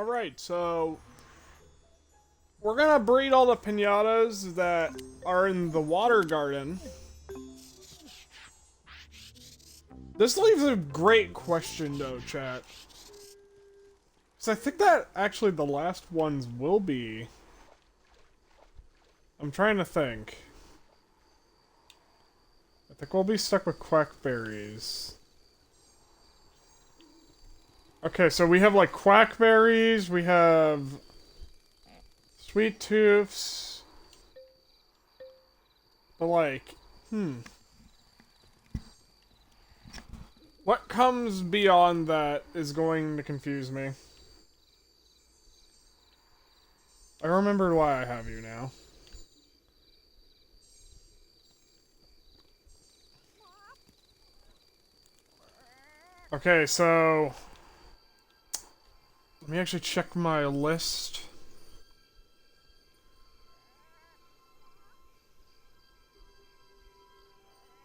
Alright, so we're gonna breed all the pinatas that are in the water garden. This leaves a great question though, chat. So I think that actually the last ones will be. I'm trying to think. I think we'll be stuck with quackberries. Okay, so we have like quackberries, we have sweet tooths, but like, what comes beyond that is going to confuse me. I remembered why I have you now. Okay, so let me actually check my list.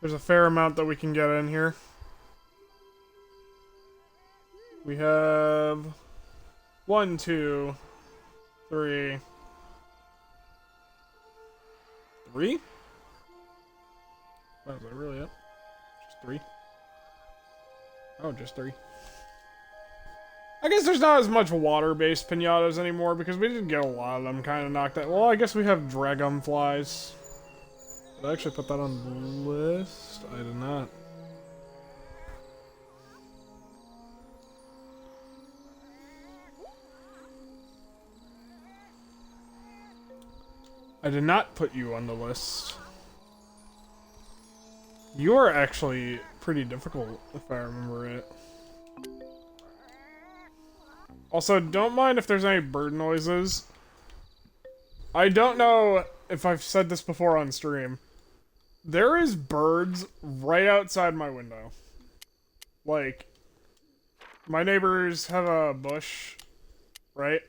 There's a fair amount that we can get in here. We have 1, 2, 3. 3? Oh, is that really it? Just 3? Oh, just 3. I guess there's not as much water-based pinatas anymore because we did get a lot of them kind of knocked out. Well, I guess we have dragonflies. Did I actually put that on the list? I did not. I did not put you on the list. You are actually pretty difficult, if I remember it. Also, don't mind if there's any bird noises. I don't know if I've said this before on stream. There is birds right outside my window. Like, my neighbors have a bush, right?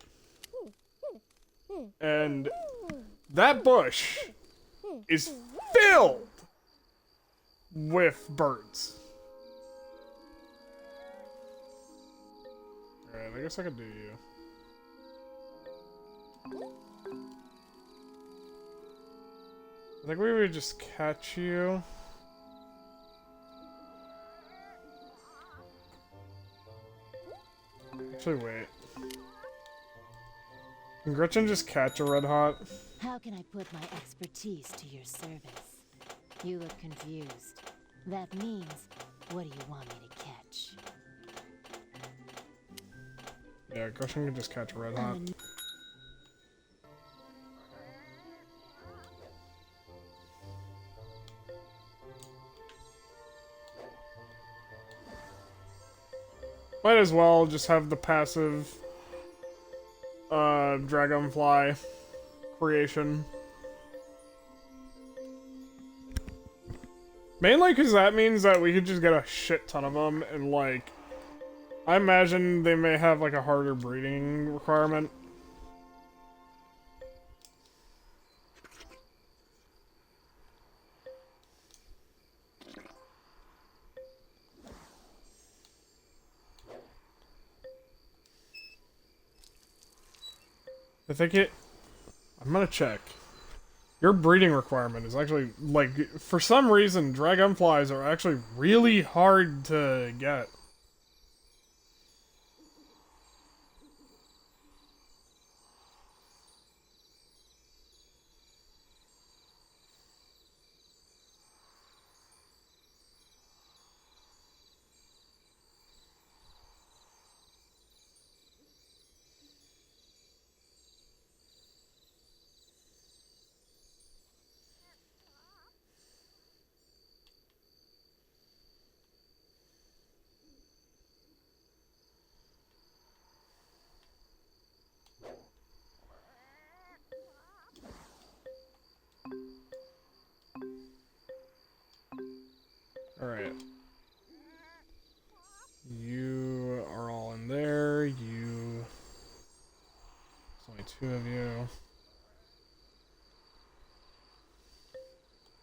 And that bush is filled with birds. Alright, I guess I could do you. I think we would just catch you. Actually, wait. Can Gretchen just catch a red hot? How can I put my expertise to your service? You look confused. That means, what do you want me to catch? Yeah, Gretchen can just catch a red hot. Might as well just have the passive dragonfly creation. Mainly because that means that we could just get a shit ton of them, and like, I imagine they may have like a harder breeding requirement. I think I'm gonna check. Your breeding requirement is actually, like, for some reason, dragonflies are actually really hard to get. Alright. You are all in there. There's only 2 of you.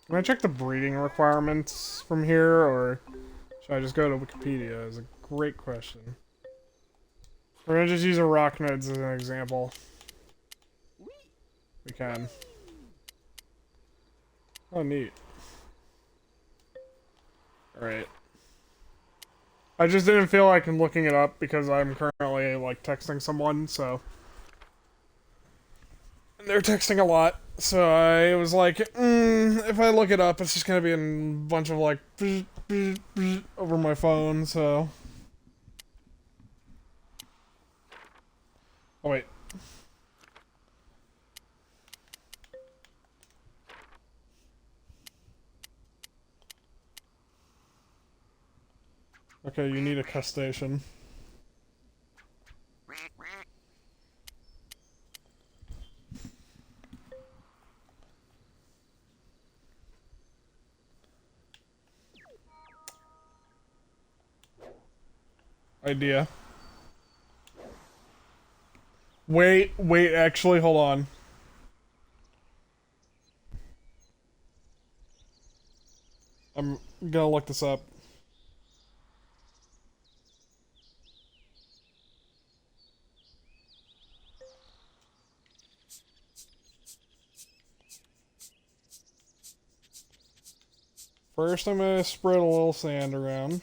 Can I check the breeding requirements from here, or should I just go to Wikipedia? Is a great question. We're gonna just use arachnids as an example. We can. Oh, neat. Alright. I just didn't feel like looking it up because I'm currently, like, texting someone, so... And they're texting a lot, so I was like, if I look it up, it's just gonna be a bunch of, like, over my phone, so... Oh, wait. Okay, you need a custation. Idea. Wait, actually, hold on. I'm gonna look this up. First, I'm gonna spread a little sand around.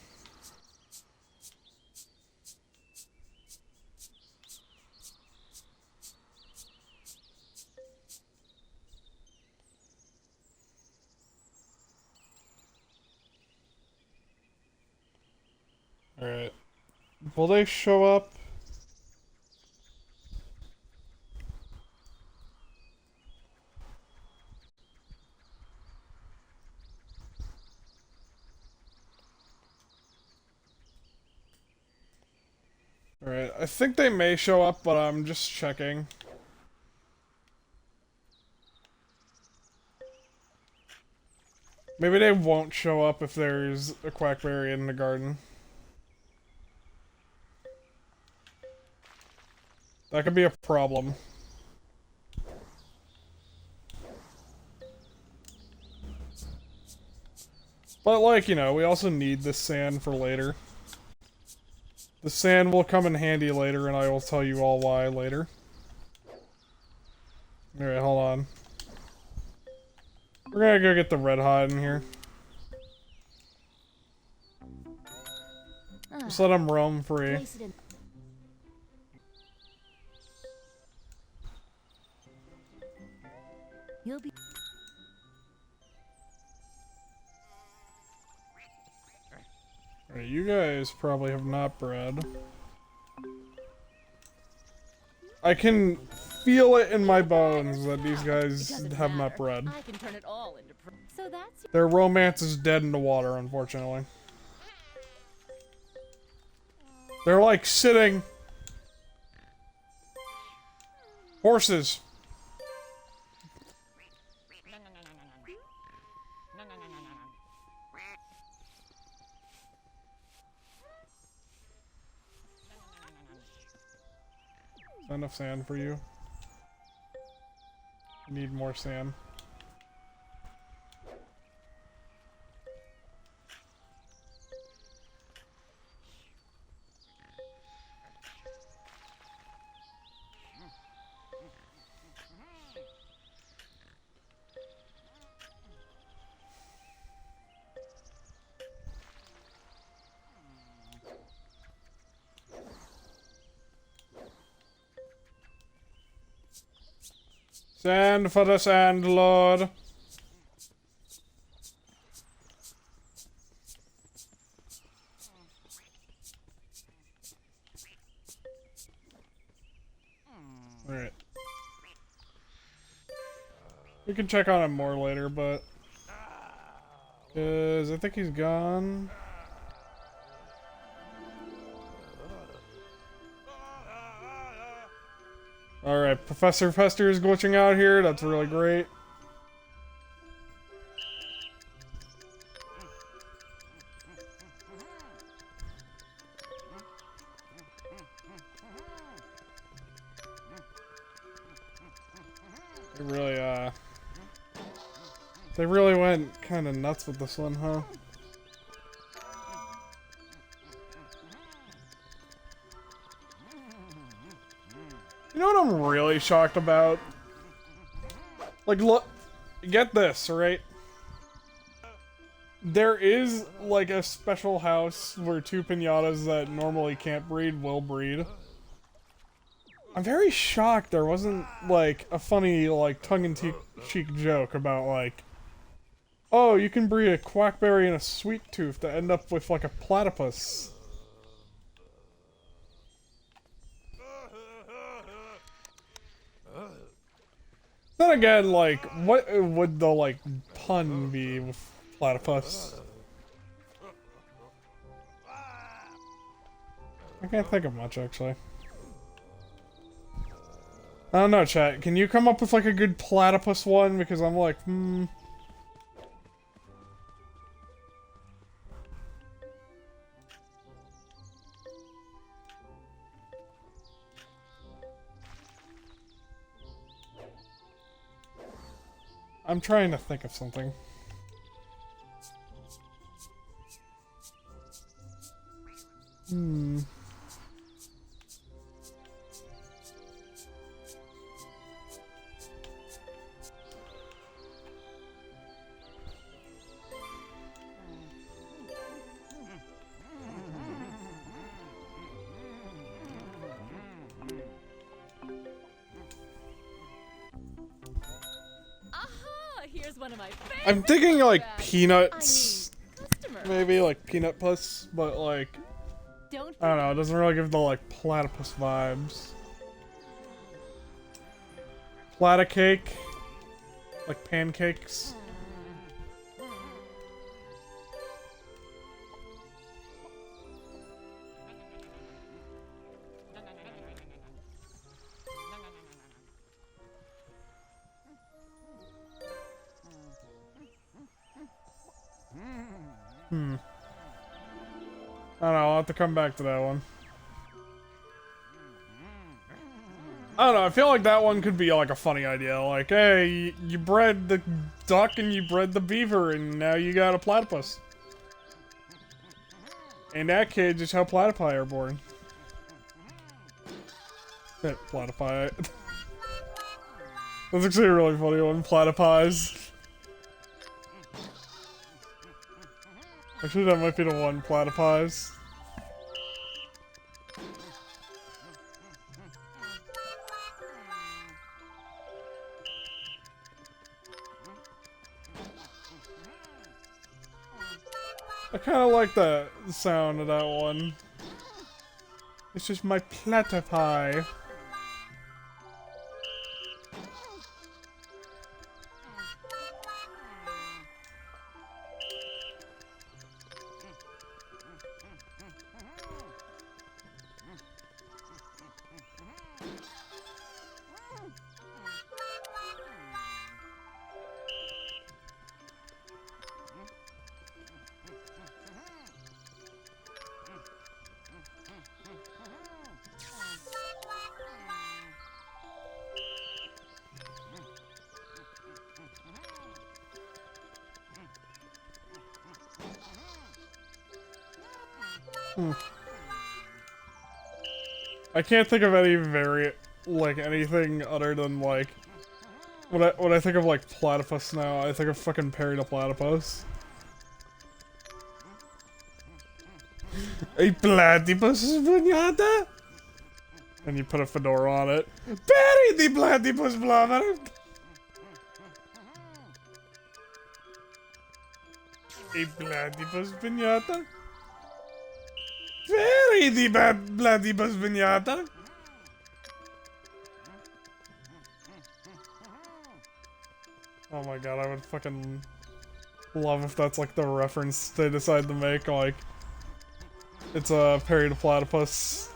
Alright. Will they show up? Alright, I think they may show up, but I'm just checking. Maybe they won't show up if there's a quackberry in the garden. That could be a problem. But, like, you know, we also need this sand for later. The sand will come in handy later, and I will tell you all why later. Alright, hold on. We're gonna go get the red hot in here. Just let them roam free. You'll be. Alright, you guys probably have not bred. I can feel it in my bones that these guys have not bred. I can turn it all into. So that's. Their romance is dead in the water, unfortunately. They're like sitting. Horses. Is that enough sand for you? Need more sand. Sand for the sand lord. Alright. We can check on him more later, but... Cause I think he's gone. Alright, Professor Fester is glitching out here. That's really great. They really went kind of nuts with this one, huh? I'm really shocked about? Like, look, get this, right? There is, like, a special house where two pinatas that normally can't breed will breed. I'm very shocked there wasn't, like, a funny, like, tongue-in-cheek joke about, like, oh, you can breed a quackberry and a sweet tooth to end up with, like, a platypus. Then again, like, what would the, like, pun be with platypus? I can't think of much, actually. I don't know, chat. Can you come up with, like, a good platypus one? Because I'm like, I'm trying to think of something. Here's one of my favorites. I'm thinking, like, peanuts. Maybe, like, peanut puss, but, like, I don't know, it doesn't really give the, like, platypus vibes. Platicake. Like pancakes. I don't know, I'll have to come back to that one. I don't know, I feel like that one could be like a funny idea. Like, hey, you bred the duck and you bred the beaver and now you got a platypus. And that kid is how platypi are born. Platypi. That's actually a really funny one, platypis. Actually, that might be the one, platypis. I kind of like the sound of that one. It's just my platypi. I can't think of any like, anything other than, like, when I think of, like, platypus now, I think of fucking Perry the Platypus. A platypus pinata? And you put a fedora on it. Perry the Platypus blubber! A platypus pinata? Very the platypus pinata. Oh my god, I would fucking love if that's like the reference they decide to make, like, it's a Perry the Platypus.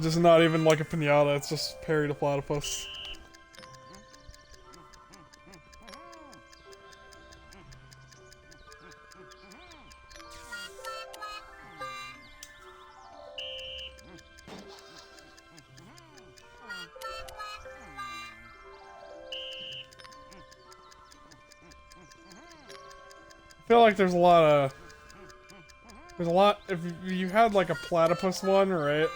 Just not even like a pinata, it's just Perry the Platypus. I feel like there's a lot, if you had like a platypus one, right?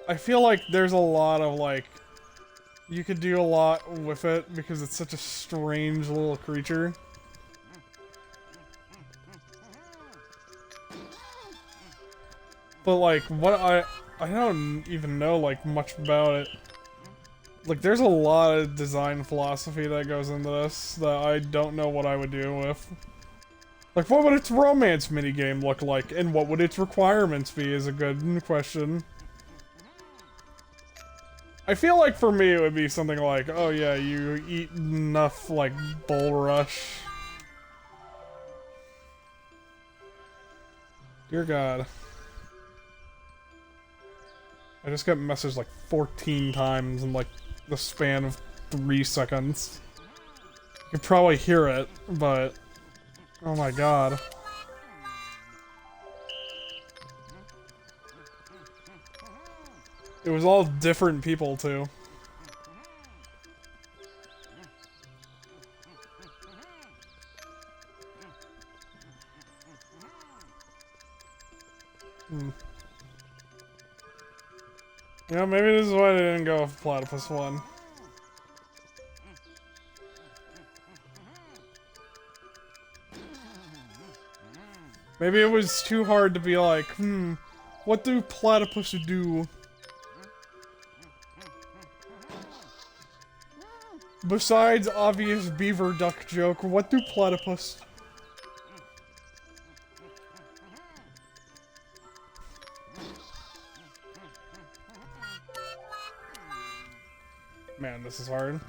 I feel like there's a lot of, like, you could do a lot with it because it's such a strange little creature. But, like, I don't even know, like, much about it. Like, there's a lot of design philosophy that goes into this that I don't know what I would do with. Like, what would its romance minigame look like, and what would its requirements be is a good question. I feel like for me it would be something like, oh yeah, you eat enough, like, Bulrush. Dear God. I just got messaged like 14 times in like the span of 3 seconds. You could probably hear it, but... oh my God. It was all different people, too. You know, maybe this is why they didn't go with Platypus 1. Maybe it was too hard to be like, what do platypus do? Besides obvious beaver duck joke, what do platypus? Man, this is hard.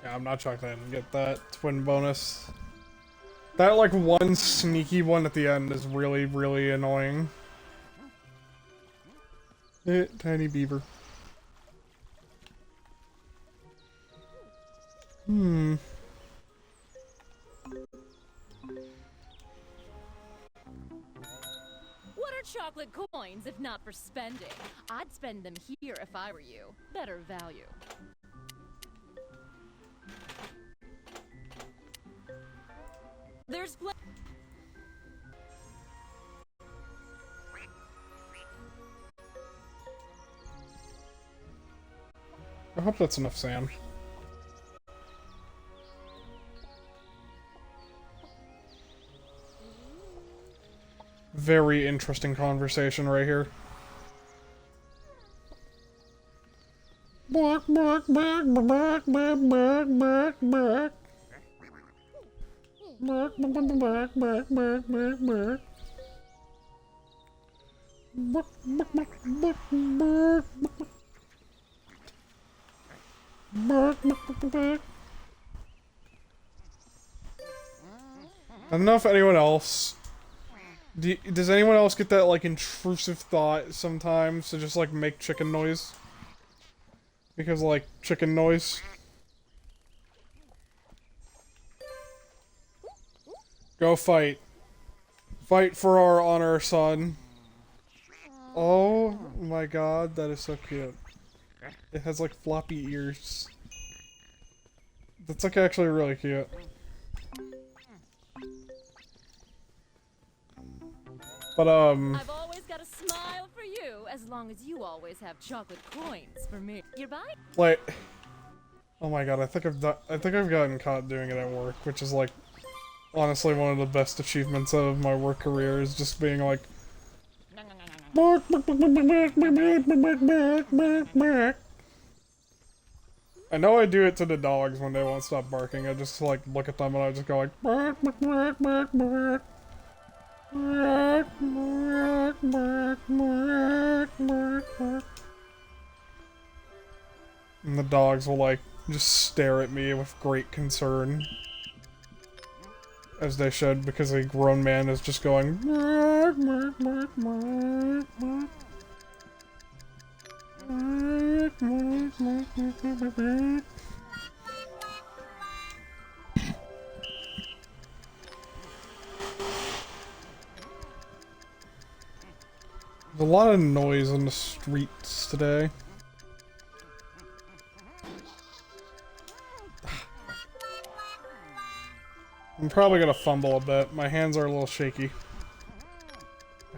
Yeah, I'm not shocked I didn't get that twin bonus. That, like, one sneaky one at the end is really, really annoying. Tiny beaver. What are chocolate coins if not for spending? I'd spend them here if I were you. Better value. There's I hope that's enough sand. Very interesting conversation right here. Bark, bark, bark, bark, bark, bark, bark, bark. Bark, bark, bark, bark, bark, bark, bark. Bark, bark, bark, bark, bark, bark. Bark, bark, bark, bark. I don't know if anyone else... does anyone else get that, like, intrusive thought sometimes to just, like, make chicken noise? Because, like, chicken noise. Go fight. Fight for our honor, son. Oh my God, that is so cute. It has, like, floppy ears. That's, like, actually really cute. But, I've always got a smile for you, as long as you always have chocolate coins for me. You're buying? like... oh my God, I think I've gotten caught doing it at work, which is, like, honestly one of the best achievements of my work career, is just being like... I know I do it to the dogs when they won't stop barking. I just, like, look at them and I just go like... And the dogs will, like, just stare at me with great concern. As they should, because a grown man is just going... Mark, mark, mark, mark, mark. Mark, mark, mark, mark, mark, mark. There's a lot of noise on the streets today. I'm probably gonna fumble a bit. My hands are a little shaky.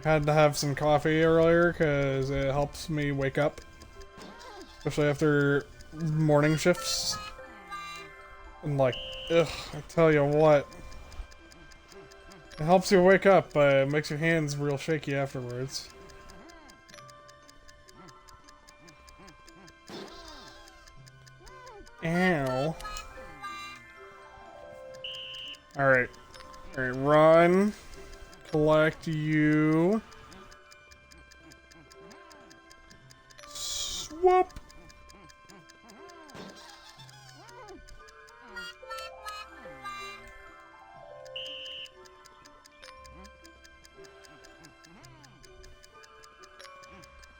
I had to have some coffee earlier because it helps me wake up. Especially after morning shifts. And like, ugh, I tell you what. It helps you wake up, but it makes your hands real shaky afterwards. Ow. Alright. Alright, run. Collect you. Swoop.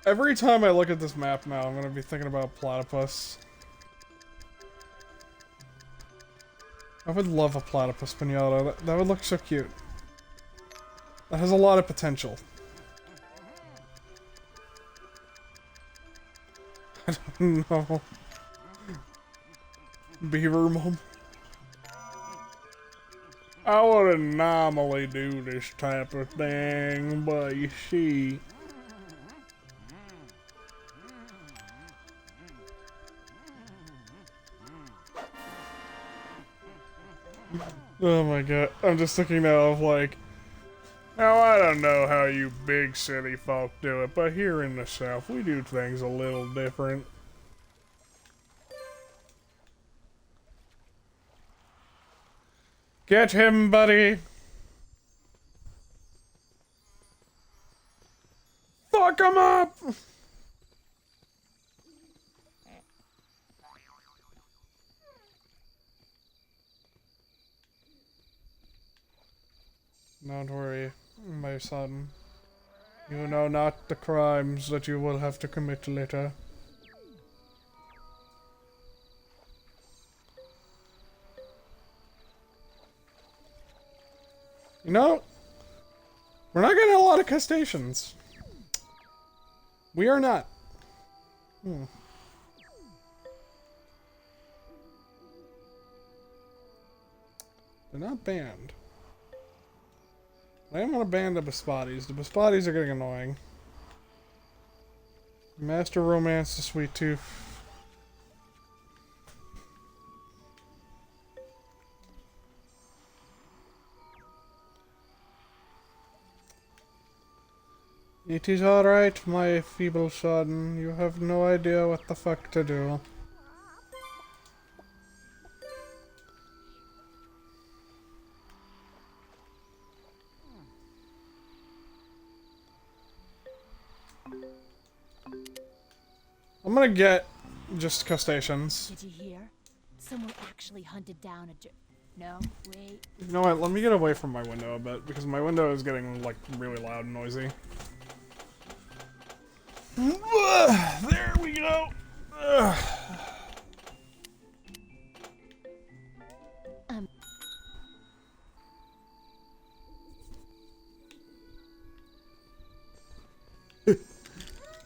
Every time I look at this map now, I'm gonna be thinking about platypus. I would love a platypus pinata. That would look so cute. That has a lot of potential. I don't know. Beaver mom. I would normally do this type of thing, but you see... Oh my god, I'm just thinking now of like, now I don't know how you big city folk do it, but here in the South we do things a little different. Get him, buddy! Fuck him up! Don't worry, my son. You know not the crimes that you will have to commit later. You know, we're not getting a lot of crustaceans. We are not. They're not banned. I am on a ban the Bispadis. The Bispadis are getting annoying. Master Romance the Sweet Tooth. It is alright, my feeble son. You have no idea what the fuck to do. I'm gonna get just crustaceans. Did you hear? Someone actually hunted down a No, wait. You know what, let me get away from my window a bit, because my window is getting, like, really loud and noisy. There we go!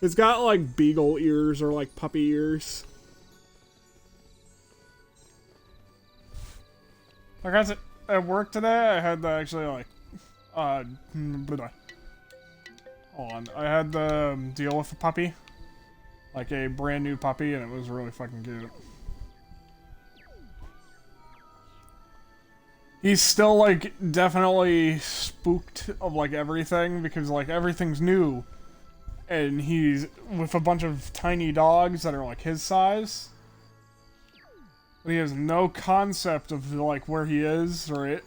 It's got, like, beagle ears or, like, puppy ears. Like, at work today, I had to actually, like, hold on. I had to deal with a puppy. Like, a brand new puppy, and it was really fucking cute. He's still, like, definitely spooked of, like, everything, because, like, everything's new. And he's with a bunch of tiny dogs that are, like, his size. But he has no concept of, like, where he is, or it.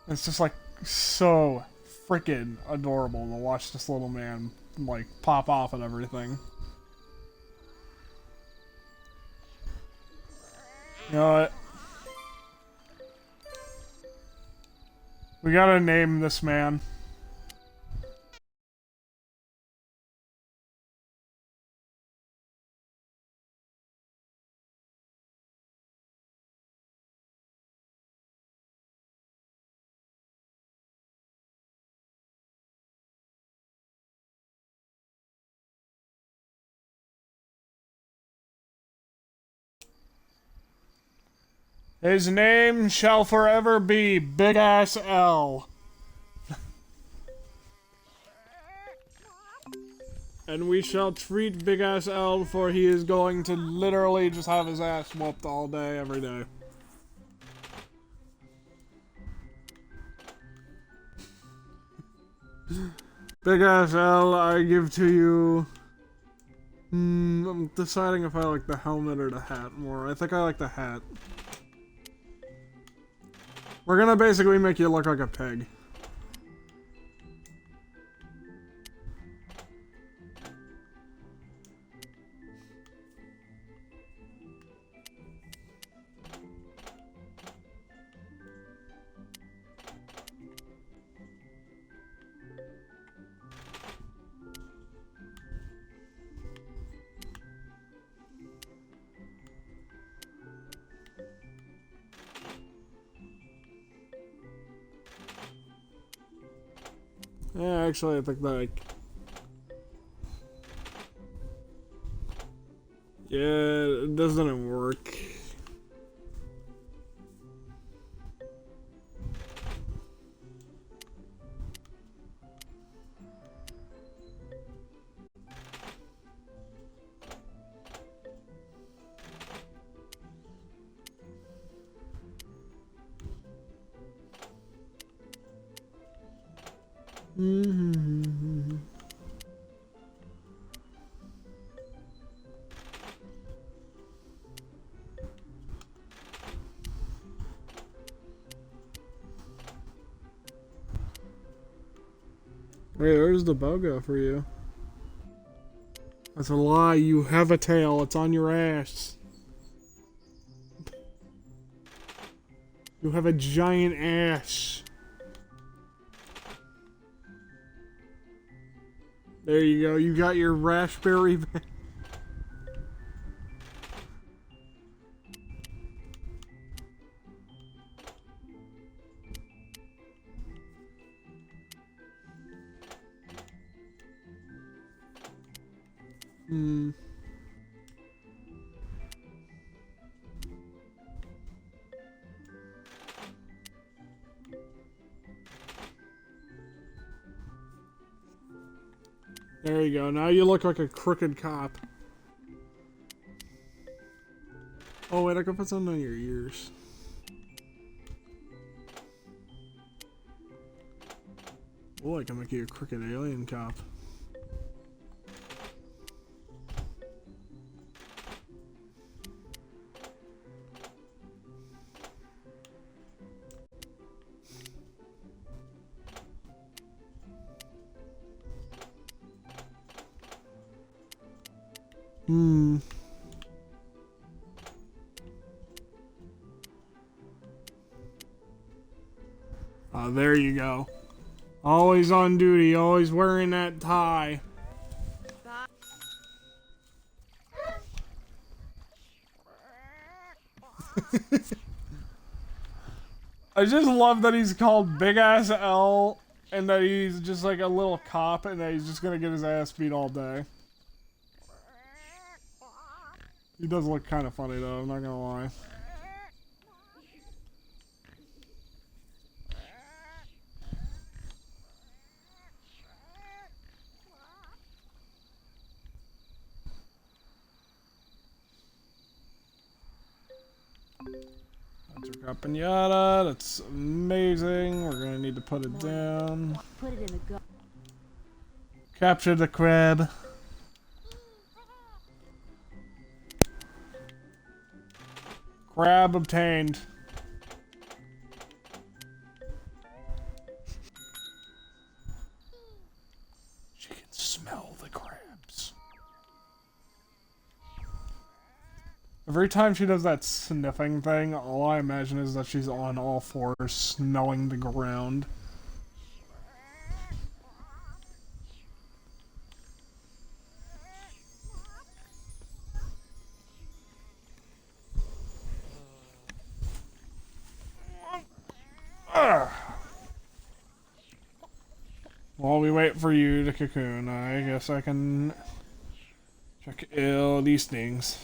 It's just, like, so freaking adorable to watch this little man, like, pop off at everything. You know what? We gotta name this man. His name shall forever be Big Ass L. And we shall treat Big Ass L, for he is going to literally just have his ass whooped all day, every day. Big Ass L, I give to you. I'm deciding if I like the helmet or the hat more. I think I like the hat. We're gonna basically make you look like a pig. Yeah, actually, I think like... Yeah, it doesn't work. Wait, where's the bow go for you? That's a lie. You have a tail. It's on your ass. You have a giant ass. There you go. You got your raspberry. There you go. Now you look like a crooked cop. Oh wait, I can put something on your ears. Oh, I can make you a crooked alien cop. Oh, there you go. Always on duty, always wearing that tie. I just love that he's called Big Ass L, and that he's just like a little cop, and that he's just gonna get his ass beat all day. He does look kind of funny though, I'm not gonna lie. That's our Pinata. That's amazing. We're gonna need to put it down. Put it in the go. Capture the crab. Crab obtained. She can smell the crabs. Every time she does that sniffing thing, all I imagine is that she's on all fours, smelling the ground. While we wait for you to cocoon, I guess I can check all these things.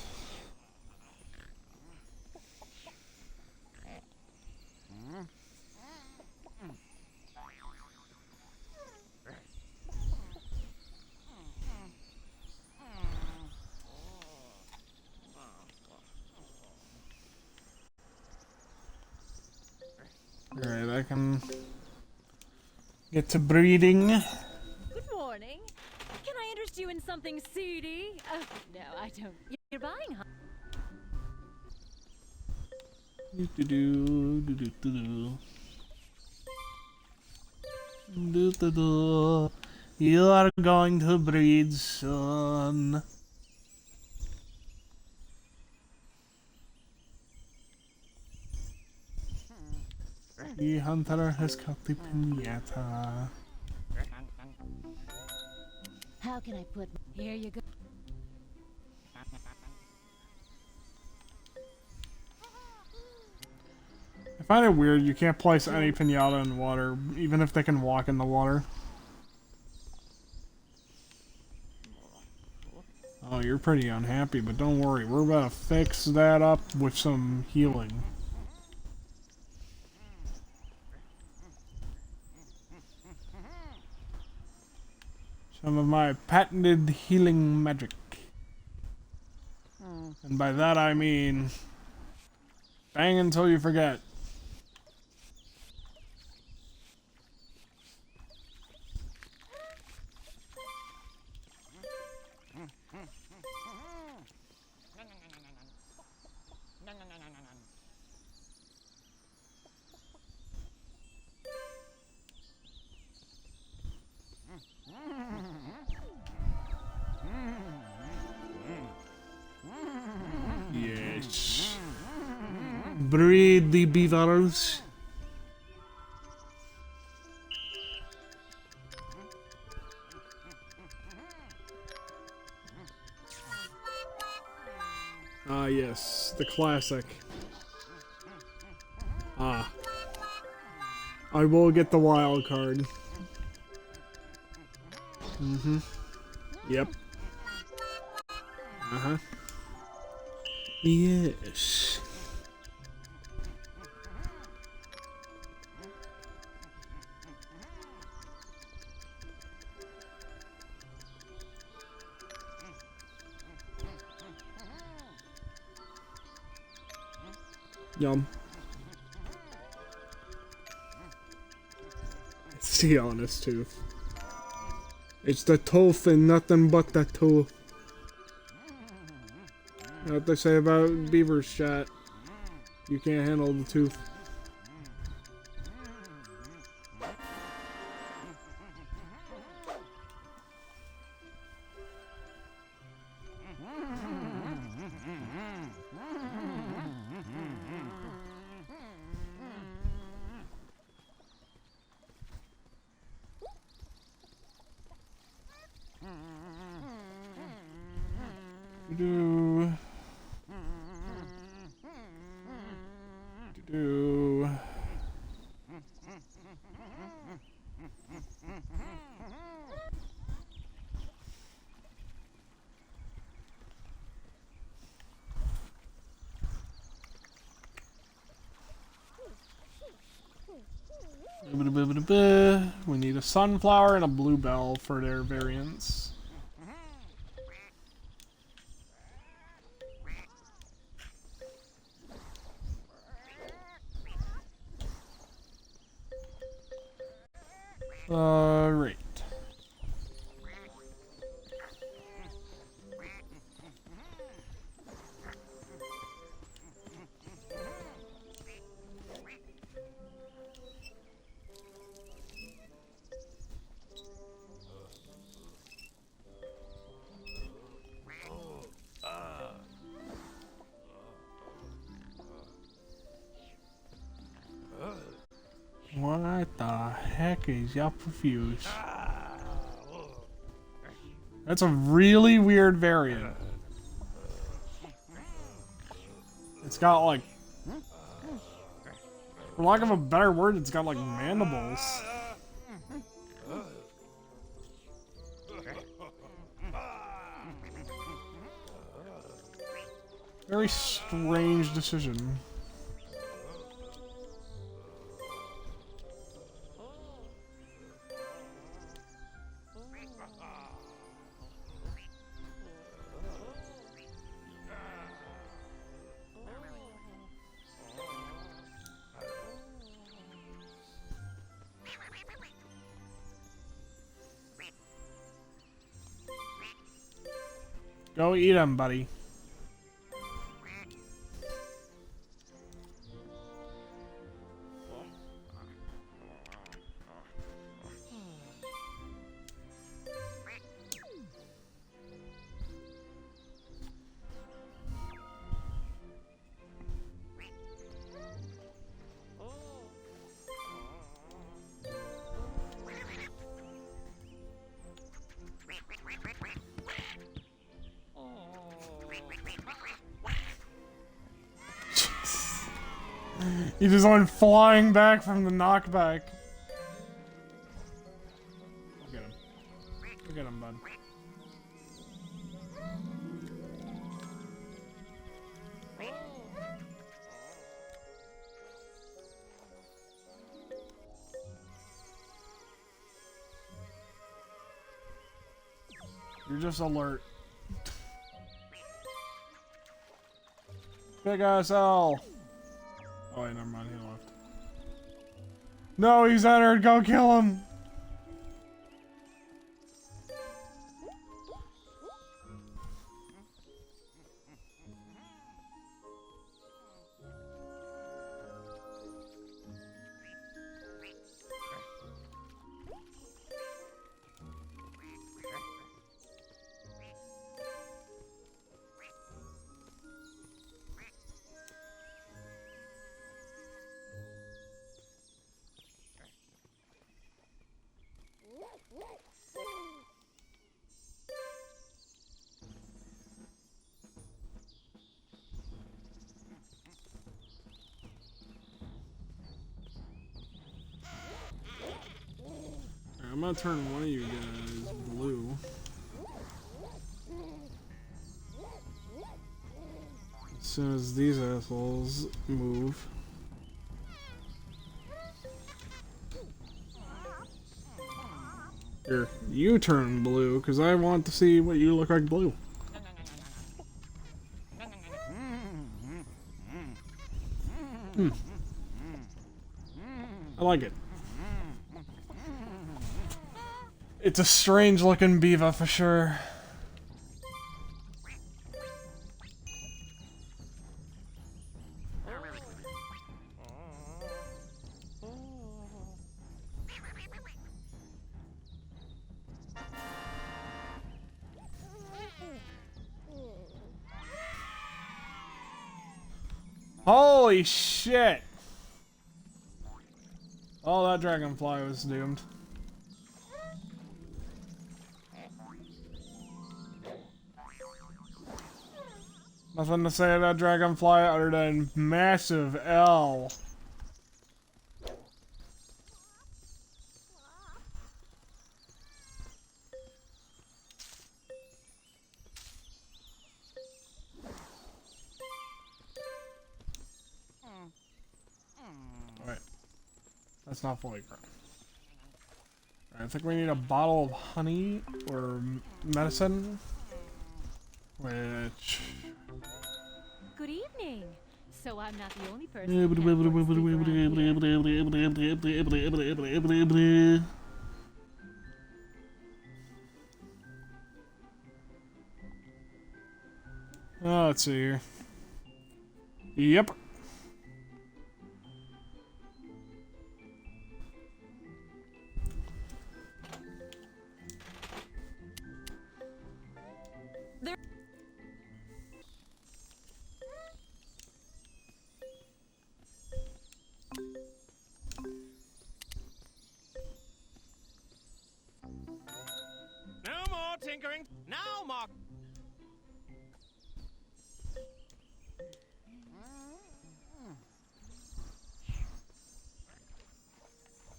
Alright, I can get to breeding. Good morning. Can I interest you in something seedy? Oh, no, I don't. You're buying, huh? You are going to breed soon. The hunter has caught the pinata. How can I put... Here you go. I find it weird you can't place any pinata in water, even if they can walk in the water. Oh, you're pretty unhappy, but don't worry, we're about to fix that up with some healing. Some of my patented healing magic. And by that I mean... bang until you forget. Yes. Breed the beavers. Ah, yes, the classic. Ah. I will get the wild card. Mm-hmm. Yep. Uh-huh. Yes. Yum. It's the honest tooth. It's the tooth and nothing but the tooth. What they say about beavers, chat. You can't handle the tooth. Do. Do. We need a sunflower and a bluebell for their variants. Right. What the heck is up with you? That's a really weird variant. It's got like, for lack of a better word, it's got like mandibles. Very strange decision. Go eat him, buddy. He just went flying back from the knockback. Look at him. Look at him, bud. You're just alert. Big ass L. Oh wait, never mind, he left. No, he's entered, go kill him! I'm gonna turn one of you guys blue. As soon as these assholes move. Here, you turn blue, because I want to see what you look like blue. I like it. It's a strange looking beaver for sure. Holy shit! Oh, that dragonfly was doomed. Nothing to say to that dragonfly other than massive L. Alright. That's not fully grown. I think we need a bottle of honey or medicine. Which... Good evening. So I'm not the only person. Oh, let's see here. Yep.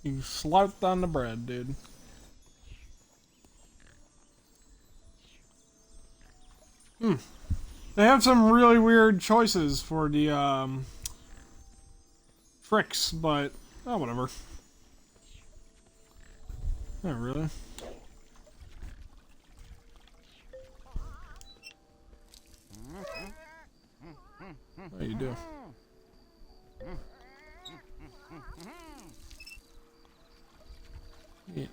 You slouthed on the bread, dude. They have some really weird choices for the, tricks, but, oh, whatever. Not really. What do you do? Yeah.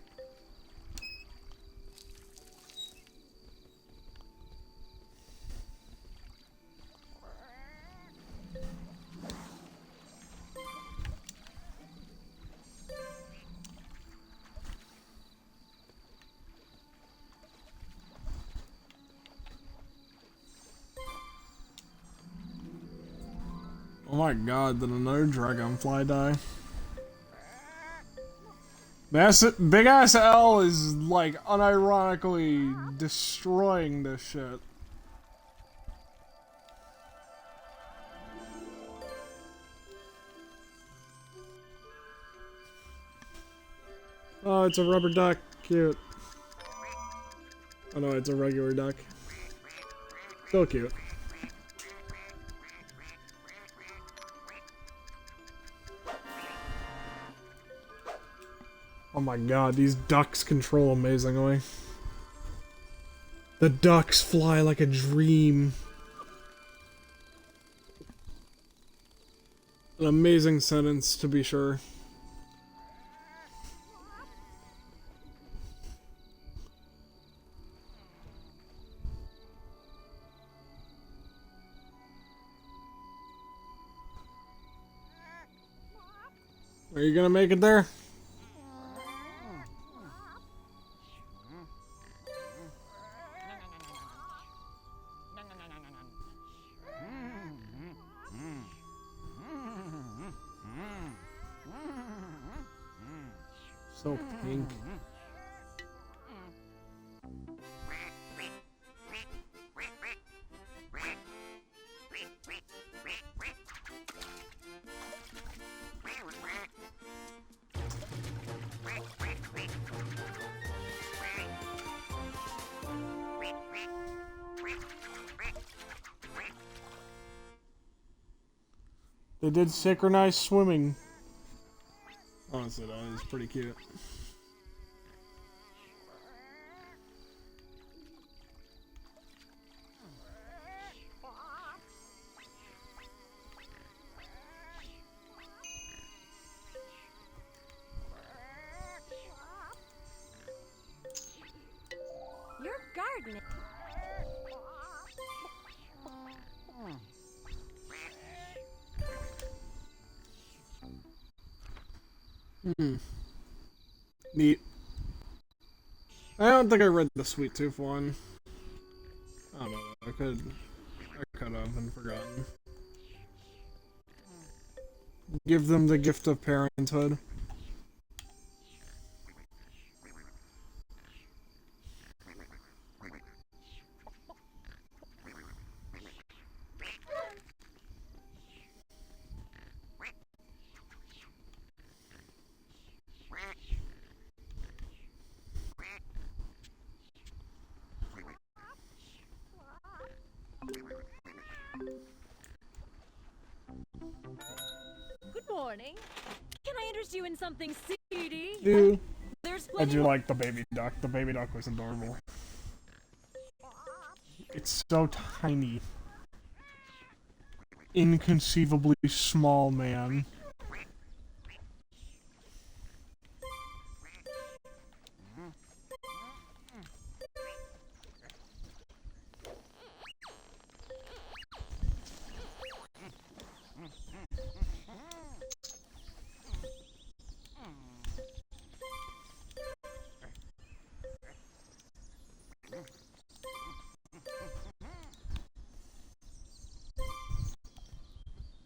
Oh my god, did another dragonfly die? Big ass L is like unironically destroying this shit. Oh, it's a rubber duck. Cute. Oh no, it's a regular duck. Still cute. Oh my god, these ducks control amazingly. The ducks fly like a dream. An amazing sentence, to be sure. Are you gonna make it there? So pink. They did synchronized swimming. Honestly, that is pretty cute. Your garden. Neat. I don't think I read the Sweet Tooth one. I don't know. I could have and forgotten. Give them the gift of parenthood. Good morning. Can I interest you in something seedy? Dude. There's I plenty do like the baby duck. The baby duck was adorable. It's so tiny. Inconceivably small, man.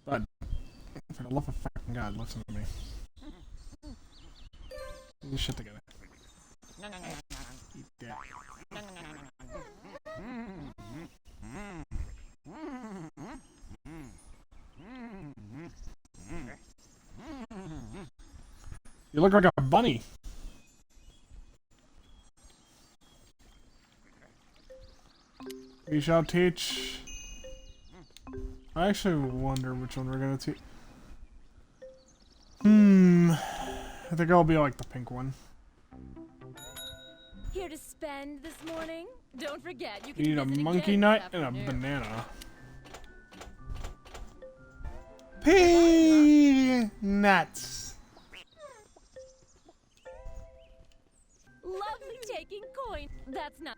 But for the love of fucking God, listen to me. Get your shit together. Eat that. You look like a bunny. We shall teach. I actually wonder which one we're gonna teach. I think I'll be like the pink one. Here to spend this morning? Don't forget, you can You need a visit monkey again nut this and a afternoon. banana. Peanuts. Lovely taking coin. That's not.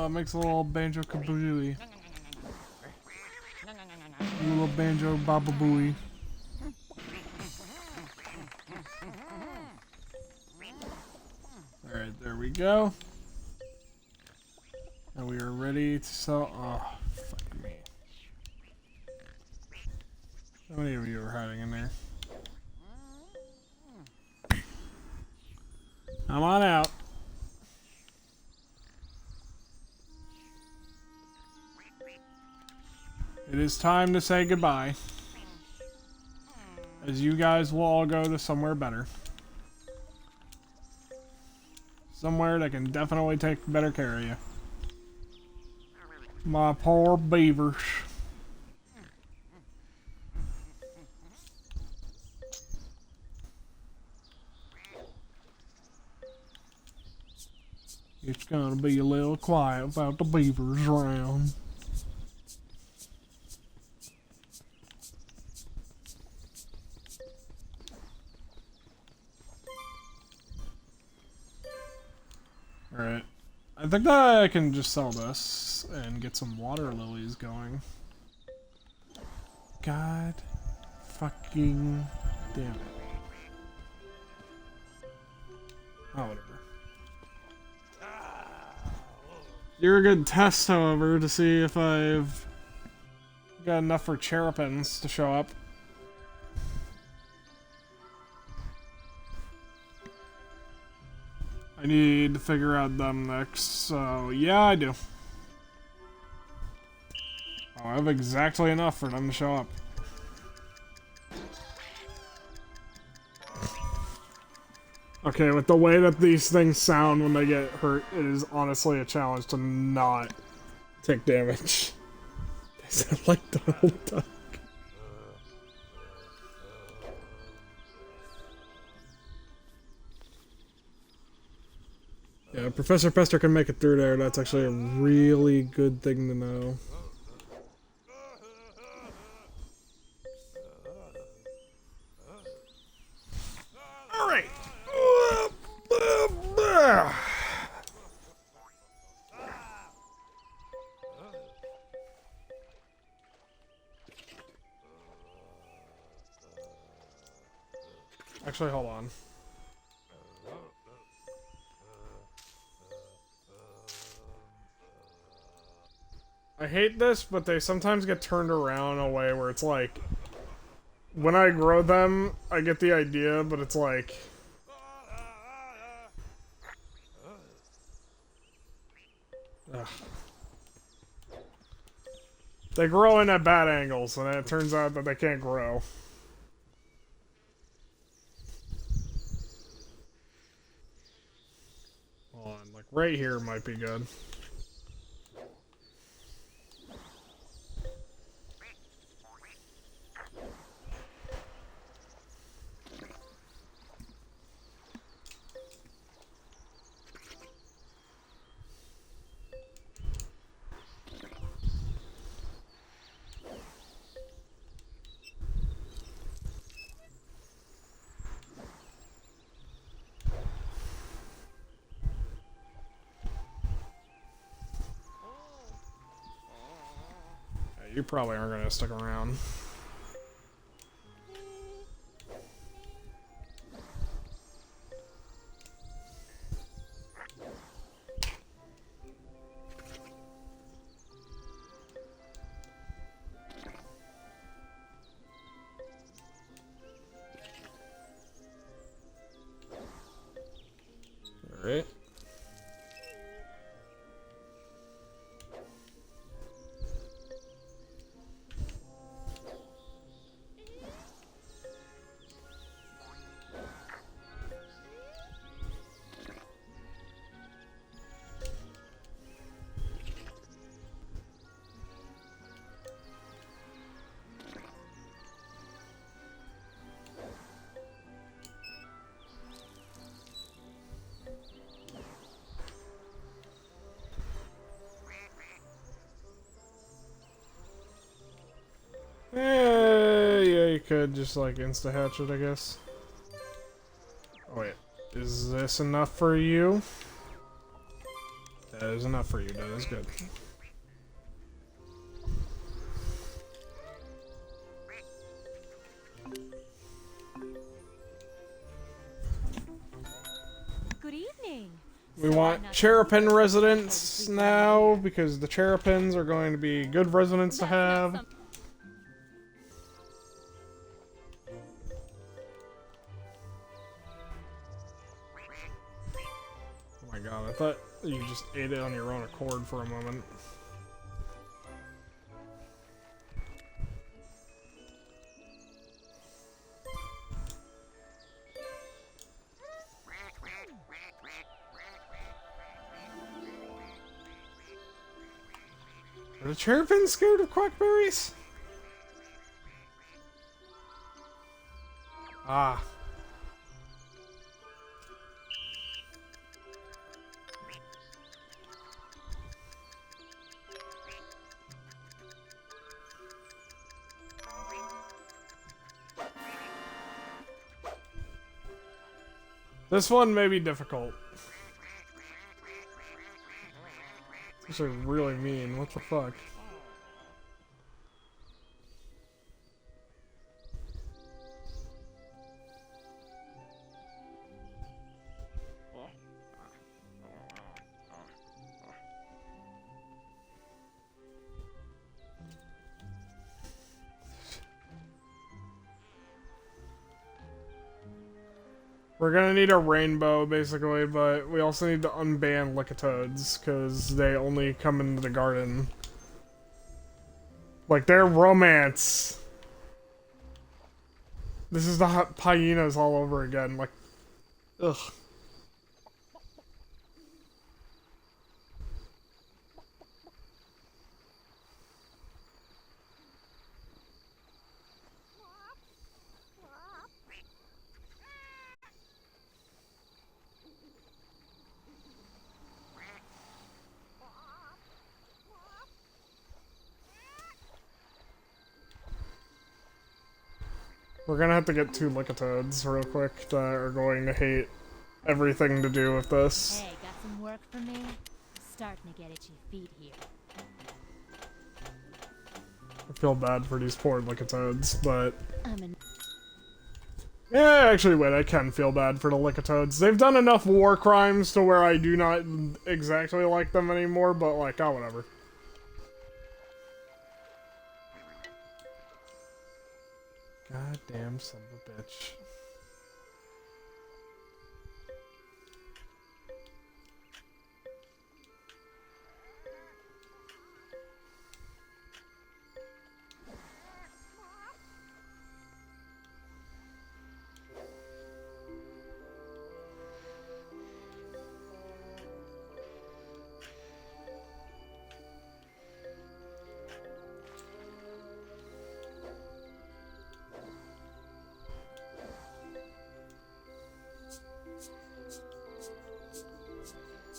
Makes a little banjo kabooey. Little banjo bababooey. Alright, there we go. And we are ready to sell. Oh, fuck me. How many of you are hiding in there? Come on out. It is time to say goodbye. As you guys will all go to somewhere better. Somewhere that can definitely take better care of you. My poor beavers. It's gonna be a little quiet without the beavers around. Alright. I think that I can just sell this and get some water lilies going. God fucking damn it. Oh, whatever. You're a good test, however, to see if I've got enough for Cherapins to show up. I need to figure out them next, so yeah, I do. Oh, I have exactly enough for them to show up. Okay, with the way that these things sound when they get hurt, it is honestly a challenge to not take damage. They sound like Donald Duck. Yeah, Professor Pester can make it through there. That's actually a really good thing to know. Alright. Actually, hold on. I hate this, but they sometimes get turned around in a way where it's like, when I grow them, I get the idea, but it's like, ugh. They grow in at bad angles, and it turns out that they can't grow. Hold on, like right here might be good. You probably aren't gonna stick around. could just like insta-hatch it, I guess. Oh wait, is this enough for you? That is enough for you, that is good. Good evening. We want Cherapin residents now, because the Cherapins are going to be good residents to have. Oh my god, I thought you just ate it on your own accord for a moment. Are the Cherapins scared of quackberries? Ah. This one may be difficult. These are really mean. What the fuck? We're gonna need a rainbow, basically, but we also need to unban Lickatoads, because they only come into the garden. Like, they're romance. This is the hyenas all over again, like, ugh. We're gonna have to get 2 Lickatoads real quick that are going to hate everything to do with this. Hey, got some work for me? Starting to get itchy feet here. I feel bad for these poor Lickatoads, but... I'm an yeah, actually, wait, I can feel bad for the Lickatoads. They've done enough war crimes to where I do not exactly like them anymore, but like, oh, whatever. Goddamn son of a bitch.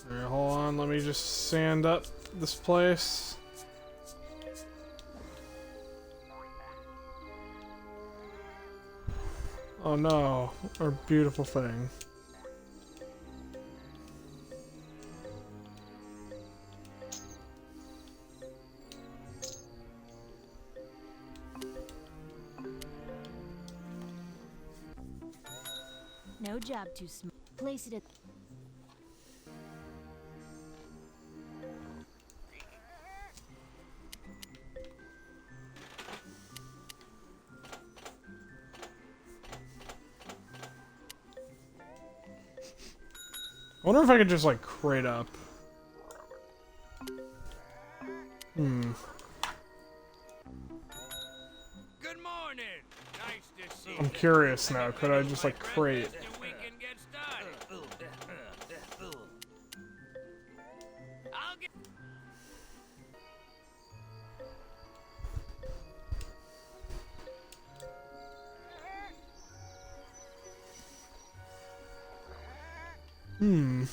Alright, hold on, let me just sand up this place. Oh no, our beautiful thing. no job too small. Place it at. I wonder if I could just like crate up. Hmm. Good morning. Nice to see you. I'm curious now. Could I just like crate? We can get started. I'll get. Hmm.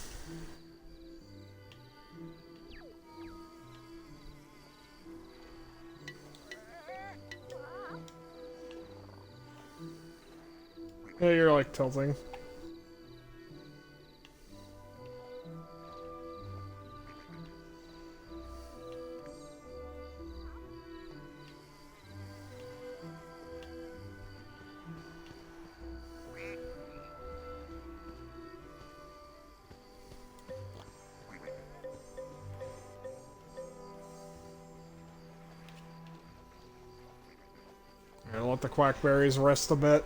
Yeah, you're like tilting. I'll let the quackberries rest a bit.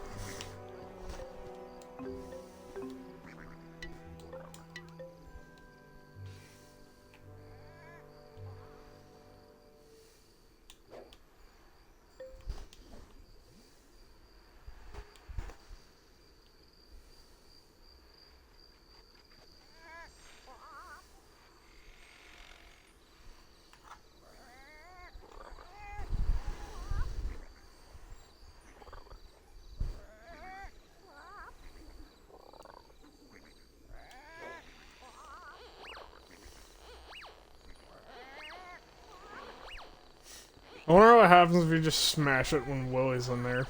I wonder what happens if you just smash it when Willie's in there.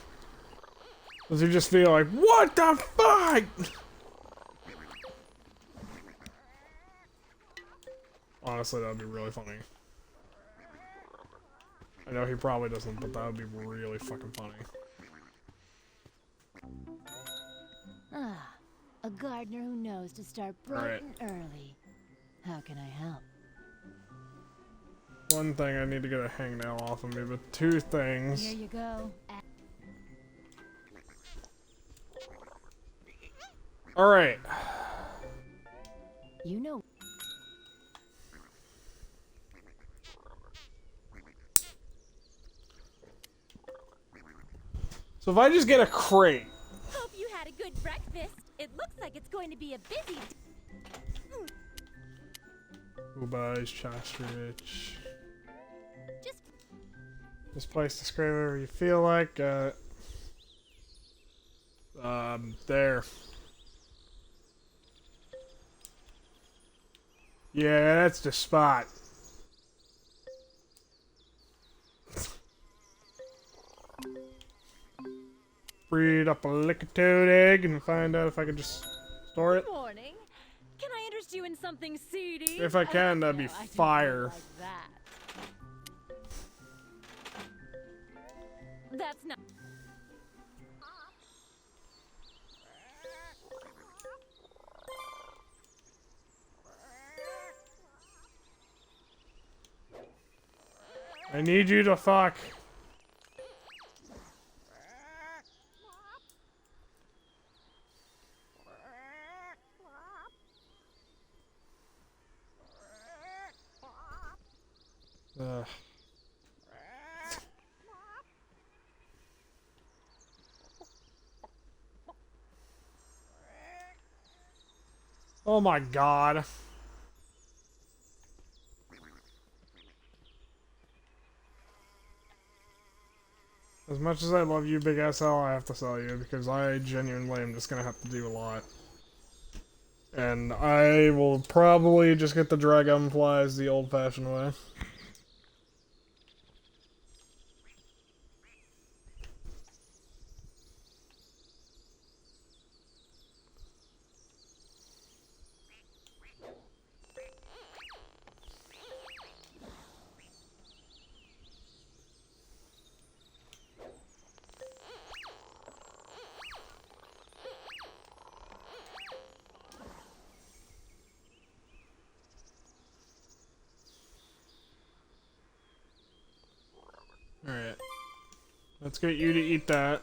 Does he just feel like, what the fuck? Honestly, that would be really funny. I know he probably doesn't, but that would be really fucking funny. Ah, a gardener who knows to start bright and early. How can I help? One thing, I need to get a hangnail off of me, but two things. Here you go. Alright. You know. So if I just get a crate. Hope you had a good breakfast. It looks like it's going to be a busy Goodbyes, Chastrich. Just This place to scrape wherever you feel like. There. Yeah, that's the spot. Breed up a lick-a-toad egg and find out if I can just store it. Good morning. Can I interest you in something seedy? If I can, that'd be No, I don't fire. like that. That's not. I need you to fuck. Ugh. Oh my god. As much as I love you, Big SL, I have to sell you because I genuinely am just gonna have to do a lot. And I will probably just get the dragonflies the old-fashioned way. Alright. Let's get you to eat that.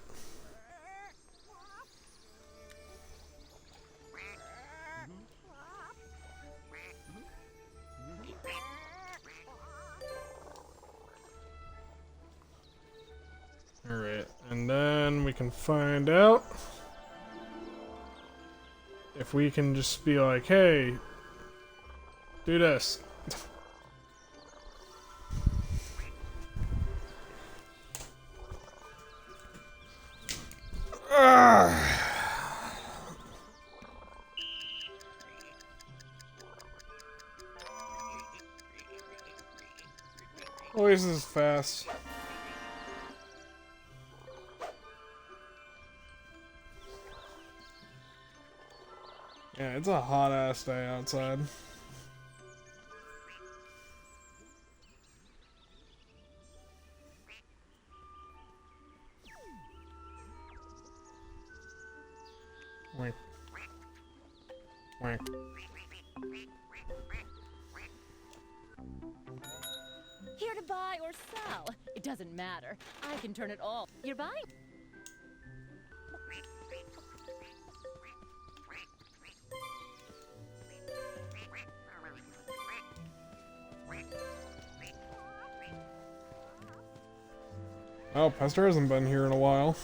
Alright, and then we can find out if we can just be like, hey, do this. Always is fast. it's a hot ass day outside. Wink. Wink. Here to buy or sell. It doesn't matter. I can turn it all. You're buying. Oh, Pester hasn't been here in a while.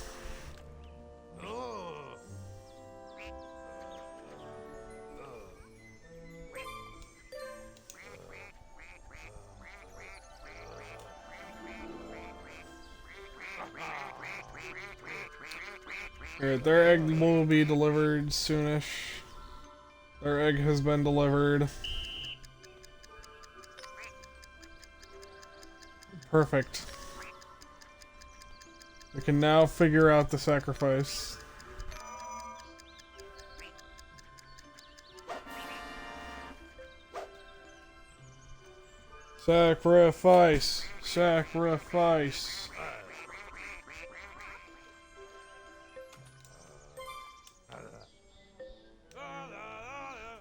Alright, their egg will be delivered soonish. Their egg has been delivered. Perfect. We can now figure out the sacrifice. Sacrifice! Sacrifice!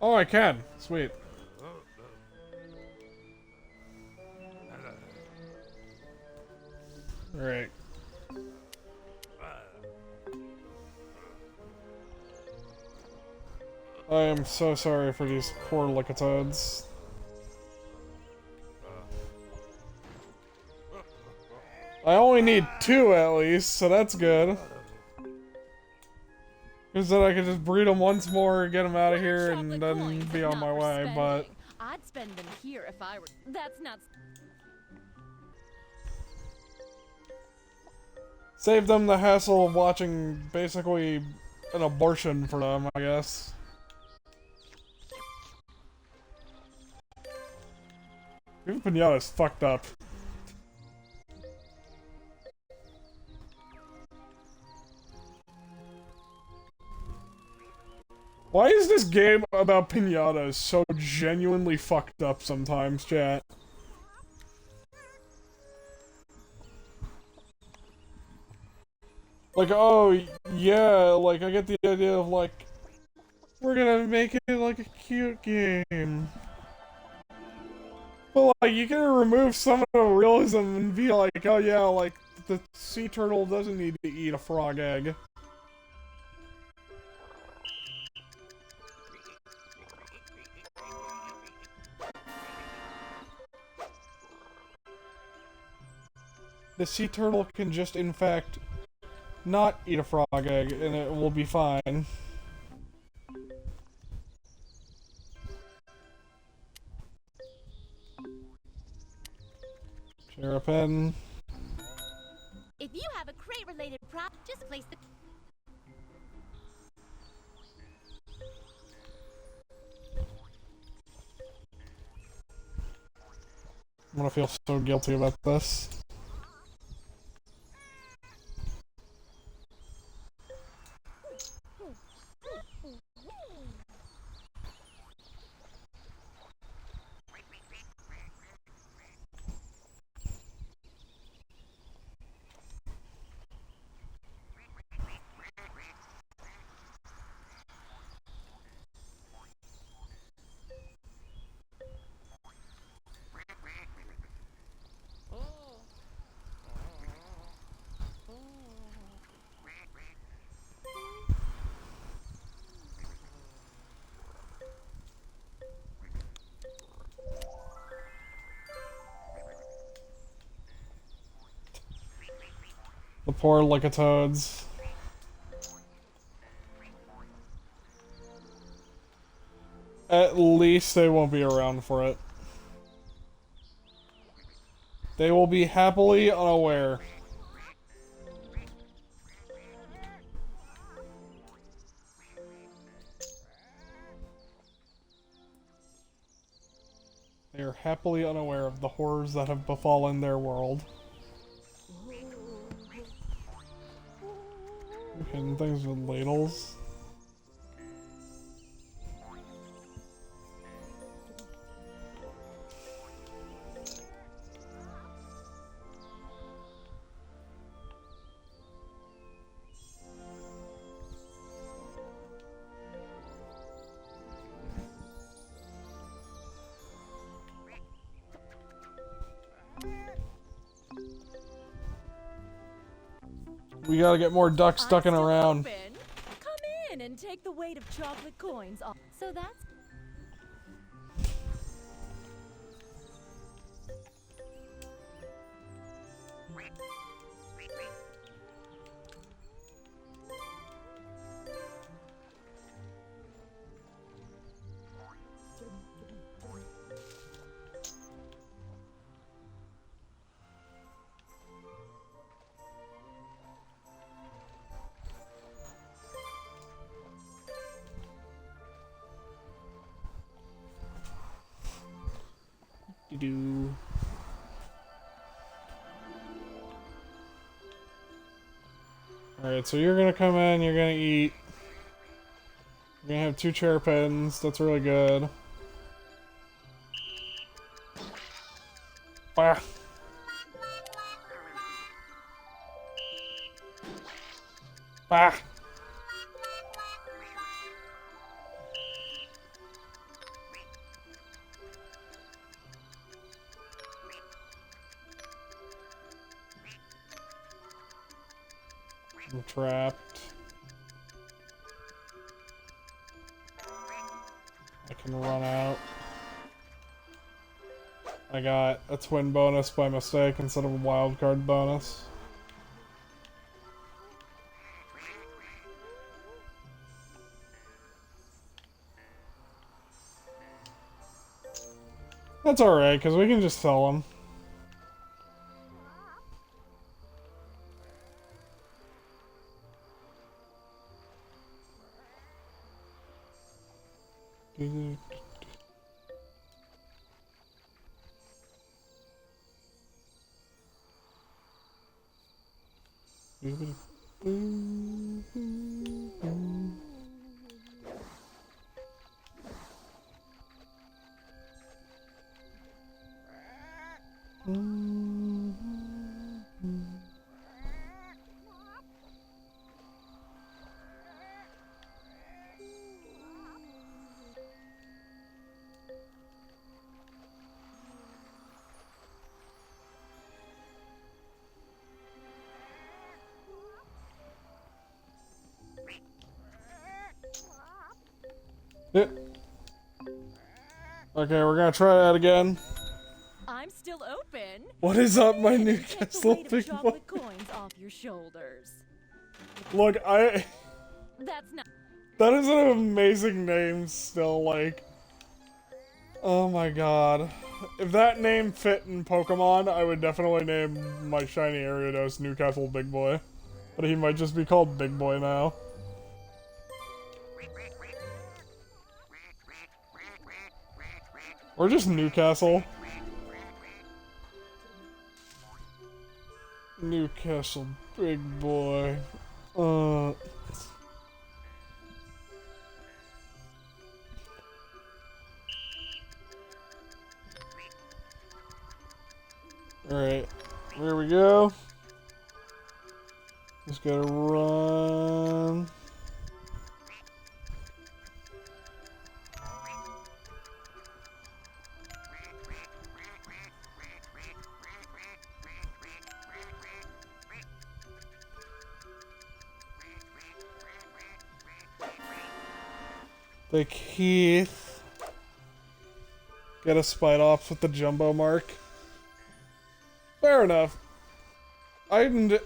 Oh, I can. Sweet. Alright. I am so sorry for these poor Licatoads. I only need 2 at least, so that's good. Because then I can just breed them once more, get them out of here, and then be on my way, but... I'd spend them here if I were... That's not... Save them the hassle of watching, basically, an abortion for them, I guess. Even Pinata's fucked up. Why is this game about Pinatas so genuinely fucked up sometimes, chat? Like, oh, yeah, like, I get the idea of, like, we're gonna make it, like, a cute game. But, like, you can remove some of the realism and be like, oh, yeah, like, the sea turtle doesn't need to eat a frog egg. The sea turtle can just, in fact, not eat a frog egg, and it will be fine. Share a pen. If you have a crate-related prop, just place the... I'm gonna feel so guilty about this. The poor Licatoads. At least they won't be around for it. They will be happily unaware. They are happily unaware of the horrors that have befallen their world. Hidden things with ladles. We gotta get more ducks I'm ducking still around. open. Come in and take the weight of chocolate coins off. So that's Do. Alright, so you're gonna come in, you're gonna eat. You're gonna have 2 chair pins, that's really good. Ah. Ah. I'm trapped. I can run out. I got a twin bonus by mistake instead of a wild card bonus. That's alright, because we can just sell them. Yeah. Okay, we're gonna try that again. I'm still open. What is up, my Take the Newcastle weight of big boy? chocolate coins off your shoulders. Look, That's not. that is an amazing name still, like. Oh my god. If that name fit in Pokemon, I would definitely name my shiny Ariados Newcastle Big Boy. But he might just be called Big Boy now. Or just Newcastle. Newcastle Big Boy. Alright, here we go. Just gotta run. The Keith. Get a Spite Ops with the jumbo mark. Fair enough. I do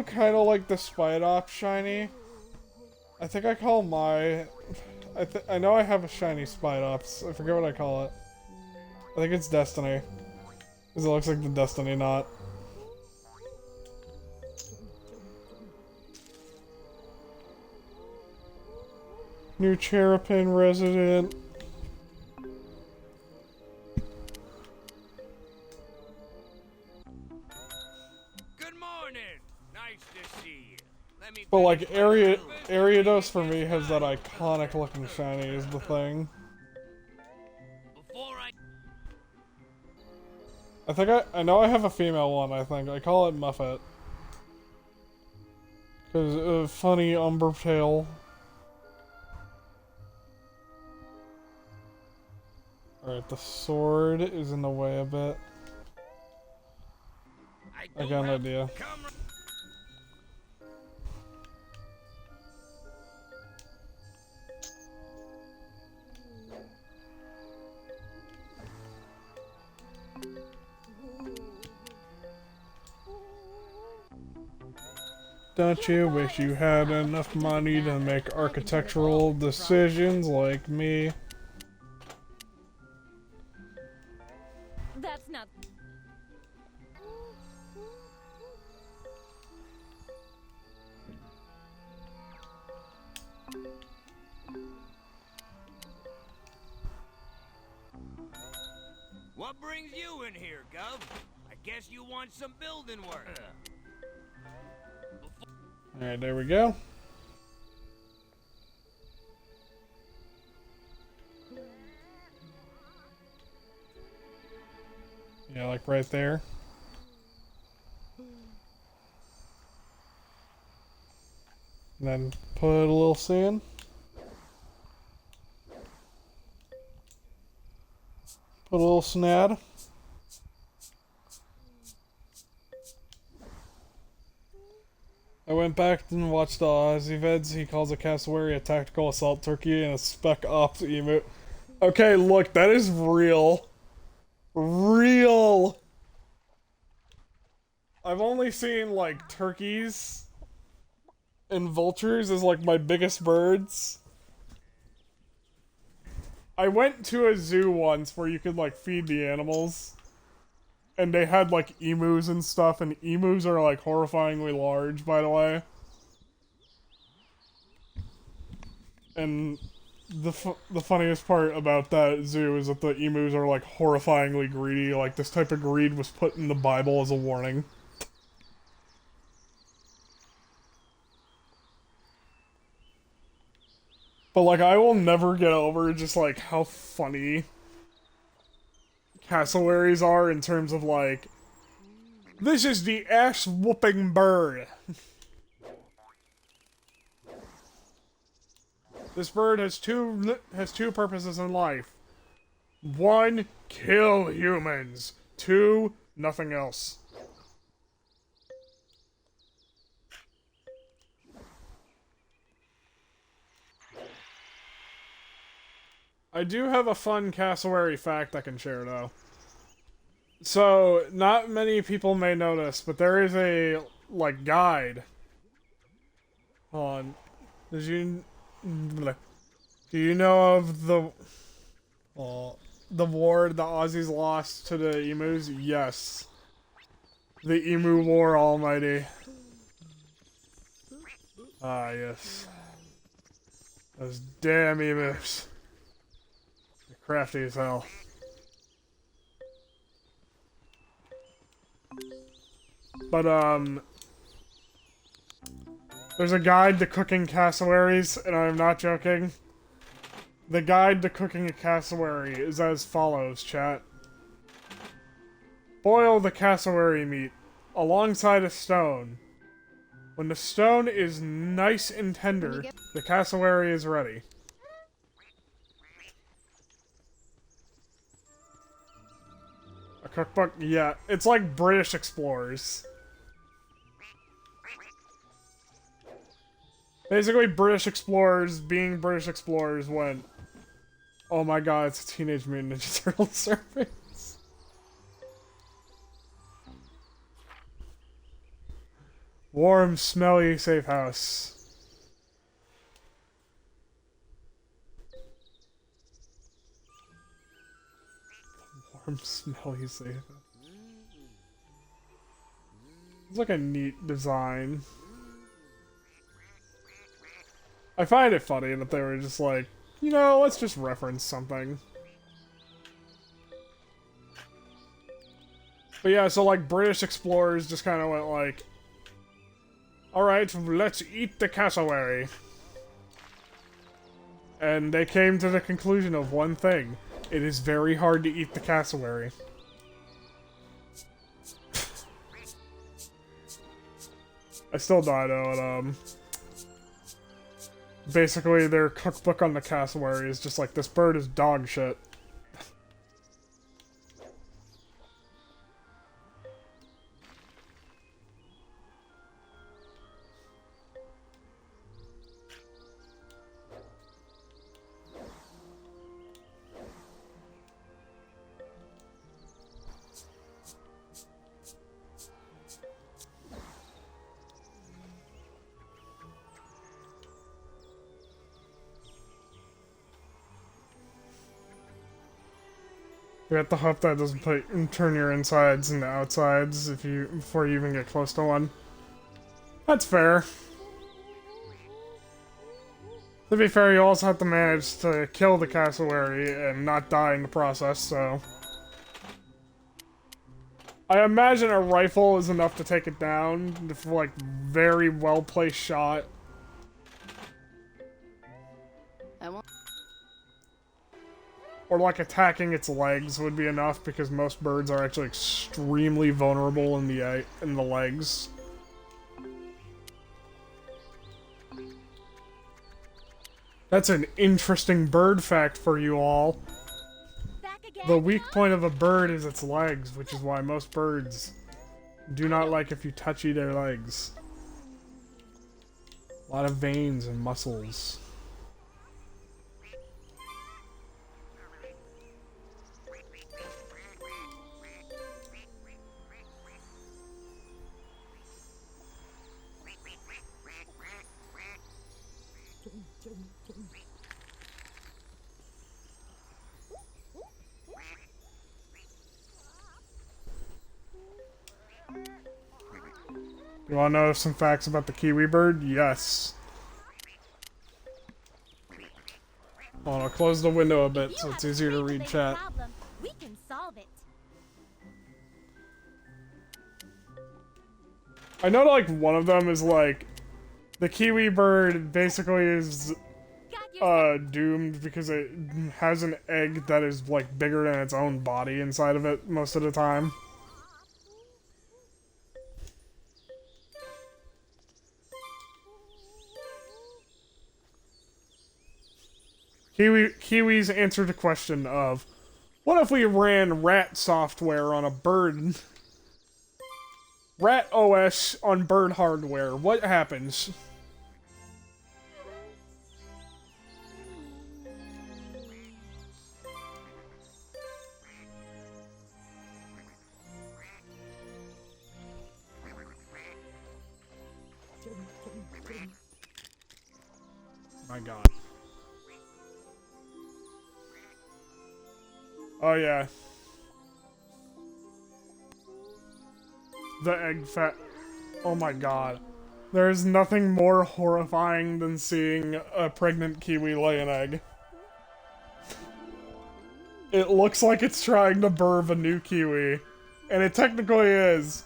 kind of like the Spite Ops shiny. I think I call my... I know I have a shiny Spite Ops. I forget what I call it. I think it's Destiny. Because it looks like the Destiny knot. New Cherapin resident. Good morning. Nice to see you. Let me But like finish my breakfast. Ariados for me has that iconic looking shiny is the thing. Before I think I know I have a female one, I think. I call it Muffet. Cause funny umber tail. Alright, the sword is in the way a bit. I got an idea. Don't you wish you had enough money to make architectural decisions like me? That's not. What brings you in here, Gov? I guess you want some building work. Alright, there we go. Yeah, like right there. And then put a little sand. Put a little snad. I went back and watched the Aussie vids. He calls a cassowary a tactical assault turkey and a spec ops emote. Okay, look, that is real. Real! I've only seen, like, turkeys and vultures as, like, my biggest birds. I went to a zoo once where you could, like, feed the animals. And they had, like, emus and stuff, and emus are, like, horrifyingly large, by the way. And the funniest part about that zoo is that the emus are, like, horrifyingly greedy. Like, this type of greed was put in the Bible as a warning. But, like, I will never get over just, like, how funny cassowaries are in terms of, like, this is the ass-whooping bird. This bird has two purposes in life. 1, kill humans. 2, nothing else. I do have a fun cassowary fact I can share, though. So, not many people may notice, but there is a, like, guide. Hold on. Did you... Do you know of the war the Aussies lost to the emus? Yes. The emu war almighty. Ah, yes. Those damn emus. They're crafty as hell. But, there's a guide to cooking cassowaries, and I'm not joking. The guide to cooking a cassowary is as follows, chat. Boil the cassowary meat alongside a stone. When the stone is nice and tender, the cassowary is ready. A cookbook? Yeah, it's like British explorers. Basically, British explorers, being British explorers, went, oh my god, it's a Teenage Mutant Ninja Turtle service. Warm, smelly, safe house. Warm, smelly, safe house. It's like a neat design. I find it funny that they were just like, you know, let's just reference something. But yeah, so like British explorers just kind of went like, alright, let's eat the cassowary. And they came to the conclusion of one thing. It is very hard to eat the cassowary. I still die though, and basically their cookbook on the cassowary is just like, this bird is dog shit. You have to hope that doesn't turn your insides into outsides before you even get close to one. That's fair. To be fair, you also have to manage to kill the cassowary and not die in the process, so... I imagine a rifle is enough to take it down, for like, very well-placed shot. Or like attacking its legs would be enough, because most birds are actually extremely vulnerable in the legs. That's an interesting bird fact for you all. The weak point of a bird is its legs, which is why most birds do not like if you touchy their legs. A lot of veins and muscles. You want to know some facts about the kiwi bird? Yes. Hold on, I'll close the window a bit so it's easier to read chat. We can solve it. I know, like, one of them is, like, the kiwi bird basically is, doomed because it has an egg that is, like, bigger than its own body inside of it most of the time. Kiwis answered the question of, what if we ran rat software on a bird? Rat OS on bird hardware. What happens? My God. Oh yeah. The egg fat. Oh my God. There is nothing more horrifying than seeing a pregnant kiwi lay an egg. It looks like it's trying to birth a new kiwi. And it technically is.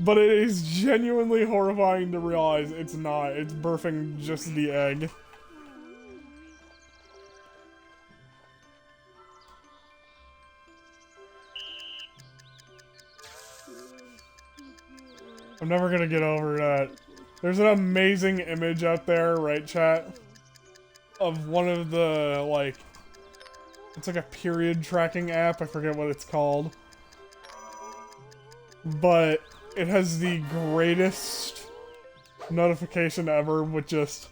But it is genuinely horrifying to realize it's not. It's birthing just the egg. I'm never gonna get over that. There's an amazing image out there, right, chat? Of one of the, like... It's like a period tracking app, I forget what it's called. But it has the greatest notification ever with just...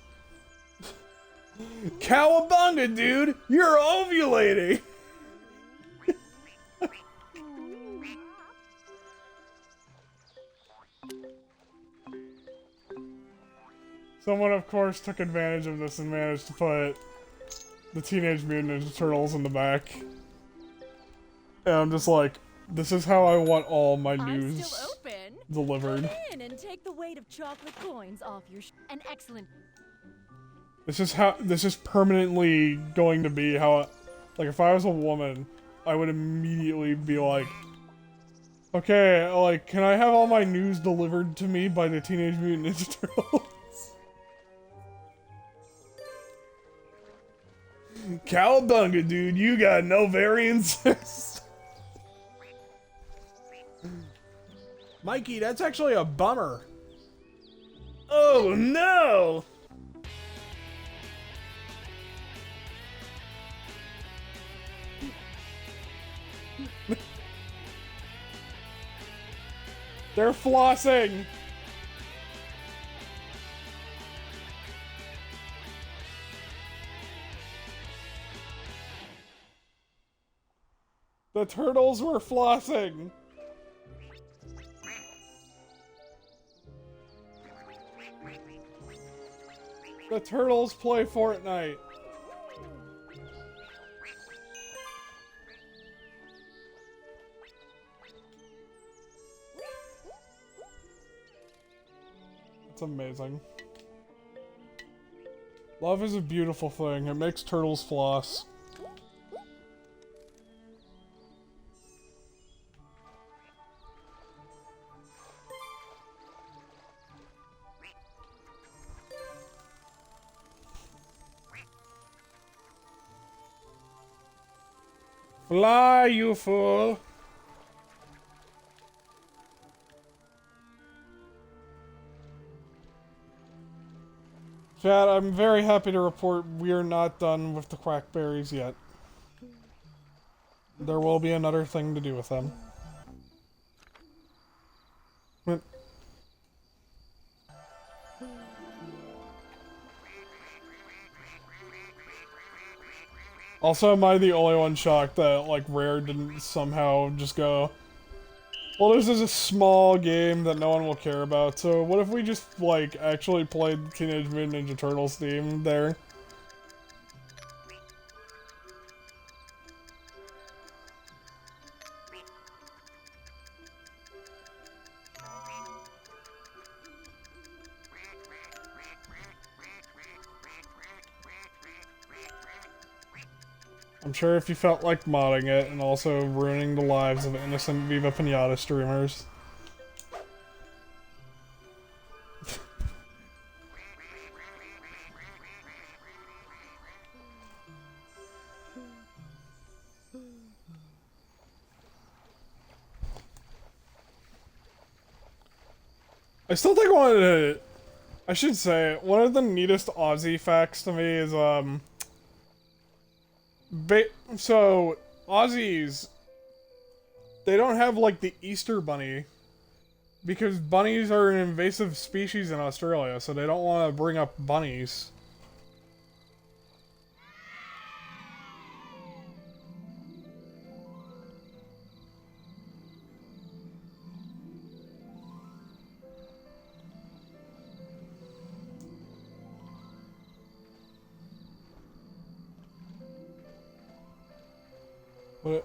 Cowabunga, dude! You're ovulating! Someone, of course, took advantage of this and managed to put the Teenage Mutant Ninja Turtles in the back. And I'm just like, this is how I want all my news delivered. Come in and take the weight of chocolate coins off your an excellent. This is permanently going to be how, like, if I was a woman, I would immediately be like, okay, like, can I have all my news delivered to me by the Teenage Mutant Ninja Turtles? Cowabunga, dude, you got no variances. Mikey, that's actually a bummer. Oh no! They're flossing! The turtles were flossing! The turtles play Fortnite. It's amazing. Love is a beautiful thing. It makes turtles floss. Fly, you fool! Chad, I'm very happy to report we're not done with the quackberries yet. There will be another thing to do with them. Also, am I the only one shocked that, like, Rare didn't somehow just go, well, this is a small game that no one will care about, so what if we just, like, actually played Teenage Mutant Ninja Turtles theme there? I'm sure if you felt like modding it and also ruining the lives of innocent Viva Pinata streamers. I still think one of the... I should say, one of the neatest Aussie facts to me is, so, Aussies, they don't have, like, the Easter bunny, because bunnies are an invasive species in Australia, so they don't want to bring up bunnies. What?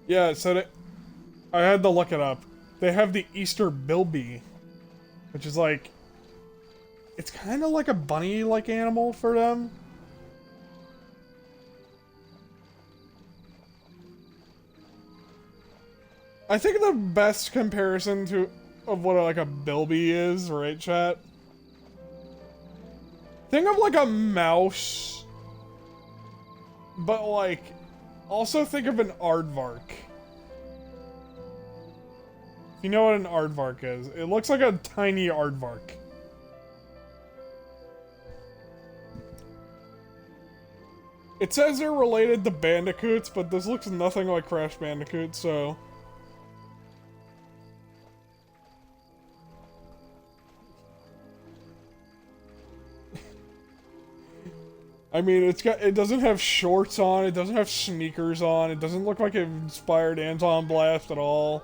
Yeah, so I had to look it up. They have the Easter bilby, which is like, it's kind of like a bunny-like animal for them. I think the best comparison of what like a bilby is, right, chat? Think of like a mouse, but like, also think of an aardvark. If you know what an aardvark is, it looks like a tiny aardvark. It says they're related to bandicoots, but this looks nothing like Crash Bandicoot, so... I mean, it doesn't have shorts on, it doesn't have sneakers on, it doesn't look like it inspired Anton Blast at all.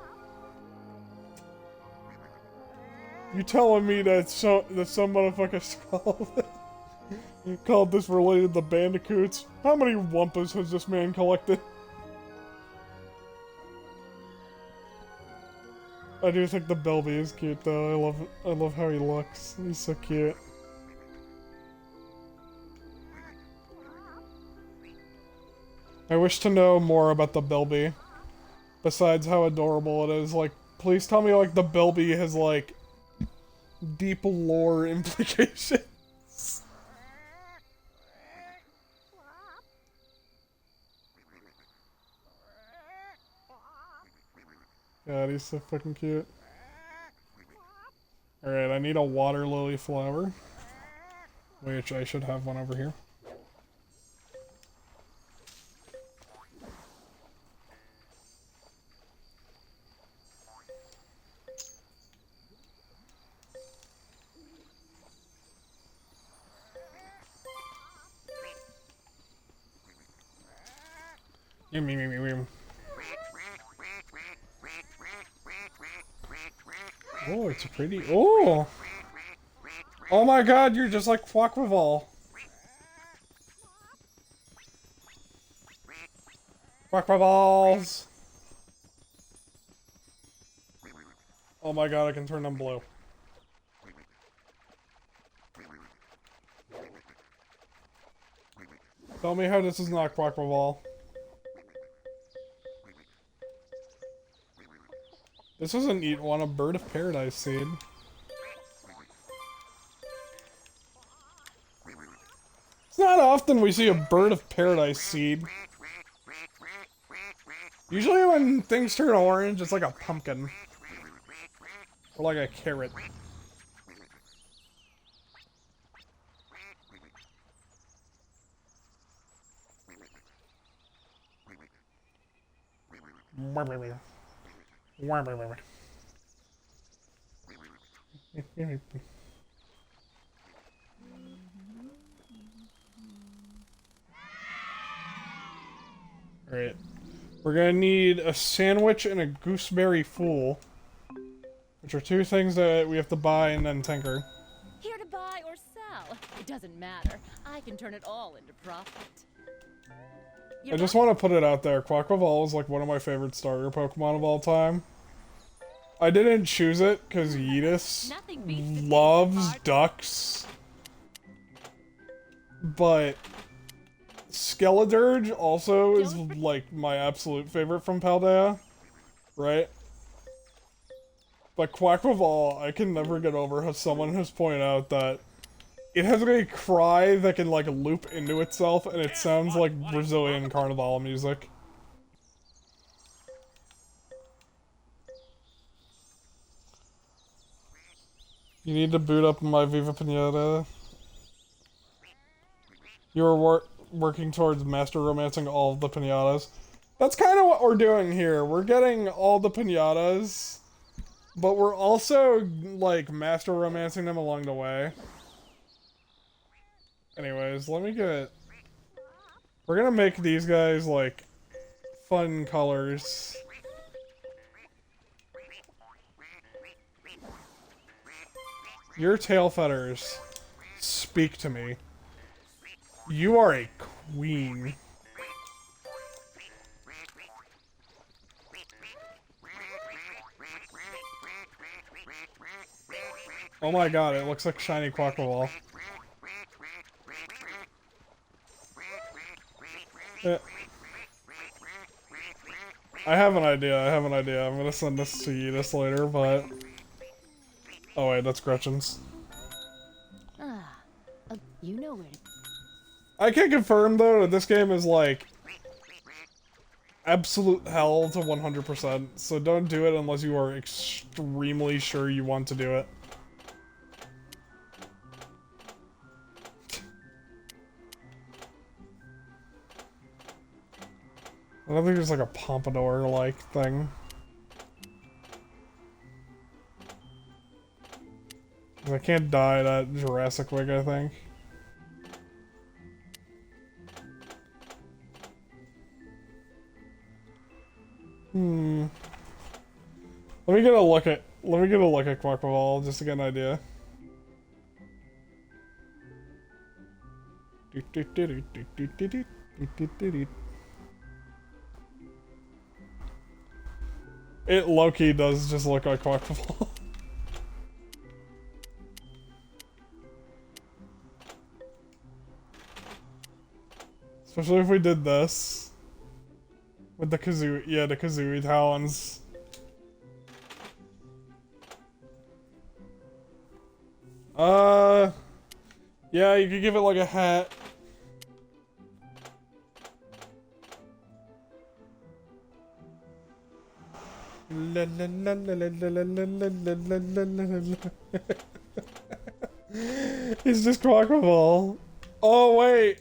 You telling me that some motherfuckers called this related to bandicoots? How many Wumpas has this man collected? I do think the Belby is cute though. I love how he looks. He's so cute. I wish to know more about the Bilby. Besides how adorable it is. Like, please tell me, like, the Bilby has, like, deep lore implications. God, he's so fucking cute. Alright, I need a water lily flower. Which I should have one over here. Oh, it's a pretty... Oh! Oh my god, you're just like Quackwaval. Quackballs! Oh my god, I can turn them blue. Tell me how this is not Quackball. This isn't eat one, a bird of paradise seed. It's not often we see a bird of paradise seed. Usually when things turn orange, it's like a pumpkin. Or like a carrot. Alright. We're gonna need a sandwich and a gooseberry fool. Which are two things that we have to buy and then tinker. Here to buy or sell. It doesn't matter. I can turn it all into profit. I just want to put it out there, Quackball is like one of my favorite starter Pokemon of all time. I didn't choose it because Yeetus loves ducks. But Skeledirge also is like my absolute favorite from Paldea. Right? But Quackball, I can never get over how someone has pointed out that it has a cry that can, like, loop into itself, and it sounds like Brazilian carnival music. You need to boot up my Viva Pinata. You are working towards master romancing all of the Pinatas. That's kind of what we're doing here. We're getting all the Pinatas, but we're also, like, master romancing them along the way. Anyways, let me get... We're gonna make these guys, like, fun colors. Your tail feathers speak to me. You are a queen. Oh my god, it looks like shiny Quackball. I have an idea, I'm gonna send this to Yeetus later, but... Oh wait, that's Gretchen's. You know where to... I can confirm, though, that this game is, like... absolute hell to 100%, so don't do it unless you are extremely sure you want to do it. I don't think there's like a pompadour-like thing. I can't dye that Jurassic wig, I think. Let me get a look at Quackball just to get an idea. It low-key does just look like Quackball. Especially if we did this. With the Kazooie, yeah, the Kazooie talons. Yeah, you could give it like a hat. It's just Quackball. Oh wait.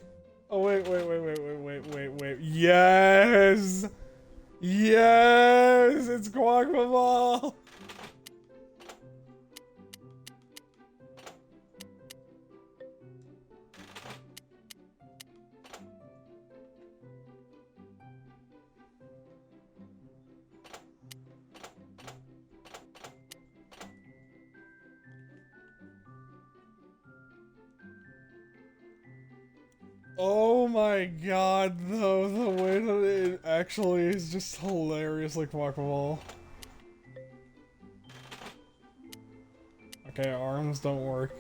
Oh wait. Yes! Yes! It's Quackball! Oh my god, though, the way that it actually is just hilariously quackable. Okay, arms don't work.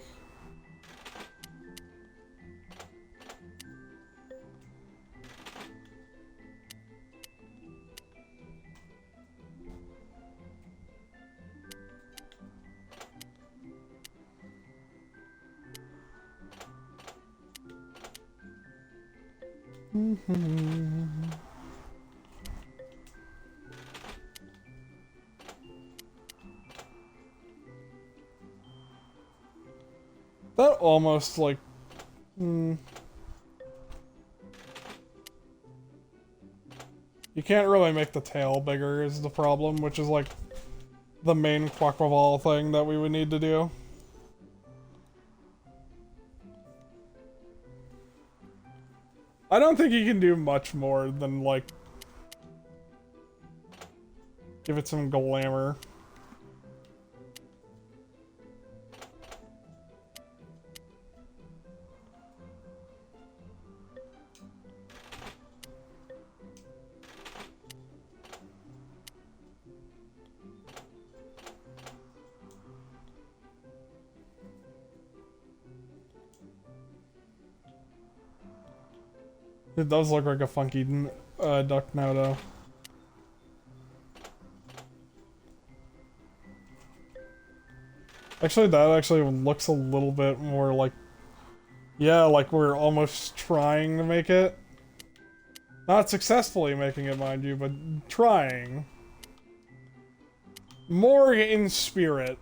That almost, like... You can't really make the tail bigger is the problem, which is, like, the main Quackball thing that we would need to do. I don't think you can do much more than, like... give it some glamour. It does look like a funky duck now, though. Actually, that actually looks a little bit more like... yeah, like we're almost trying to make it. Not successfully making it, mind you, but trying. More in spirit.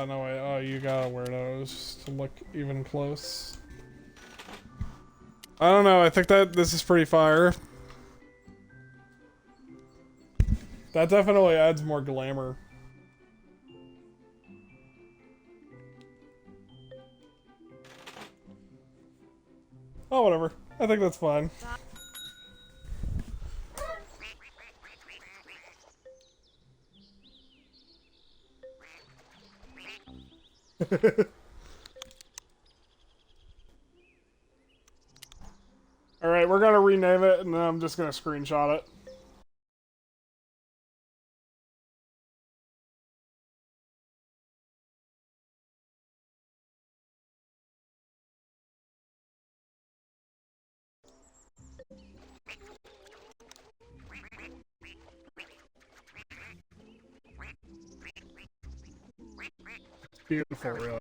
No wait, oh, you gotta wear those to look even close. I don't know, I think that this is pretty fire. That definitely adds more glamour. Oh, whatever. I think that's fine. Alright, we're gonna rename it, and then I'm just gonna screenshot it. It's beautiful, really.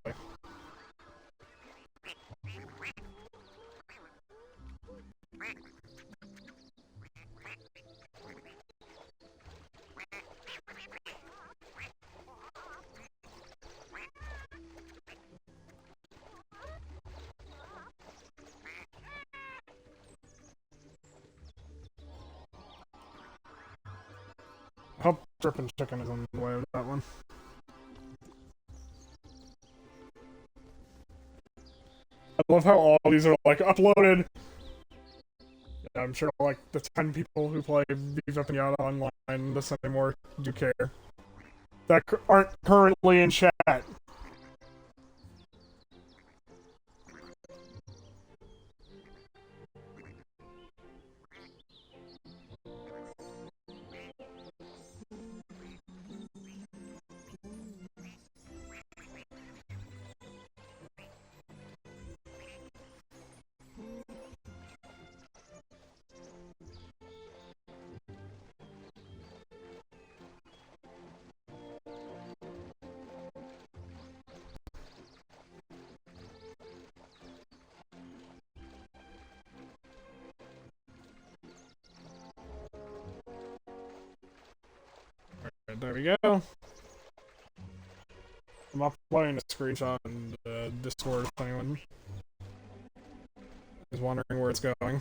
I hope Drippin' Chicken is on the way with that one. I love how all these are, like, uploaded. Yeah, I'm sure, like, the 10 people who play Viva Pinata online this anymore do care. That aren't currently in chat. Right, there we go. I'm uploading a screenshot in Discord if anyone is wondering where it's going.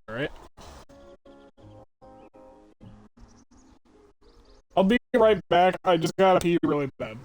Alright. right back. I just gotta pee really bad.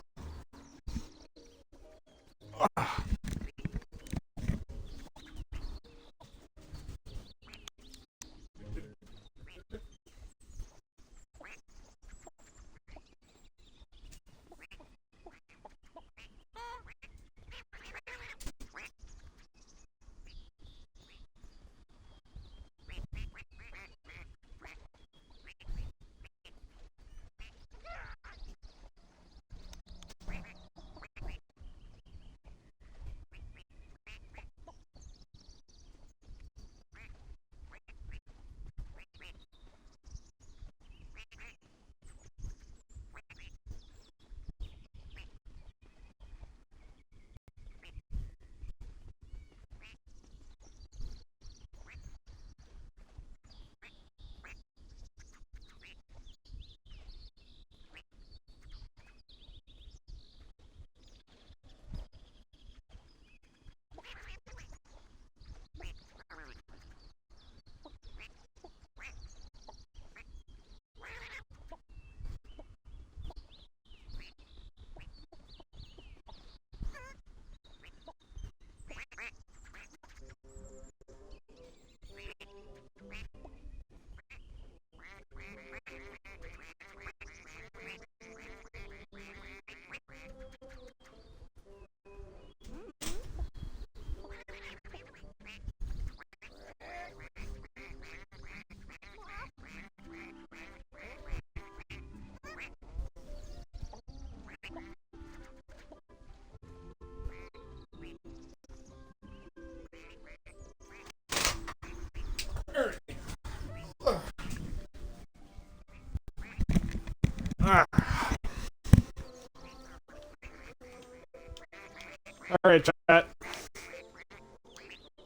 Alright, chat.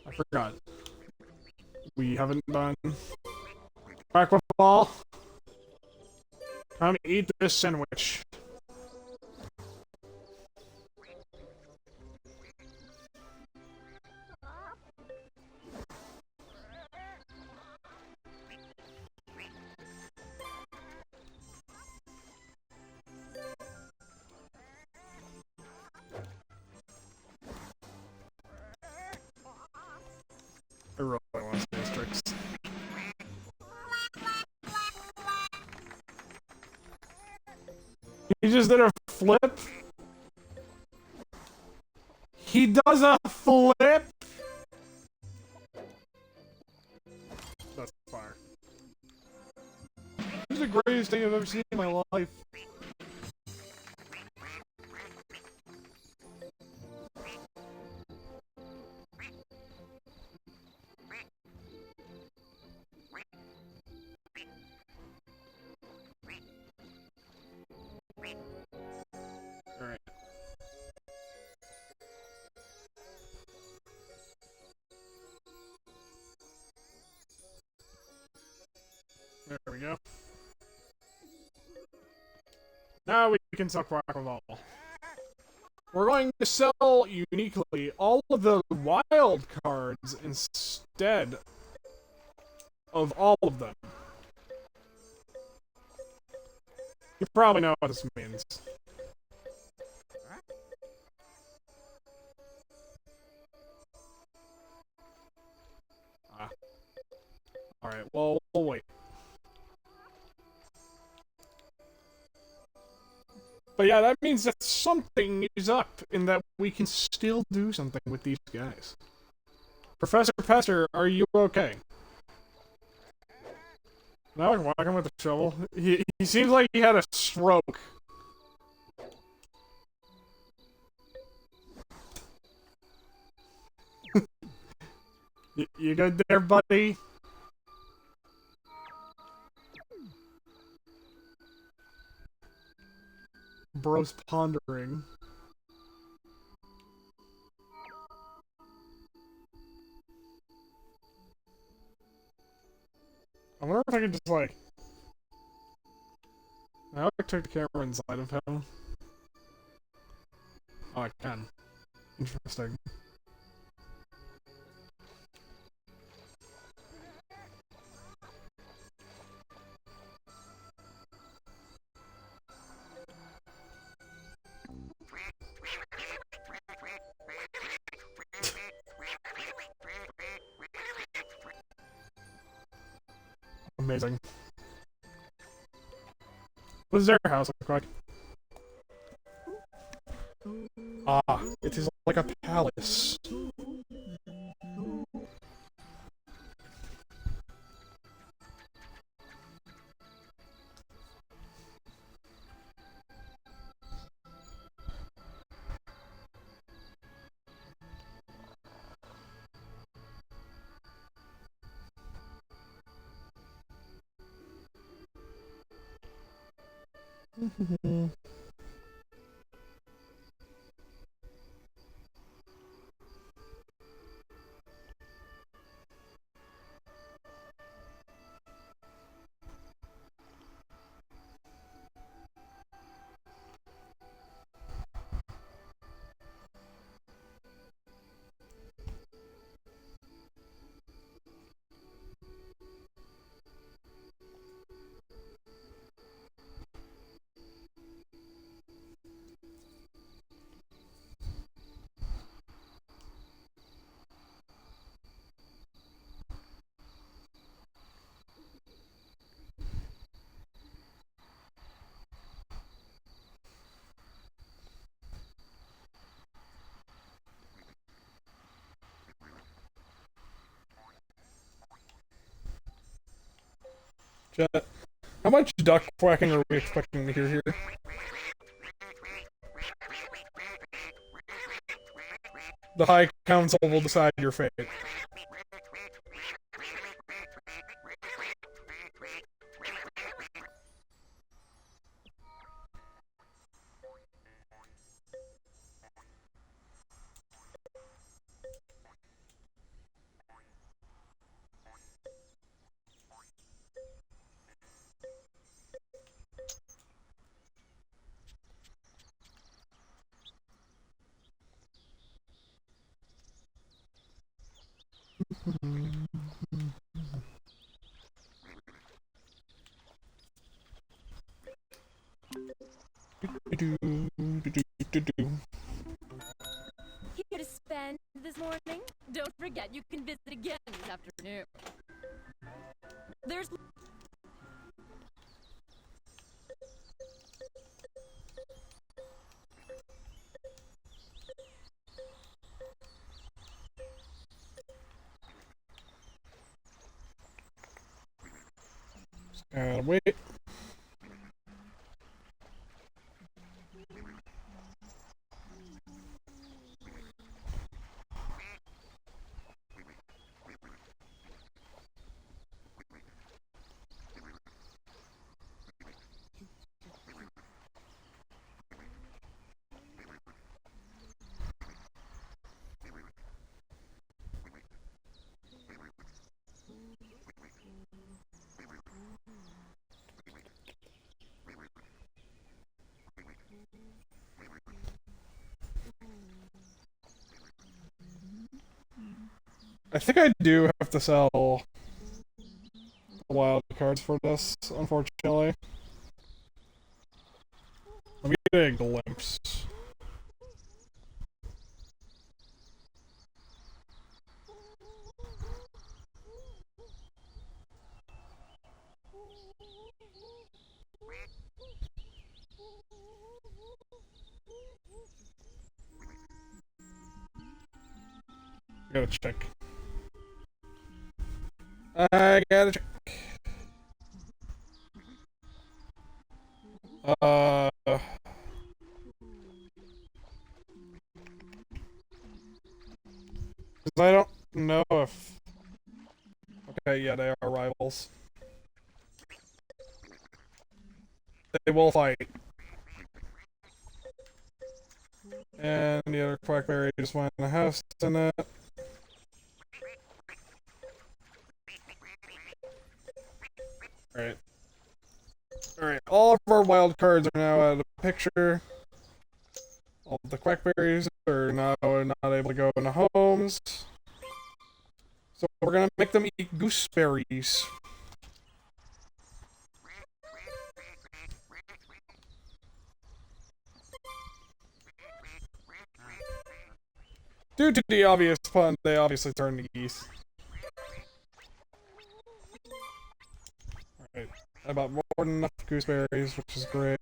I forgot. We haven't done crack with ball. Come eat this sandwich. I really want to see these tricks. He just did a flip. He does a flip. That's fire. This is the greatest thing I've ever seen in my life. Alright. There we go. Now we can sell Quackleval. We're going to sell uniquely all of the wild cards instead of all of them. You probably know what this means. Ah. Alright, well, we'll wait. But yeah, that means that something is up, and that we can still do something with these guys. Professor Pester, are you okay? Now I'm walking with a shovel. He seems like he had a stroke. You good there, buddy? Bro's pondering. I wonder if I can just, like... I took the camera inside of him. Oh, I can. Interesting. Amazing. What does their house look like? Ah, it is like a palace. Chat, how much duck quacking are we expecting to hear here? The High Council will decide your fate. Here to spend this morning? Don't forget you can visit again this afternoon. There's Gotta wait. I think I do have to sell wild cards for this, unfortunately. Let me get a glimpse. Gotta check. I gotta check. Uh, 'cause I don't know if. Okay, yeah, they are rivals. They will fight. And the other quackberry just went in the house in it. Alright. Alright, all of our wild cards are now out of the picture. All of the quackberries are now not able to go into homes. So we're gonna make them eat gooseberries. Due to the obvious pun, they obviously turned to geese. I bought more than enough gooseberries, which is great.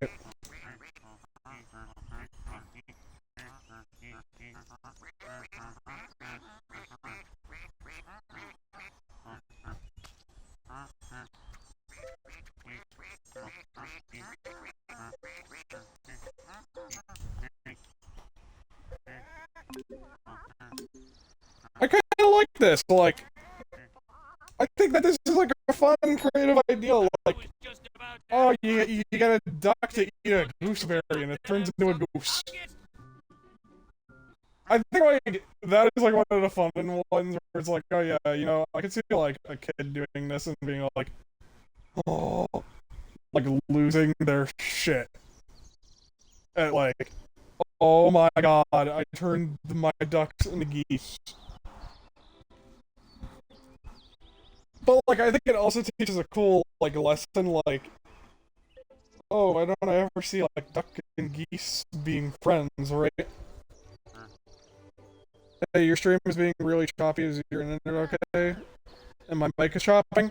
I kind of like this. Like, I think that this is like a fun, creative idea. Like, oh, you get a duck to eat a gooseberry and it turns into a goose. I think like that is like one of the fun ones where it's like, oh yeah, you know, I can see like a kid doing this and being like, oh, like losing their shit at like, oh my god, I turned my ducks into geese. But like, I think it also teaches a cool like lesson, like, oh, why don't I ever see like duck and geese being friends, right? Hey, your stream is being really choppy. Is your internet okay? And my mic is chopping?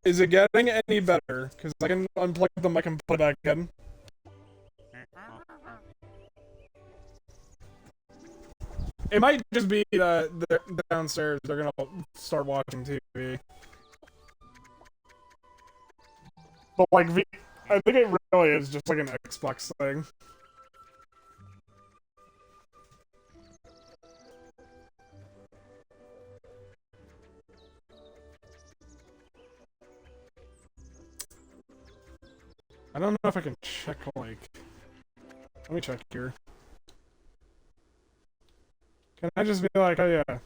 Is it getting any better? Because I can unplug the mic and put it back in. It might just be that downstairs they're gonna start watching TV. But like, I think it really is just like an Xbox thing. I don't know if I can check, like... Let me check here. Can I just be like, oh yeah.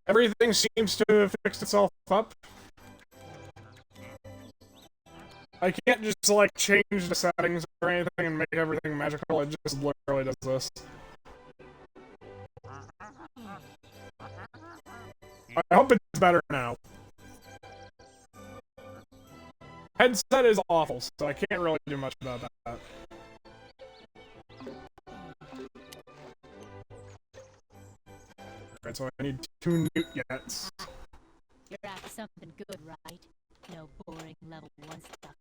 Everything seems to have fixed itself up. I can't just, like, change the settings or anything and make everything magical, it just literally does this. I hope it's better now. Headset is awful, so I can't really do much about that. Alright, so I need 2 newt gets. You're after something good, right? No boring level 1 stuff.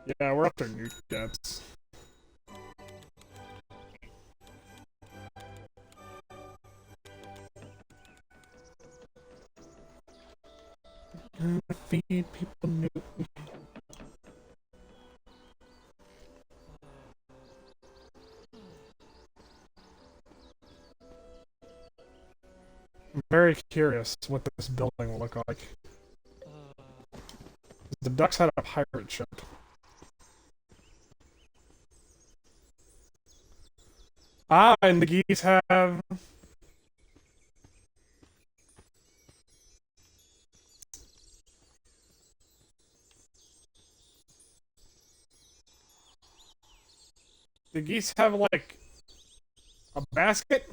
Yeah, we're up to newt gets. Gonna feed people newt. I'm very curious what this building will look like. The ducks had a pirate ship. Ah, and the geese have... The geese have, like... a basket?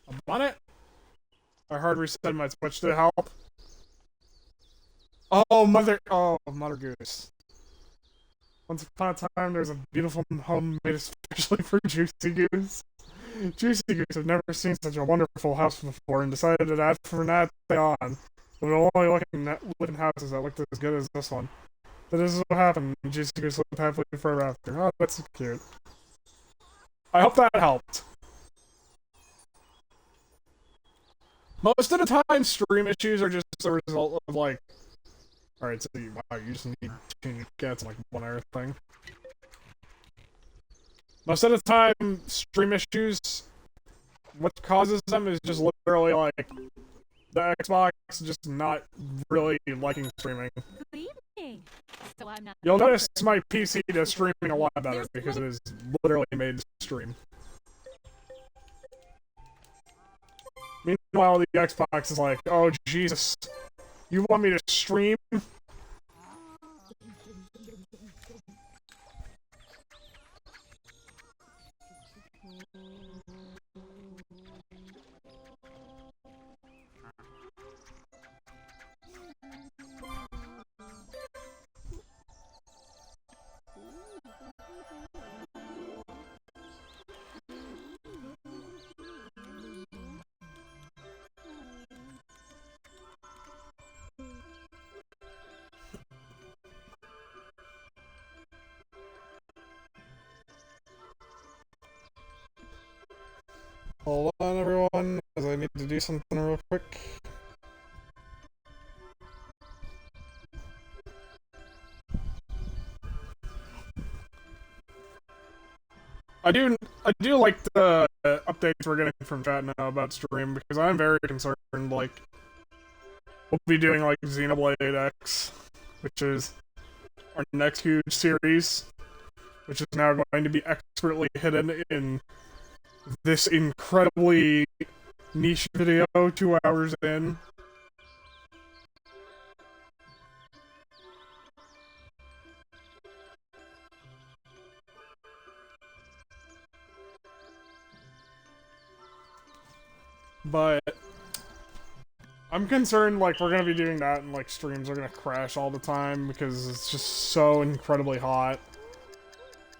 A bonnet? I hard reset my Switch to help. Oh, Mother Goose. Once upon a time, there's a beautiful home made especially for Juicy Goose. Juicy Goose had never seen such a wonderful house before and decided to add from that day on. But only live in houses that looked as good as this one. But this is what happened. Juicy Goose lived happily forever after. Oh, that's cute. I hope that helped. Most of the time, stream issues are just a result of, like... Alright, so wow, you just need to change cats like one other thing. Most of the time, stream issues, what causes them is just literally, like, the Xbox just not really liking streaming. Good evening. So I'm not. You'll notice my PC is streaming a lot better because it is literally made to stream. Meanwhile, the Xbox is like, oh Jesus, you want me to stream? Hold on, everyone, because I need to do something real quick. I do like the updates we're getting from chat now about stream because I'm very concerned. Like, we'll be doing like Xenoblade X, which is our next huge series, which is now going to be expertly hidden in this incredibly niche video 2 hours in. But I'm concerned, like, we're gonna be doing that and, like, streams are gonna crash all the time because it's just so incredibly hot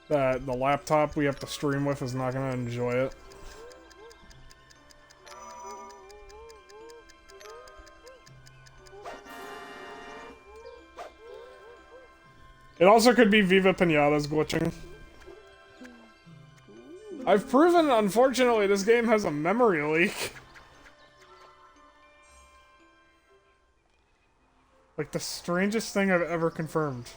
that the laptop we have to stream with is not gonna enjoy it. It also could be Viva Pinatas glitching. I've proven, unfortunately, this game has a memory leak. Like, the strangest thing I've ever confirmed.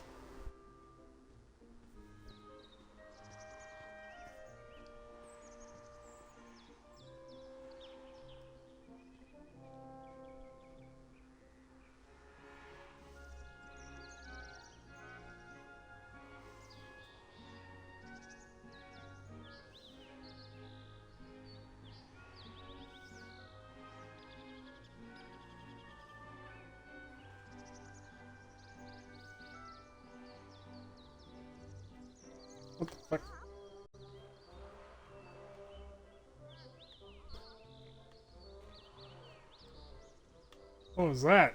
What the fuck? What was that?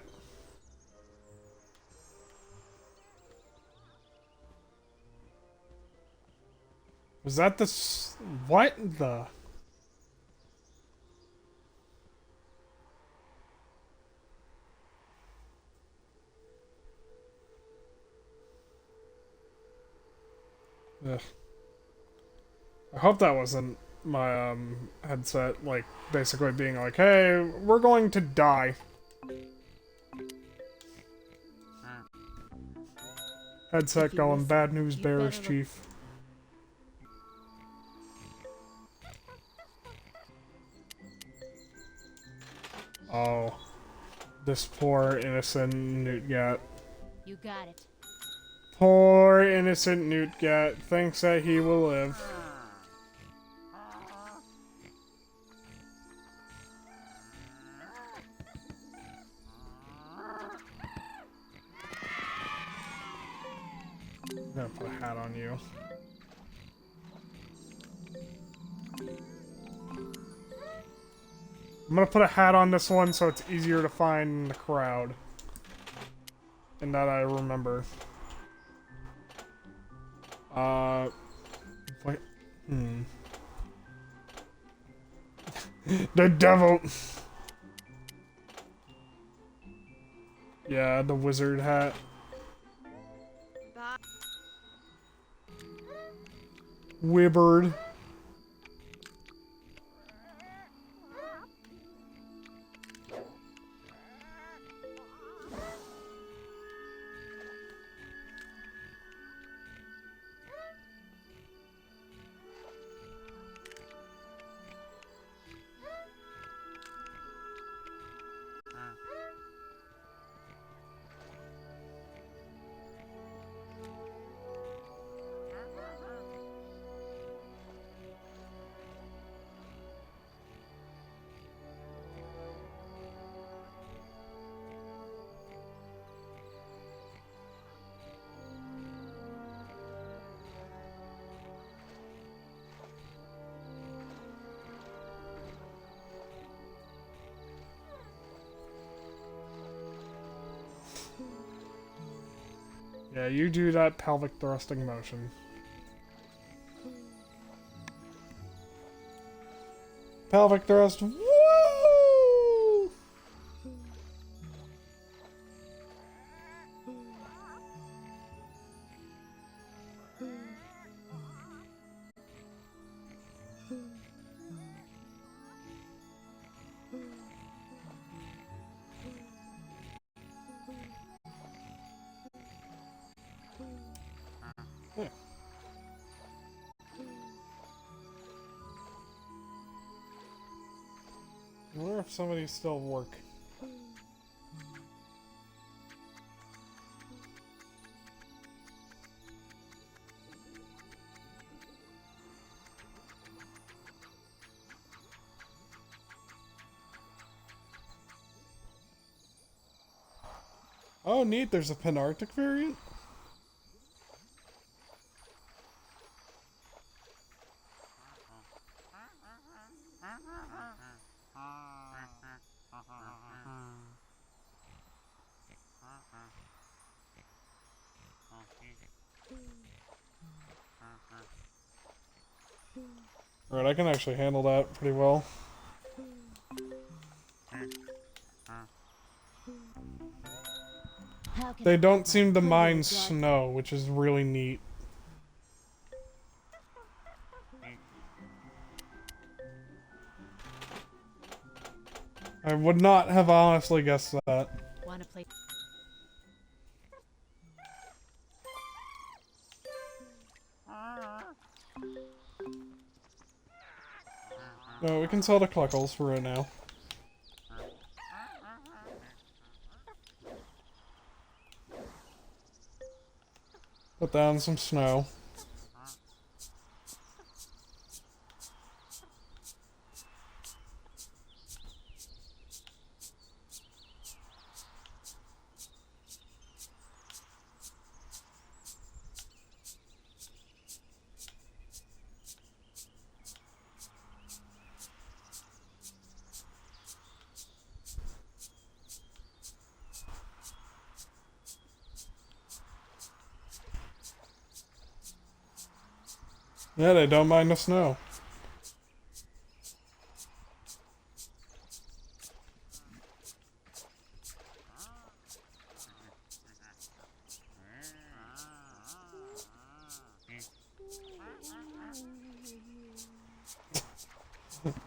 Was that the what the? Ugh. I hope that wasn't my headset, like, basically being like, hey, we're going to die. Headset going, bad news bears, chief. Oh. This poor innocent Newtgat. You got it. Poor innocent Newtgat thinks that he will live. I'm gonna put a hat on you. I'm gonna put a hat on this one so it's easier to find in the crowd. And that I remember. What? The devil! Yeah, the wizard hat. Wibbard. Yeah, you do that pelvic thrusting motion. Pelvic thrust. Woo! wonder if somebody's still at work. Oh, neat. There's a Penarctic variant. Alright, I can actually handle that pretty well. They don't seem to mind snow, which is really neat. I would not have honestly guessed that. Wanna play? No, we can sell the Cluckles for right now. Put down some snow. Yeah, they don't mind the snow.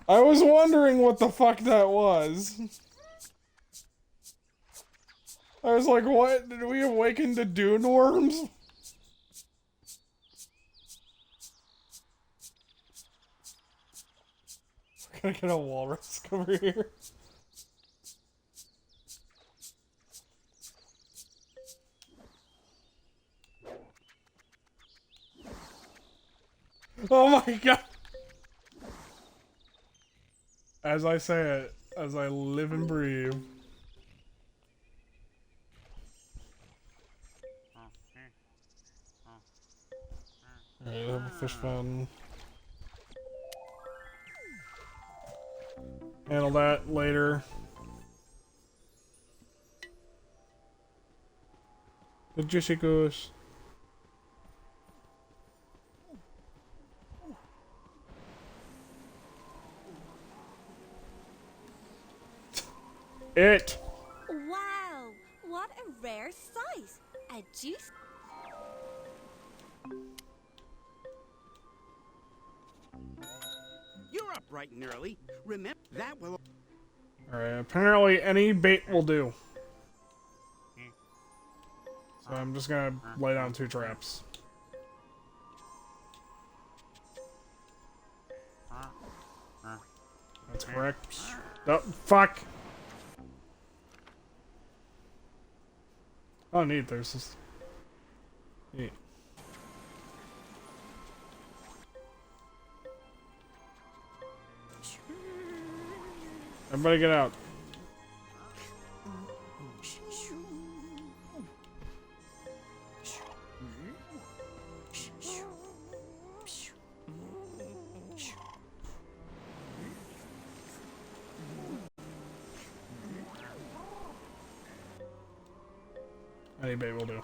I was wondering what the fuck that was. I was like, what? Did we awaken the dune worms? We're gonna get a walrus over here. Oh my god! As I say it, as I live and breathe. Alright, I have a fish fountain. Handle that later. The juicy goose. It! Wow, what a rare sight! A juice. You're up bright and early. Remember, that will... Alright, apparently any bait will do. So I'm just gonna lay down 2 traps. That's correct. Oh, fuck! Oh, neat, there's this... Neat. Everybody get out. Any bait will do.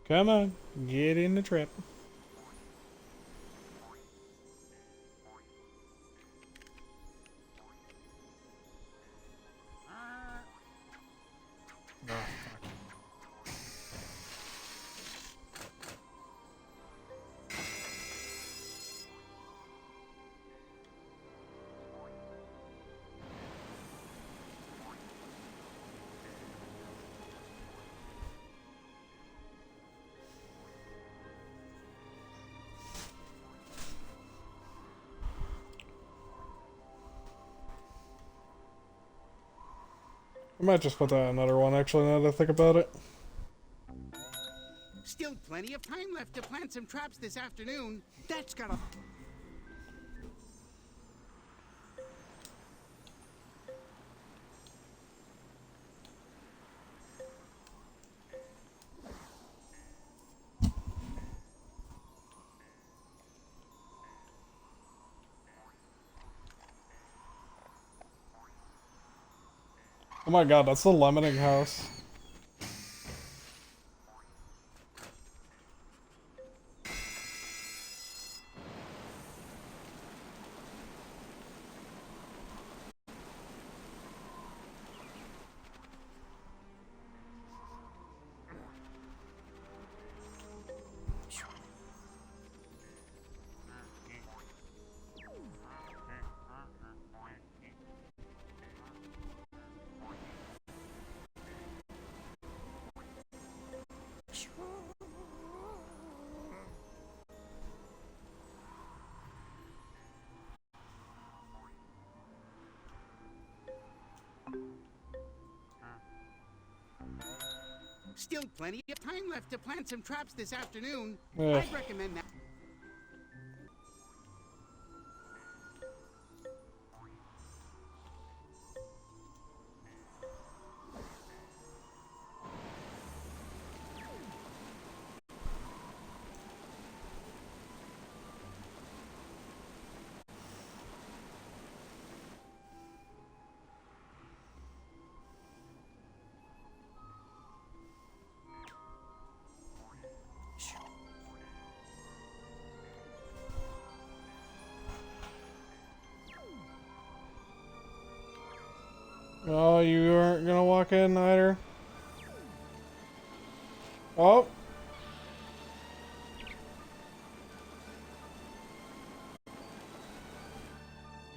Come on, get in the trap. Oh, fuck. I might just put that in another one, actually, now that I think about it. Still plenty of time left to plant some traps this afternoon. That's gotta... Oh my god, that's the lemoning house. Still plenty of time left to plant some traps this afternoon. Yeah. I'd recommend that. Oh, you aren't gonna walk in either? Oh!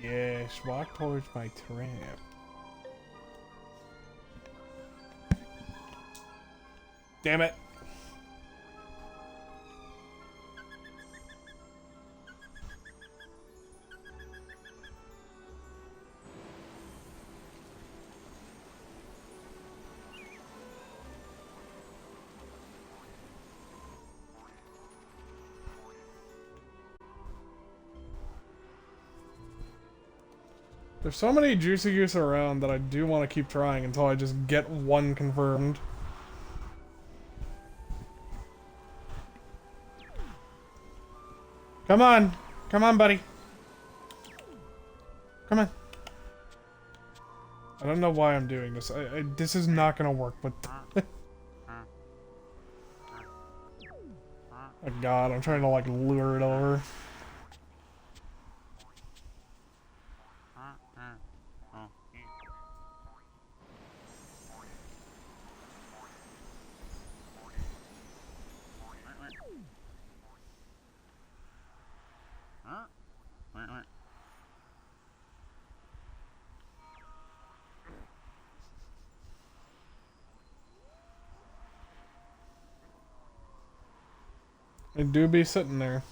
Yes, walk towards my trap. Damn it. There's so many Juicy Goose around that I do want to keep trying until I just get one confirmed. Come on! Come on, buddy! Come on! I don't know why I'm doing this. This is not gonna work, but... Oh god, I'm trying to, like, lure it over. I do be sitting there.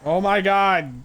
Oh my god!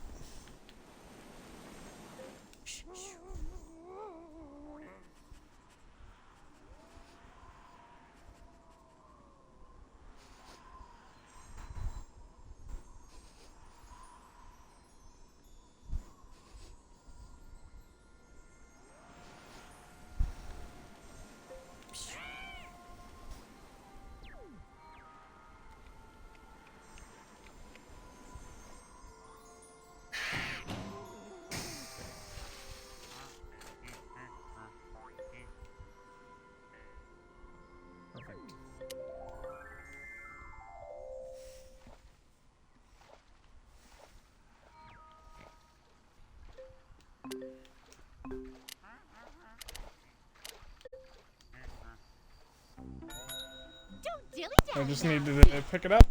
Don't dilly I dally just now. need to pick it up.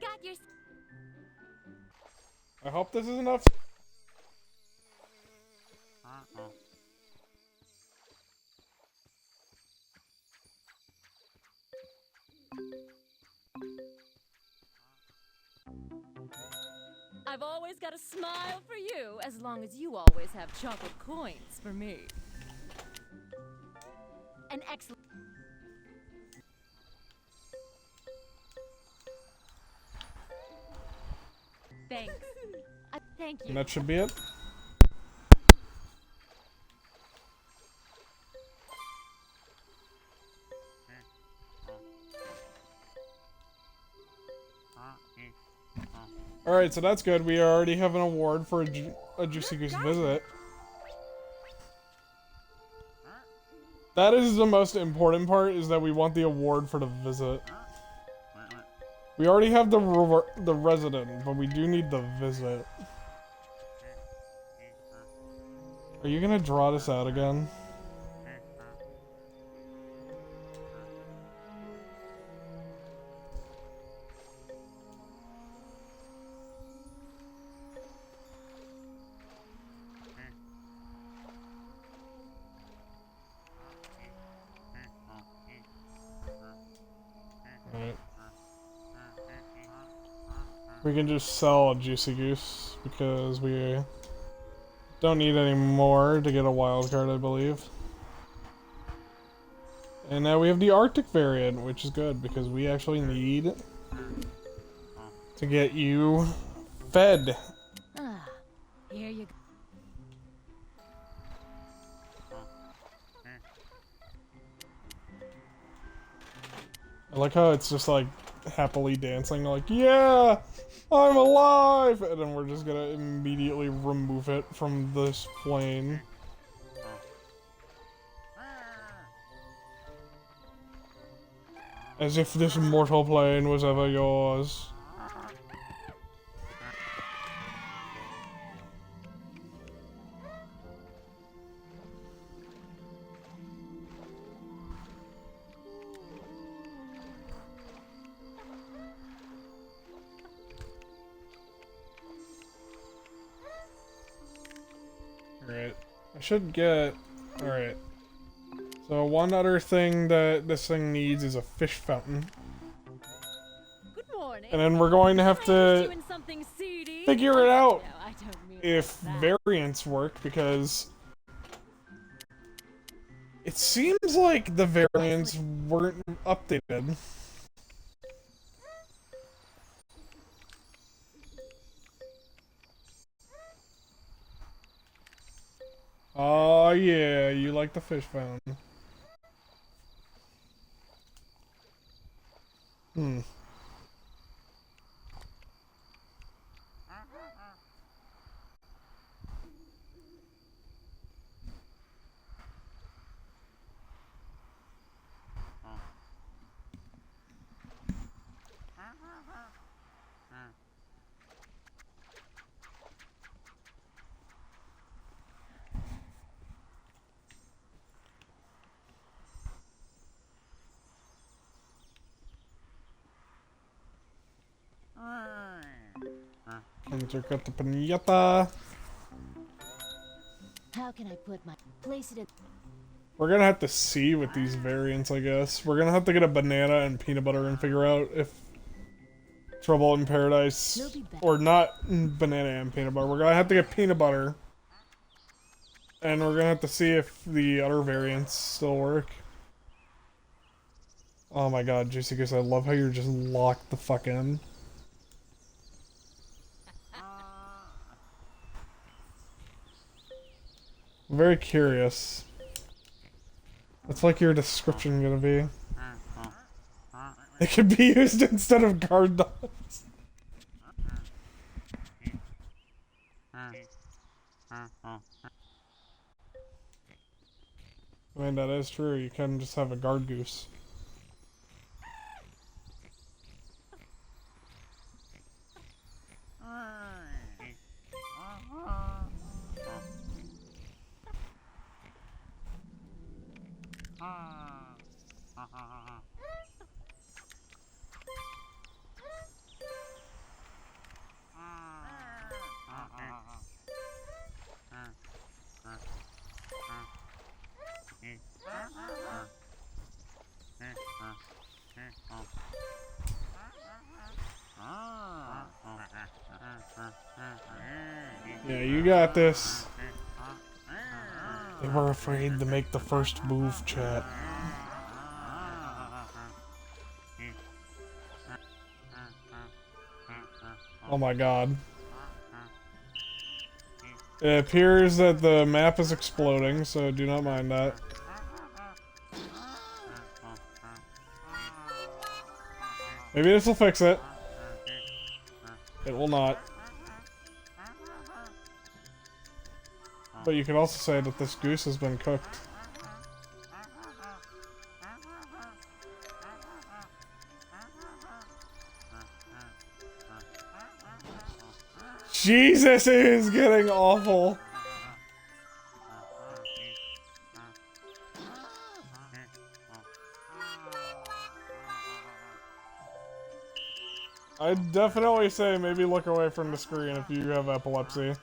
Got your... I hope this is enough. I've always got a smile for you, as long as you always have chocolate coins for me. An excellent... Thanks. Thank you. And that should be it. Alright, so that's good. We already have an award for a Juicy Goose visit. That is the most important part, is that we want the award for the visit. We already have the resident, but we do need the visit. Are you gonna draw this out again? Alright. We can just sell a Juicy Goose because we don't need any more to get a wild card, I believe. And now we have the Arctic variant, which is good because we actually need to get you fed. Ah, here you go. I like how it's just like happily dancing, like, yeah, I'm alive! And then we're just gonna immediately remove it from this plane. As if this mortal plane was ever yours. Alright. I should get... Alright. So one other thing that this thing needs is a fish fountain. Good morning. And then we're going to have to Doing something seedy? figure it out No, I don't mean if that. variants work, because it seems like the variants weren't updated. Oh yeah, you like the fish fountain. Hmm. Enter got the pinata. How can I put my... Place it in... We're gonna have to see with these variants, I guess. We're gonna have to get a banana and peanut butter and figure out if Trouble in Paradise, or not banana and peanut butter. We're gonna have to get peanut butter, and we're gonna have to see if the other variants still work. Oh my god, Juicy Goose, I love how you're just locked the fuck in. I'm very curious. What's like your description gonna be? It could be used instead of guard dogs. I mean, that is true. You can just have a guard goose. Yeah, you got this. They were afraid to make the first move, chat. Oh my god. It appears that the map is exploding, so do not mind that. Maybe this will fix it. It will not. But you could also say that this goose has been cooked. Jesus, it is getting awful. I'd definitely say maybe look away from the screen if you have epilepsy.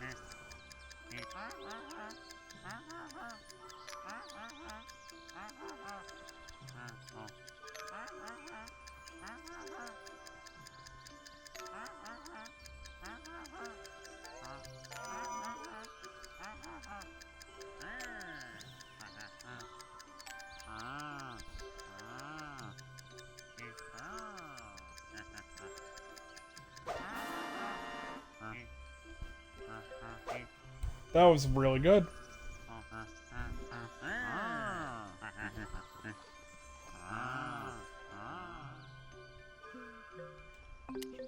That was really good.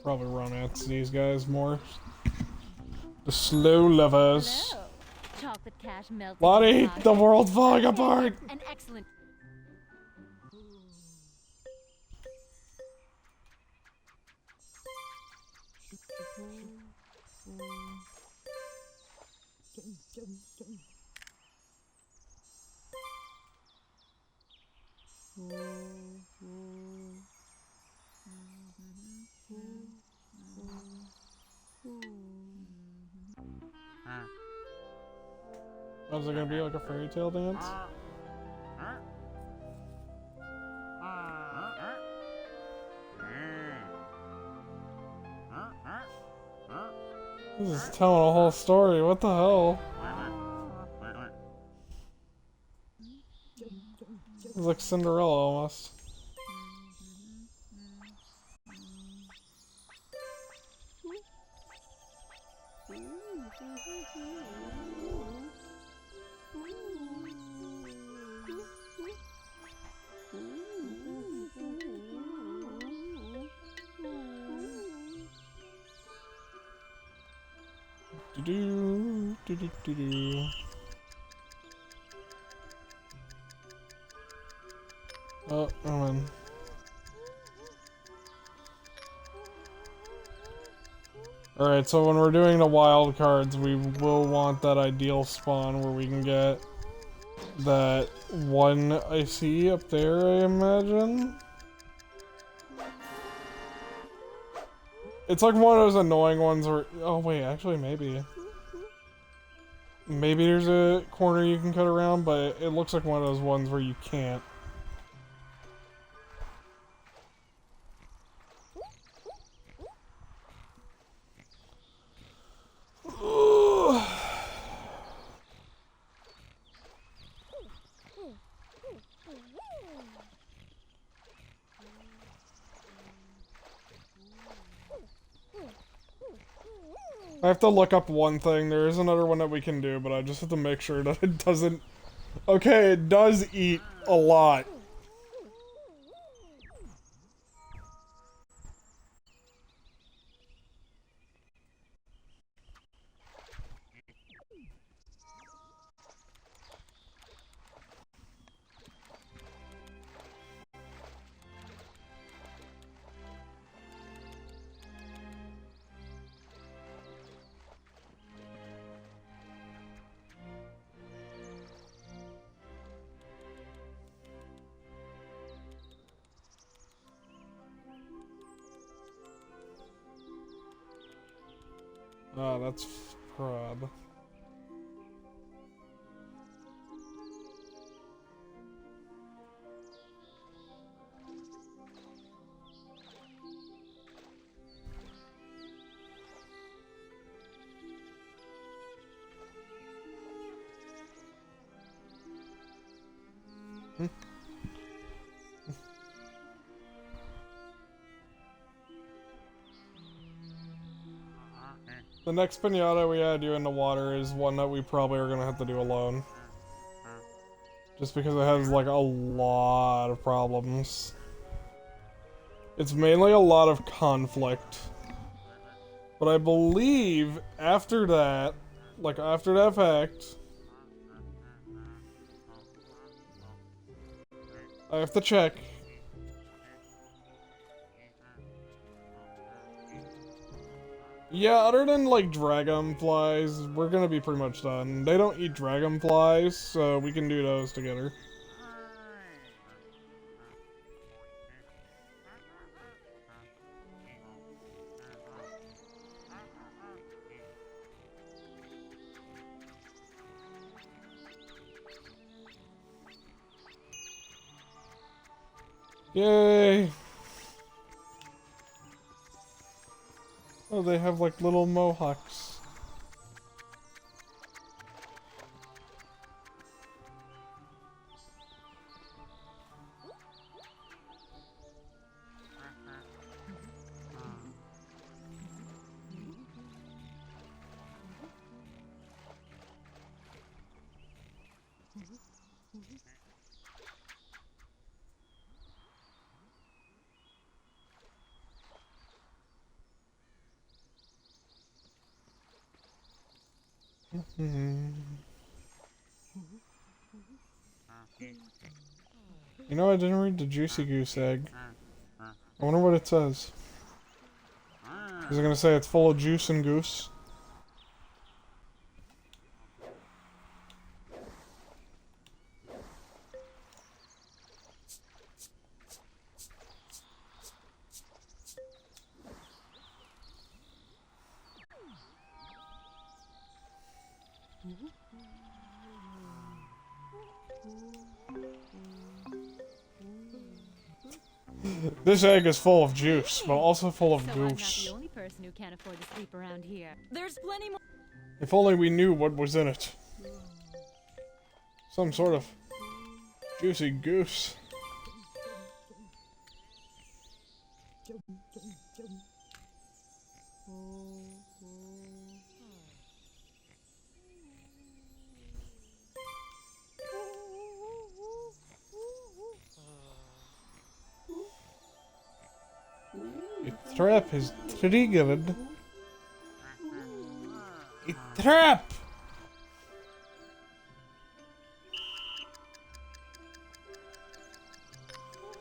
Probably romance these guys more. The slow lovers. Hello. Chocolate cash melted. Lottie, the world's falling apart! An excellent. Oh, is it gonna be like a fairy tale dance? This is telling a whole story, what the hell? It's like Cinderella almost. Do do do do do. Oh, I'm in. Alright, so when we're doing the wild cards, we will want that ideal spawn where we can get that one I see up there, I imagine. It's like one of those annoying ones where... Oh wait, actually maybe. Maybe there's a corner you can cut around, but it looks like one of those ones where you can't. I have to look up one thing. There is another one that we can do, but I just have to make sure that it doesn't... Okay, it does eat a lot. Oh, that's prob. The next pinata we add you in the water is one that we probably are gonna have to do alone. Just because it has like a lot of problems. It's mainly a lot of conflict. But I believe after that, like after that fact, I have to check. Yeah, other than like dragonflies, we're gonna be pretty much done. They don't eat dragonflies, so we can do those together. Yay! Oh, they have like little mohawks. You know, I didn't read the Juicy Goose Egg. I wonder what it says. Is it gonna say it's full of juice and goose? This egg is full of juice, but also full of So I'm not goose. the only person who can't afford to sleep around here. There's plenty more. If only we knew what was in it. Some sort of juicy goose. A trap is triggered. A trap!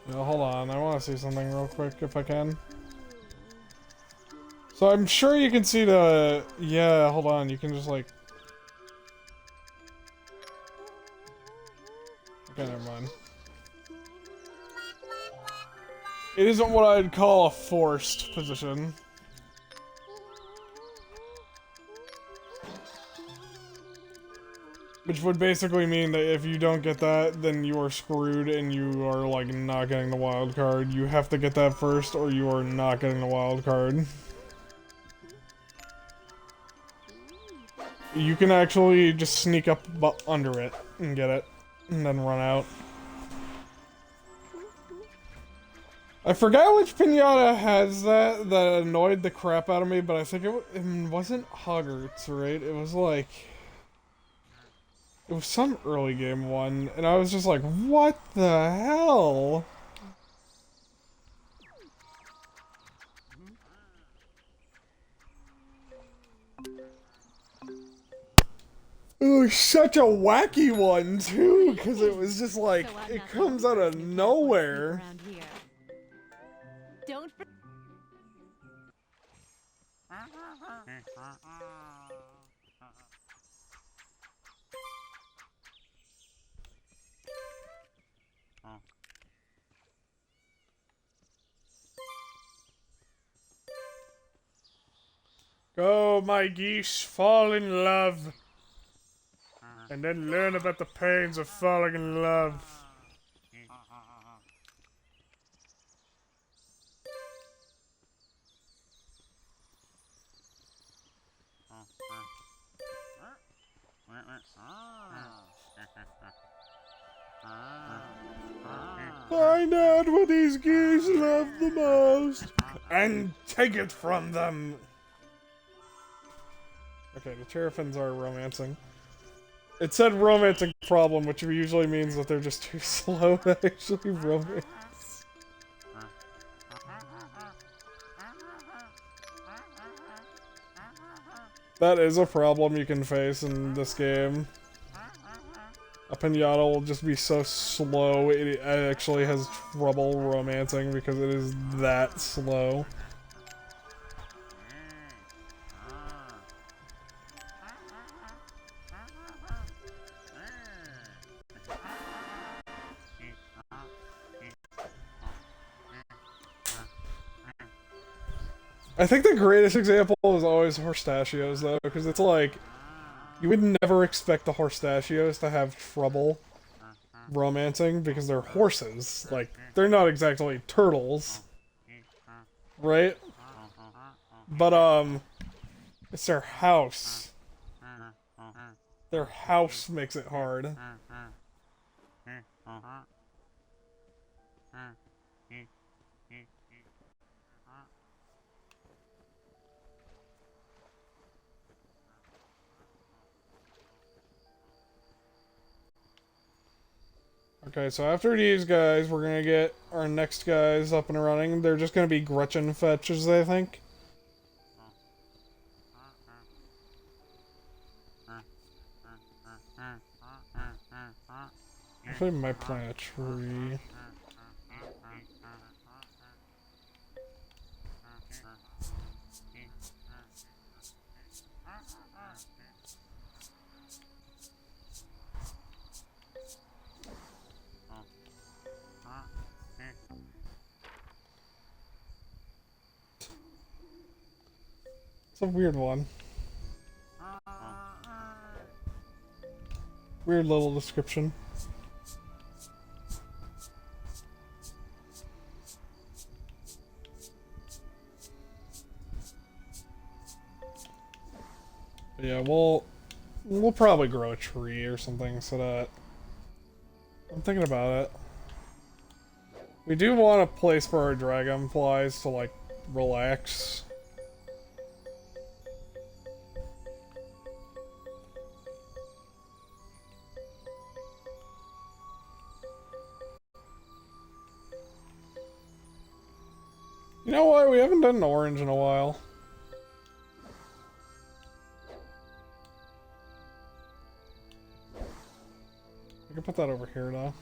No, hold on, I want to see something real quick if I can. So I'm sure you can see the... Yeah, hold on, you can just like... Okay, never mind. It isn't what I'd call a forced position. Which would basically mean that if you don't get that, then you are screwed and you are, like, not getting the wild card. You have to get that first or you are not getting the wild card. You can actually just sneak up under it and get it, and then run out. I forgot which pinata has that annoyed the crap out of me, but I think it wasn't Hogwarts, right? It was like... It was some early game one, and I was just like, what the hell? It was such a wacky one, too, because it was just like, So I'm it not the comes only out of person who can't afford to sleep nowhere. around here. Don't. Go, my geese, fall in love. And then learn about the pains of falling in love. Find out what these geese love the most and take it from them. Okay, the Terrafins are romancing. It said romancing problem, which usually means that they're just too slow to actually romance. That is a problem you can face in this game. A pinata will just be so slow, it actually has trouble romancing because it is that slow. I think the greatest example is always Horstachios, though, because it's like, you would never expect the Horstachios to have trouble romancing because they're horses. Like, they're not exactly turtles. Right? But, it's their house. Their house makes it hard. Okay, so after these guys, we're gonna get our next guys up and running. They're just gonna be Gretchen fetches, I think. Actually, I might plant a tree. It's a weird one. Weird little description. But yeah, we'll probably grow a tree or something so that I'm thinking about it. We do want a place for our dragonflies to like relax. You know what? We haven't done an orange in a while. I can put that over here now.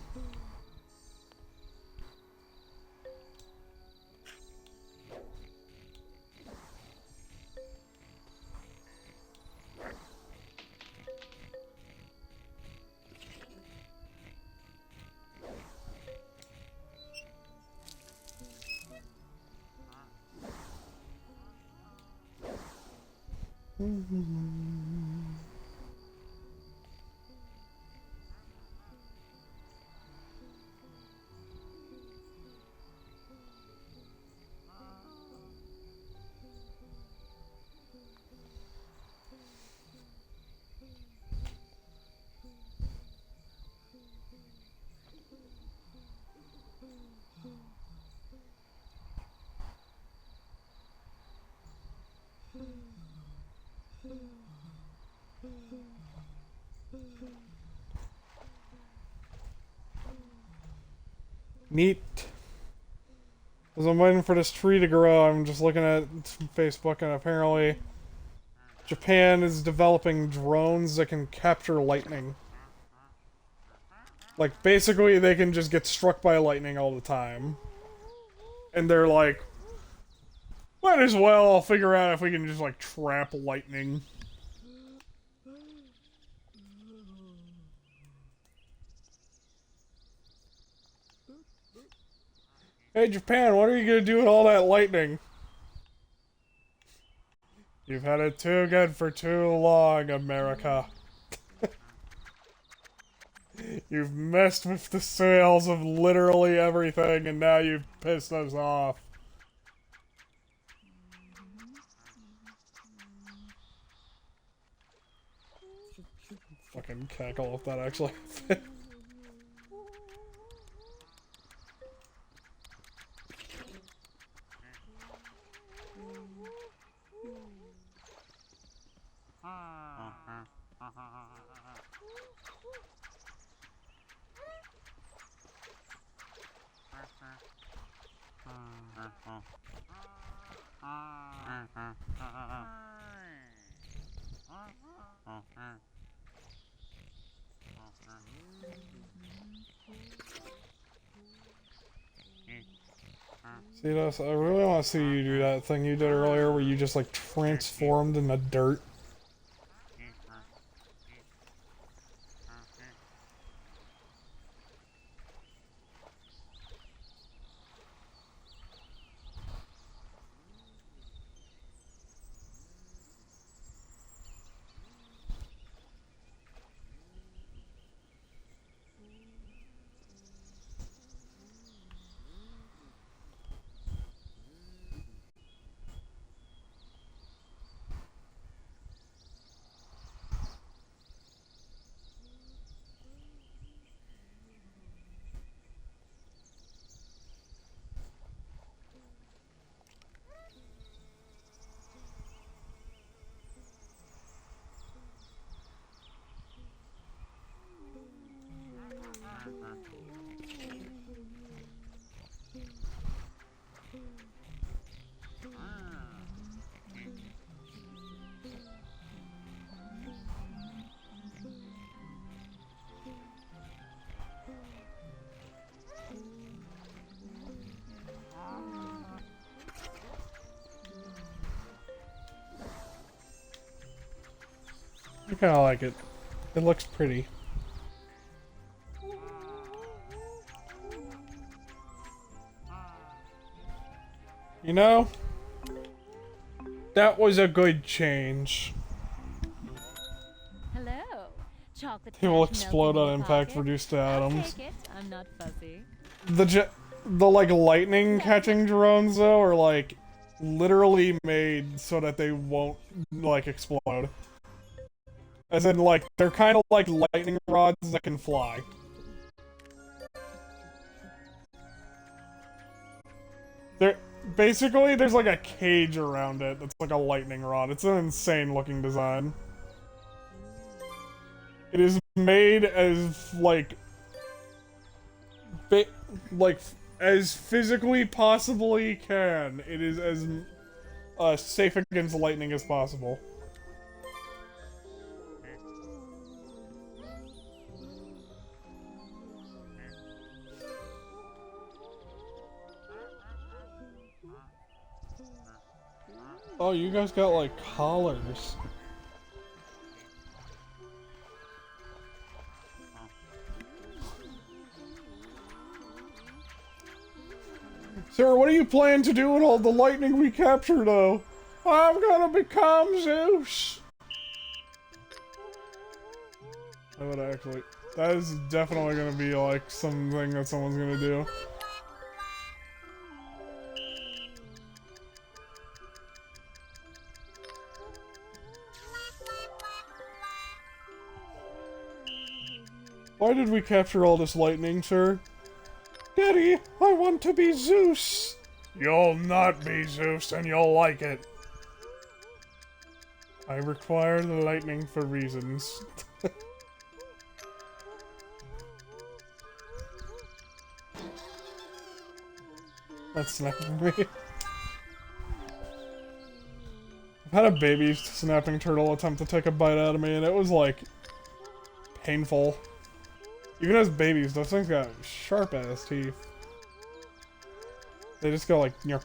Neat. As I'm waiting for this tree to grow, I'm just looking at Facebook, and apparently Japan is developing drones that can capture lightning. Like, basically, they can just get struck by lightning all the time. And they're like, might as well figure out if we can just, like, trap lightning. Hey, Japan, what are you gonna do with all that lightning? You've had it too good for too long, America. You've messed with the sales of literally everything, and now you've pissed us off. Fucking cackle if that actually fit. See this? I really want to see you do that thing you did earlier where you just like transformed in the dirt. I kind of like it. It looks pretty. You know, that was a good change. Hello. Chocolate He will cash explode melting in on your impact, pocket? reduced to I'll atoms. take it. I'm not fussy. The like lightning catching drones though are like literally made so that they won't like explode. As in like they're kind of like lightning rods that can fly. They're basically there's like a cage around it that's like a lightning rod. It's an insane looking design. It is made as like as physically possibly can. It is as safe against lightning as possible. Oh, you guys got like collars. Sir, what are you planning to do with all the lightning we captured, though? I'm gonna become Zeus! I would actually... That is definitely gonna be, like, something that someone's gonna do. Why did we capture all this lightning, sir? Daddy, I want to be Zeus! You'll not be Zeus, and you'll like it. I require the lightning for reasons. That's snapping me. I've had a baby snapping turtle attempt to take a bite out of me, and it was, like, painful. Even as babies, those things got sharp-ass teeth. They just go like, you know.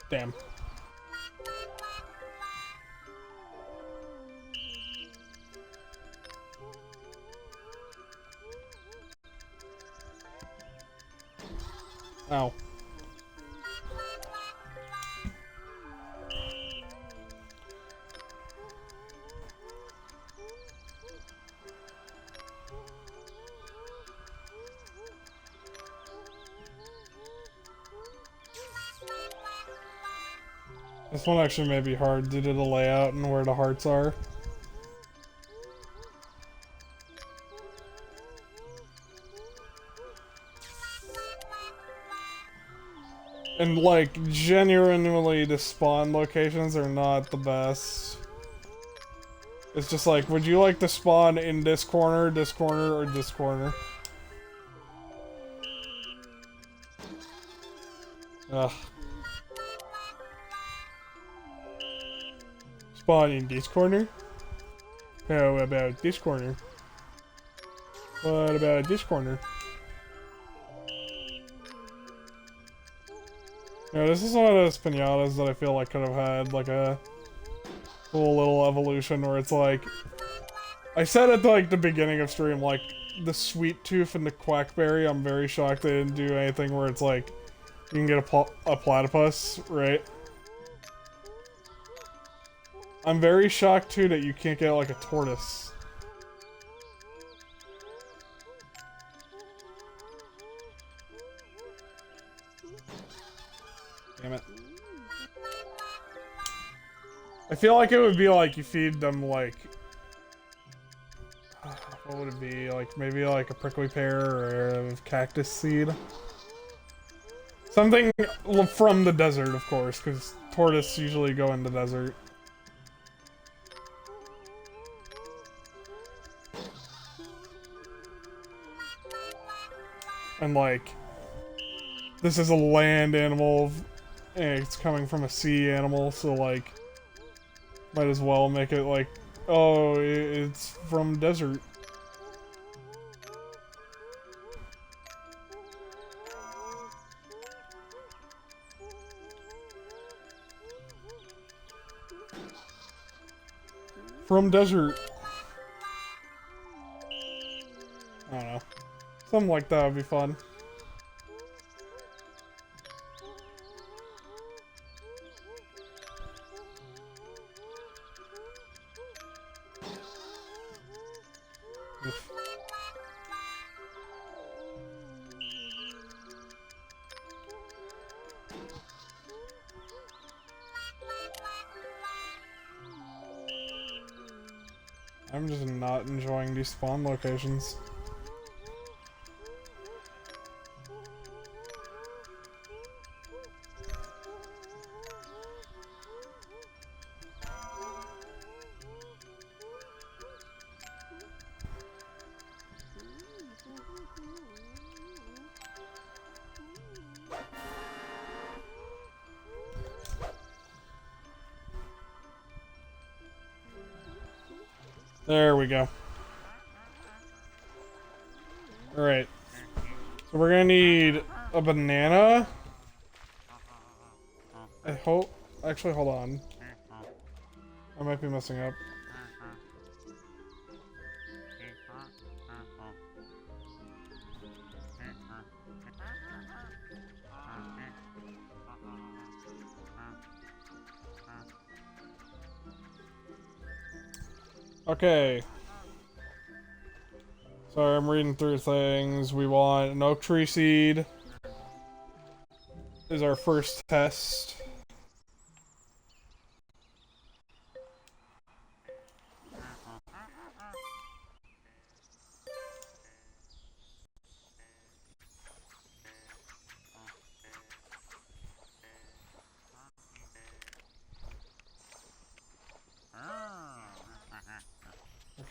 Damn. Ow. This one actually may be hard due to the layout and where the hearts are. And like, genuinely the spawn locations are not the best. It's just like, would you like to spawn in this corner, or this corner? Ugh. Spawn in this corner? How about this corner? What about this corner? No, this is one of those pinatas that I feel like could have had like a cool little evolution where it's like, I said at like the beginning of stream, like the sweet tooth and the quackberry, I'm very shocked they didn't do anything where it's like you can get a platypus, right? I'm very shocked too that you can't get like a tortoise. Damn it. I feel like it would be like you feed them like... what would it be? Like maybe like a prickly pear or a cactus seed? Something from the desert, of course, because tortoise usually go in the desert. And like, this is a land animal, and it's coming from a sea animal, so like, might as well make it like, oh, it's from desert. From desert. I don't know. Something like that would be fun. I'm just not enjoying these spawn locations. There we go. Alright. So we're gonna need a banana. I hope... Actually, hold on. I might be messing up. Okay. Sorry, I'm reading through things. We want an oak tree seed. Is our first test.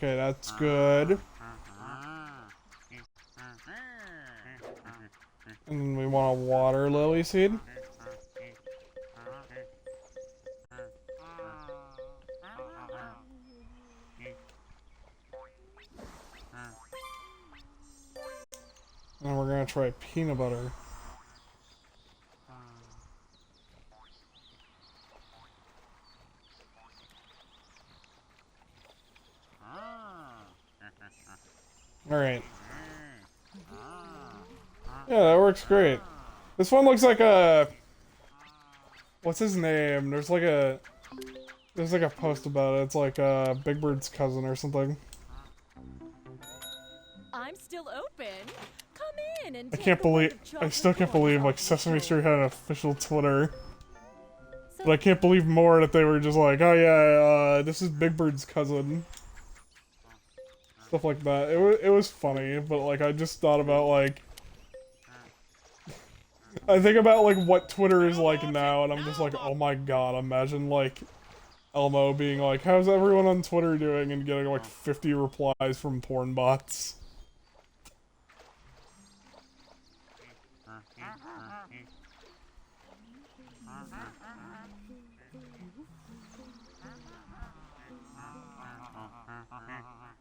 Okay, that's good. And then we want a water lily seed. And we're gonna try peanut butter. Alright. Yeah, that works great. This one looks like a... What's his name? There's like a post about it. It's like Big Bird's cousin or something. I'm still open. Come in and I still can't believe like Sesame Street had an official Twitter. But I can't believe more that they were just like, oh yeah, this is Big Bird's cousin. Stuff like that. It was funny, but like I just thought about like I think about like what Twitter is like now, and I'm just like, oh my god, imagine like Elmo being like, how's everyone on Twitter doing, and getting like 50 replies from porn bots.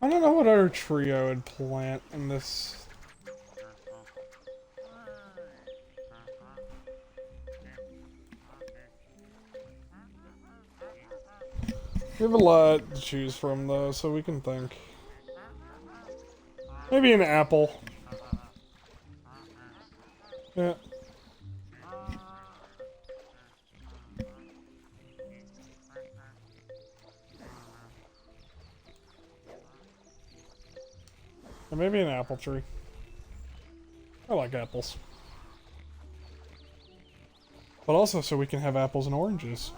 I don't know what other trio would plant in this. We have a lot to choose from though, so we can think. Maybe an apple. Yeah. Or maybe an apple tree. I like apples. But also so we can have apples and oranges.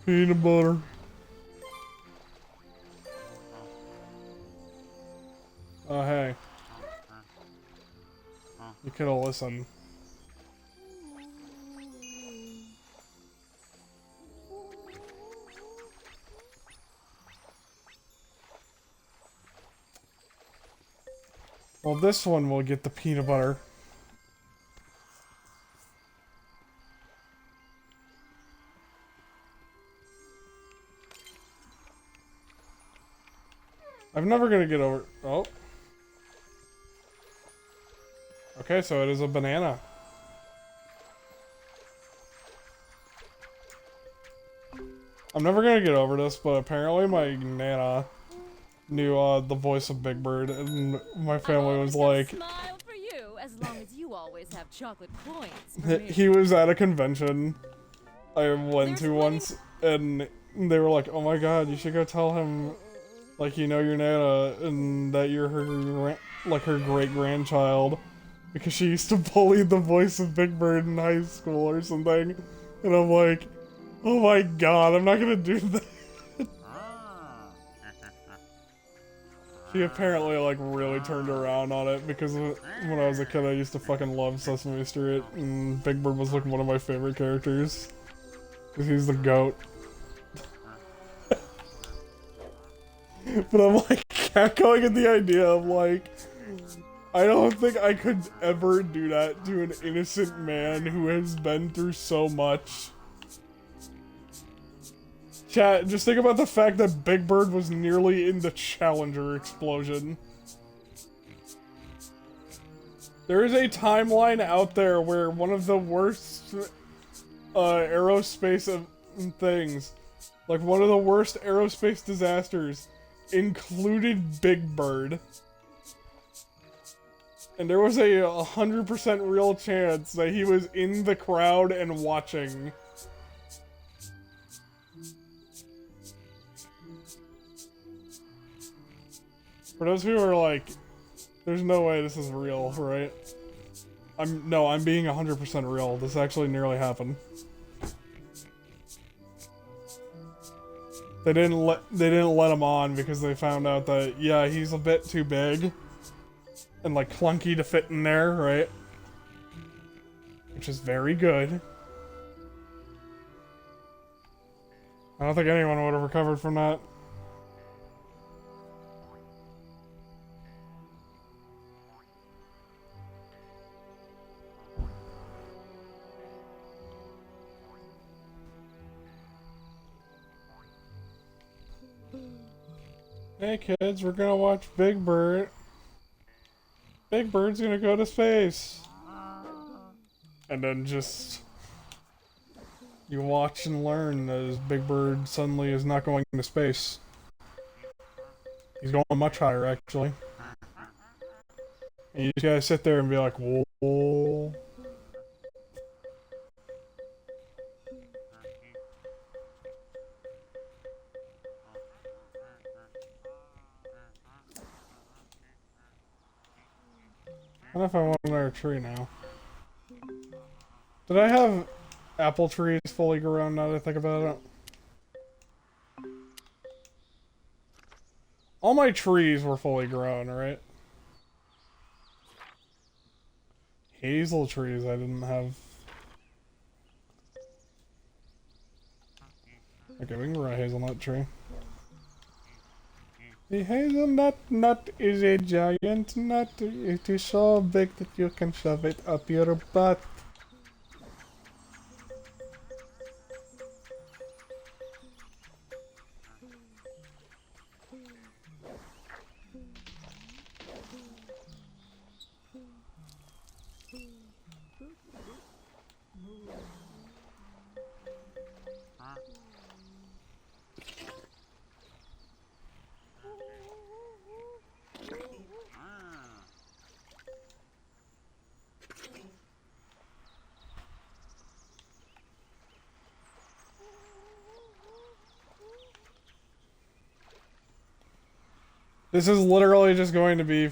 Peanut butter. Oh, hey. You could have listened. Well, this one will get the peanut butter. I'm never gonna get over. Oh. Okay, so it is a banana. I'm never gonna get over this, but apparently my nana knew the voice of Big Bird, and my family was like, Smile for you, as long as you always have chocolate coins for me. he was at a convention I went to once, and they were like, oh my god, you should go tell him, like, you know your nana, and that you're her, like, her great-grandchild, because she used to bully the voice of Big Bird in high school or something, and I'm like, oh my god, I'm not gonna do that. She apparently, like, really turned around on it, because when I was a kid I used to fucking love Sesame Street, and Big Bird was, like, one of my favorite characters. Because he's the goat. But I'm, like, cackling at the idea of, like, I don't think I could ever do that to an innocent man who has been through so much. Chat, just think about the fact that Big Bird was nearly in the Challenger explosion. There is a timeline out there where one of the worst aerospace things, like one of the worst aerospace disasters, included Big Bird. And there was a 100% real chance that he was in the crowd and watching. For those who are like, there's no way this is real, right? I'm being 100% real. This actually nearly happened. They didn't let him on because they found out that, yeah, he's a bit too big and like clunky to fit in there, right? Which is very good. I don't think anyone would have recovered from that. Hey kids, we're gonna watch Big Bird. Big Bird's gonna go to space. And then just... you watch and learn as Big Bird suddenly is not going to space. He's going much higher, actually. And you just gotta sit there and be like, whoa. I don't know if I want another tree now. Did I have apple trees fully grown now that I think about it? All my trees were fully grown, right? Hazel trees I didn't have. Okay, we can grow a hazelnut tree. The hazelnut nut is a giant nut. It is so big that you can shove it up your butt. This is literally just going to be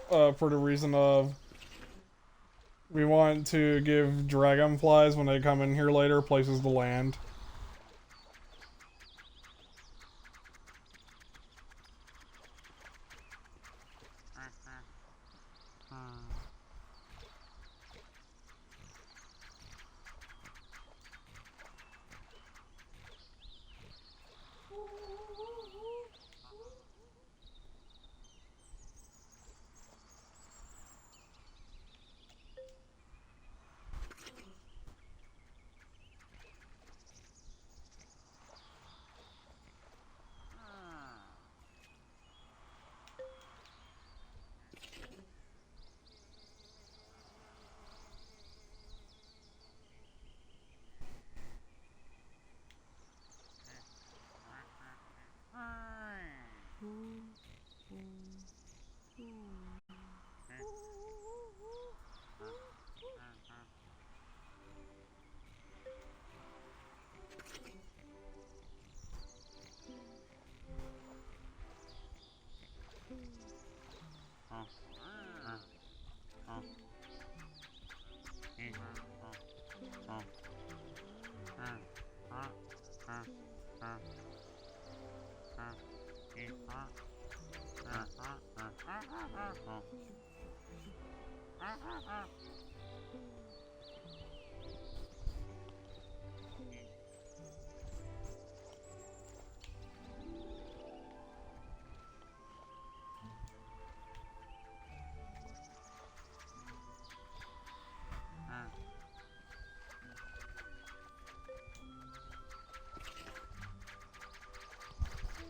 for the reason of we want to give dragonflies when they come in here later places to land.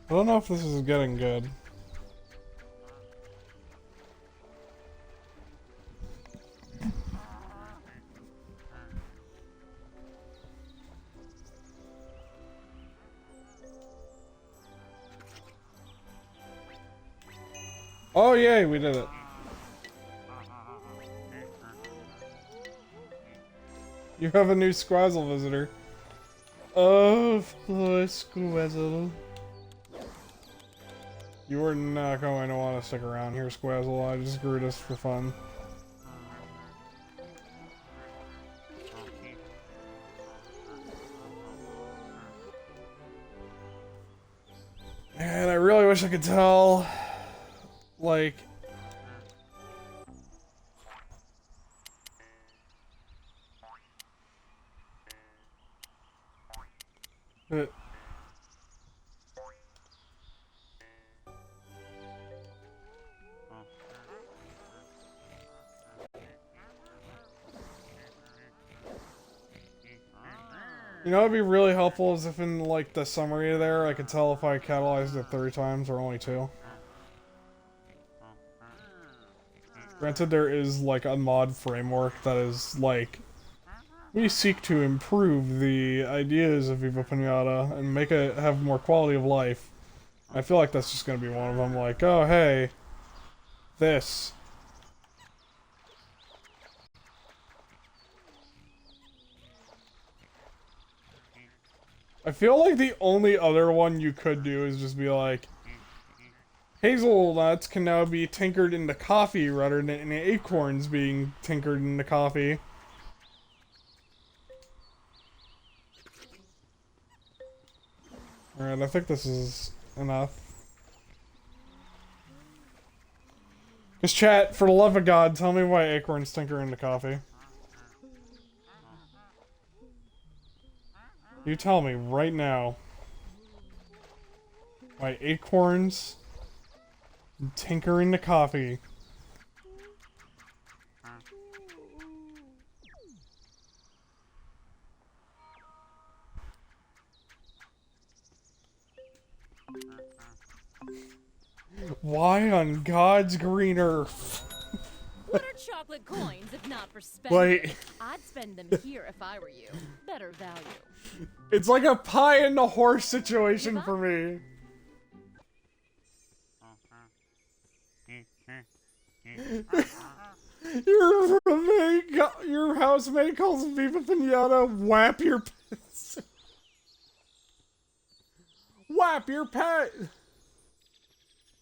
I don't know if this is getting good. Oh yay, we did it. You have a new Squazzle visitor. Of course, Squazzle. You are not going to want to stick around here, Squazzle. I just grew this for fun. And I really wish I could tell, like... that You know, it'd be really helpful is if in, like, the summary there, I could tell if I catalyzed it 3 times or only 2. Granted, there is, like, a mod framework that is, like, we seek to improve the ideas of Viva Pinata and make it have more quality of life. I feel like that's just gonna be one of them, like, oh, hey, this. I feel like the only other one you could do is just be like, hazelnuts can now be tinkered into coffee rather than acorns being tinkered into coffee. Alright, I think this is enough. Just chat, for the love of God, tell me why acorns tinker into coffee. You tell me right now why acorns tinker into coffee. Why on God's green earth? What are chocolate coins if not for spending? Like, I'd spend them here if I were you. Better value. it's like a pie and a horse situation for me. Your housemate calls Viva Pinata whap your pets. Whap your pet!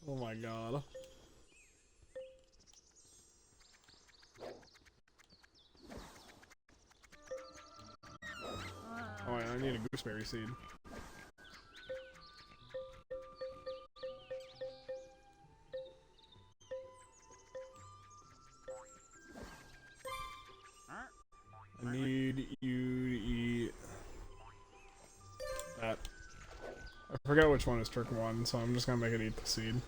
Oh my god. Oh wait, I need a gooseberry seed. I need you to eat that. I forget which one is trick 1, so I'm just gonna make it eat the seed.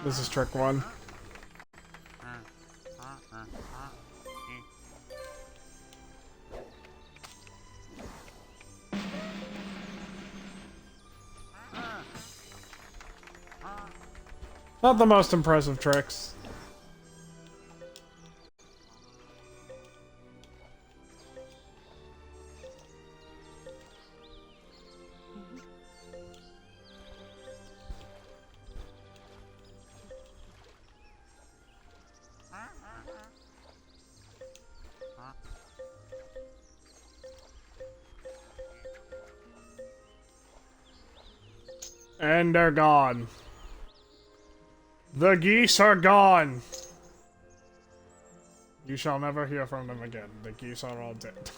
This is trick 1. Not the most impressive tricks. And they're gone. The geese are gone. You shall never hear from them again. The geese are all dead.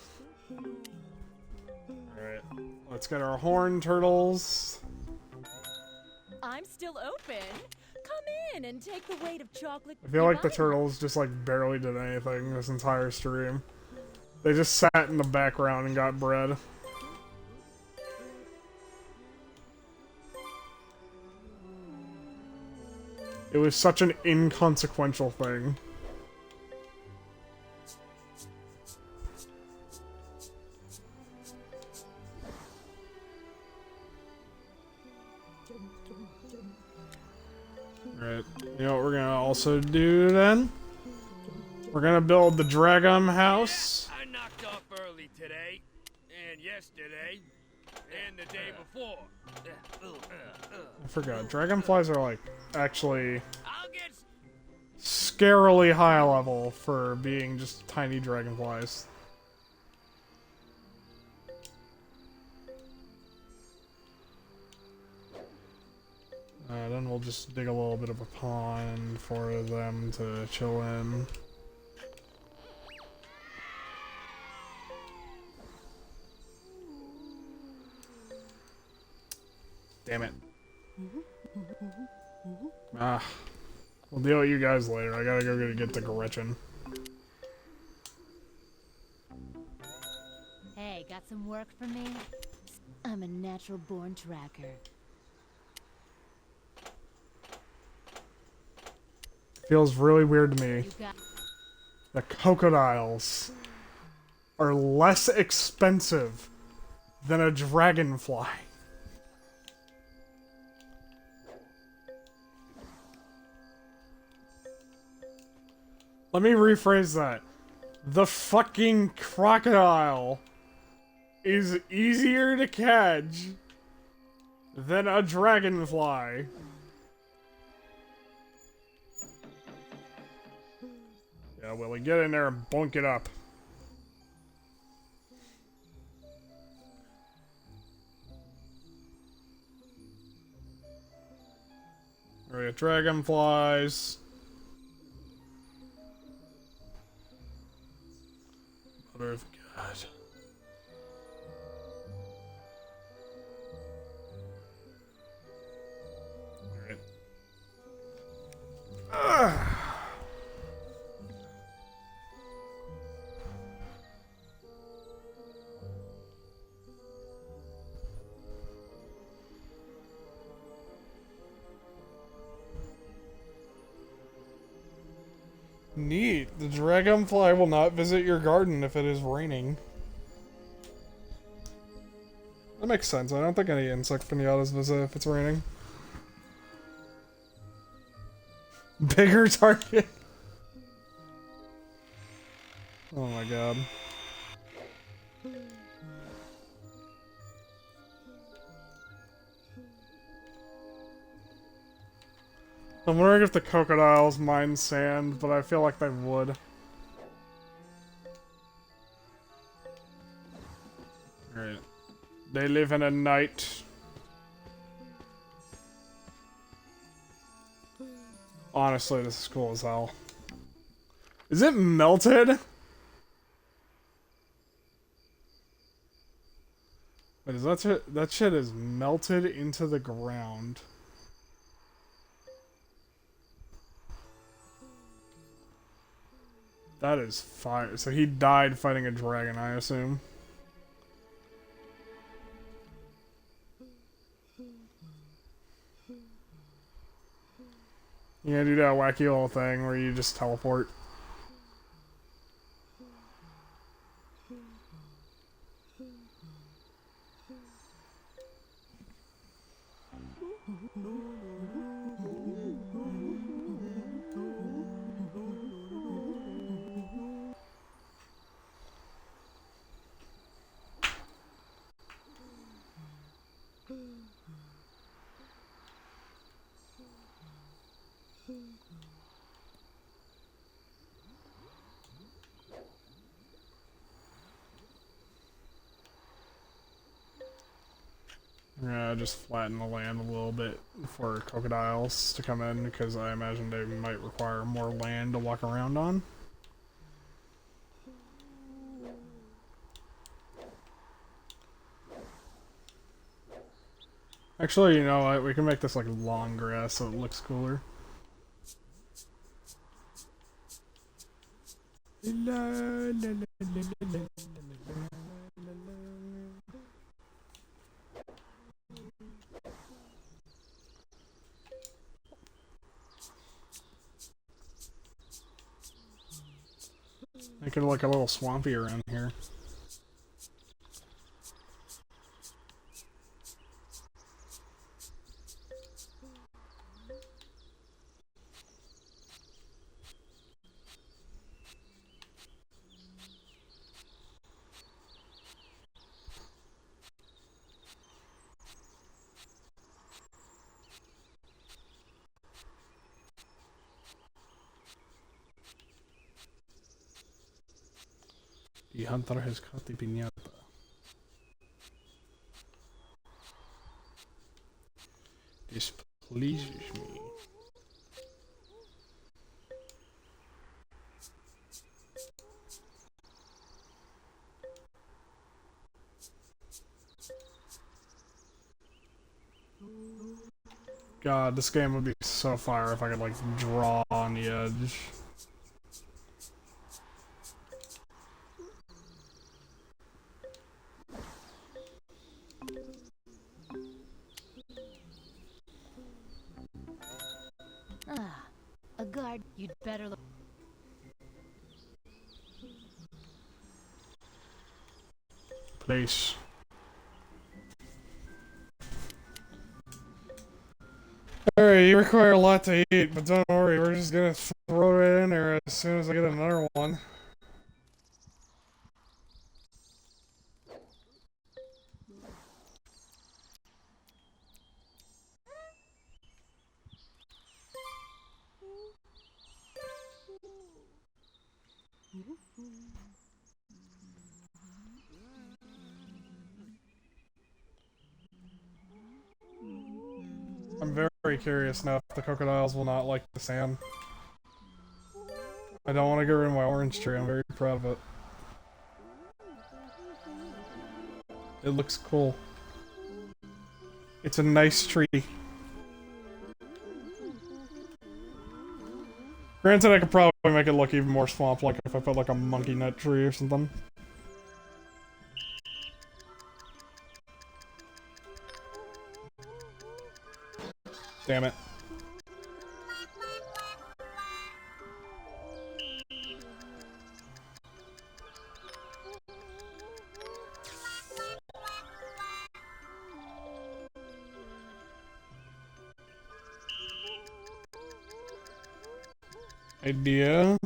Alright, let's get our horn turtles. I'm still open. Come in and take the weight of chocolate. I feel like the turtles just like barely did anything this entire stream. They just sat in the background and got bread. It was such an inconsequential thing. Right. You know what we're gonna also do then? We're gonna build the Dragon house. I knocked off early today, and yesterday, and the day before. I forgot. Dragonflies are like actually I'll get scarily high level for being just tiny dragonflies. Then we'll just dig a little bit of a pond for them to chill in. Damn it. Ah. We'll deal with you guys later. I gotta go get to Gretchen. Hey, got some work for me? I'm a natural born tracker. Feels really weird to me. You got The crocodiles are less expensive than a dragonfly. Let me rephrase that. The fucking crocodile is easier to catch than a dragonfly. Yeah, Willie, get in there and bunk it up. We got dragonflies. Mother of God. Alright. Neat. The dragonfly will not visit your garden if it is raining. That makes sense. I don't think any insect pinatas visit if it's raining. Bigger target. Oh my god. I'm wondering if the crocodiles mine sand, but I feel like they would. Alright. They live in a night. Honestly, this is cool as hell. Is it melted? Wait, is that shit is melted into the ground. That is fire. So he died fighting a dragon, I assume. You gotta do that wacky little thing where you just teleport. Yeah, just flatten the land a little bit for crocodiles to come in, because I imagine they might require more land to walk around on. Actually, you know what? We can make this like long grass so it looks cooler. Make it look a little swampy around here. The hunter has caught the pinata. This pleases me. God, this game would be so fire if I could, like, draw on the edge. Ah, a guard. You'd better look. Place. Alright, you require a lot to eat, but don't worry, we're just gonna throw it in there as soon as I get another one. I'm very curious now if the crocodiles will not like the sand. I don't want to get rid of my orange tree, I'm very proud of it. It looks cool. It's a nice tree. Granted, I could probably make it look even more swamp-like if I put like a monkey nut tree or something. Damn it. Idea.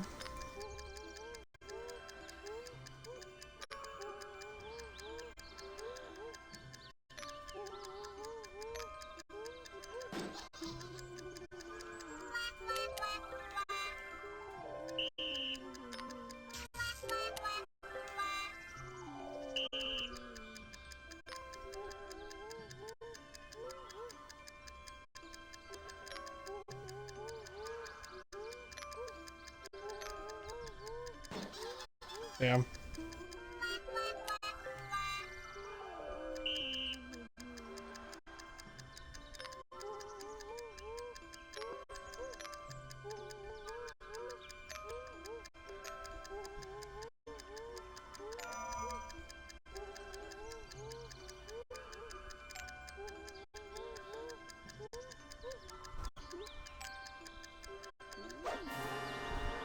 Damn.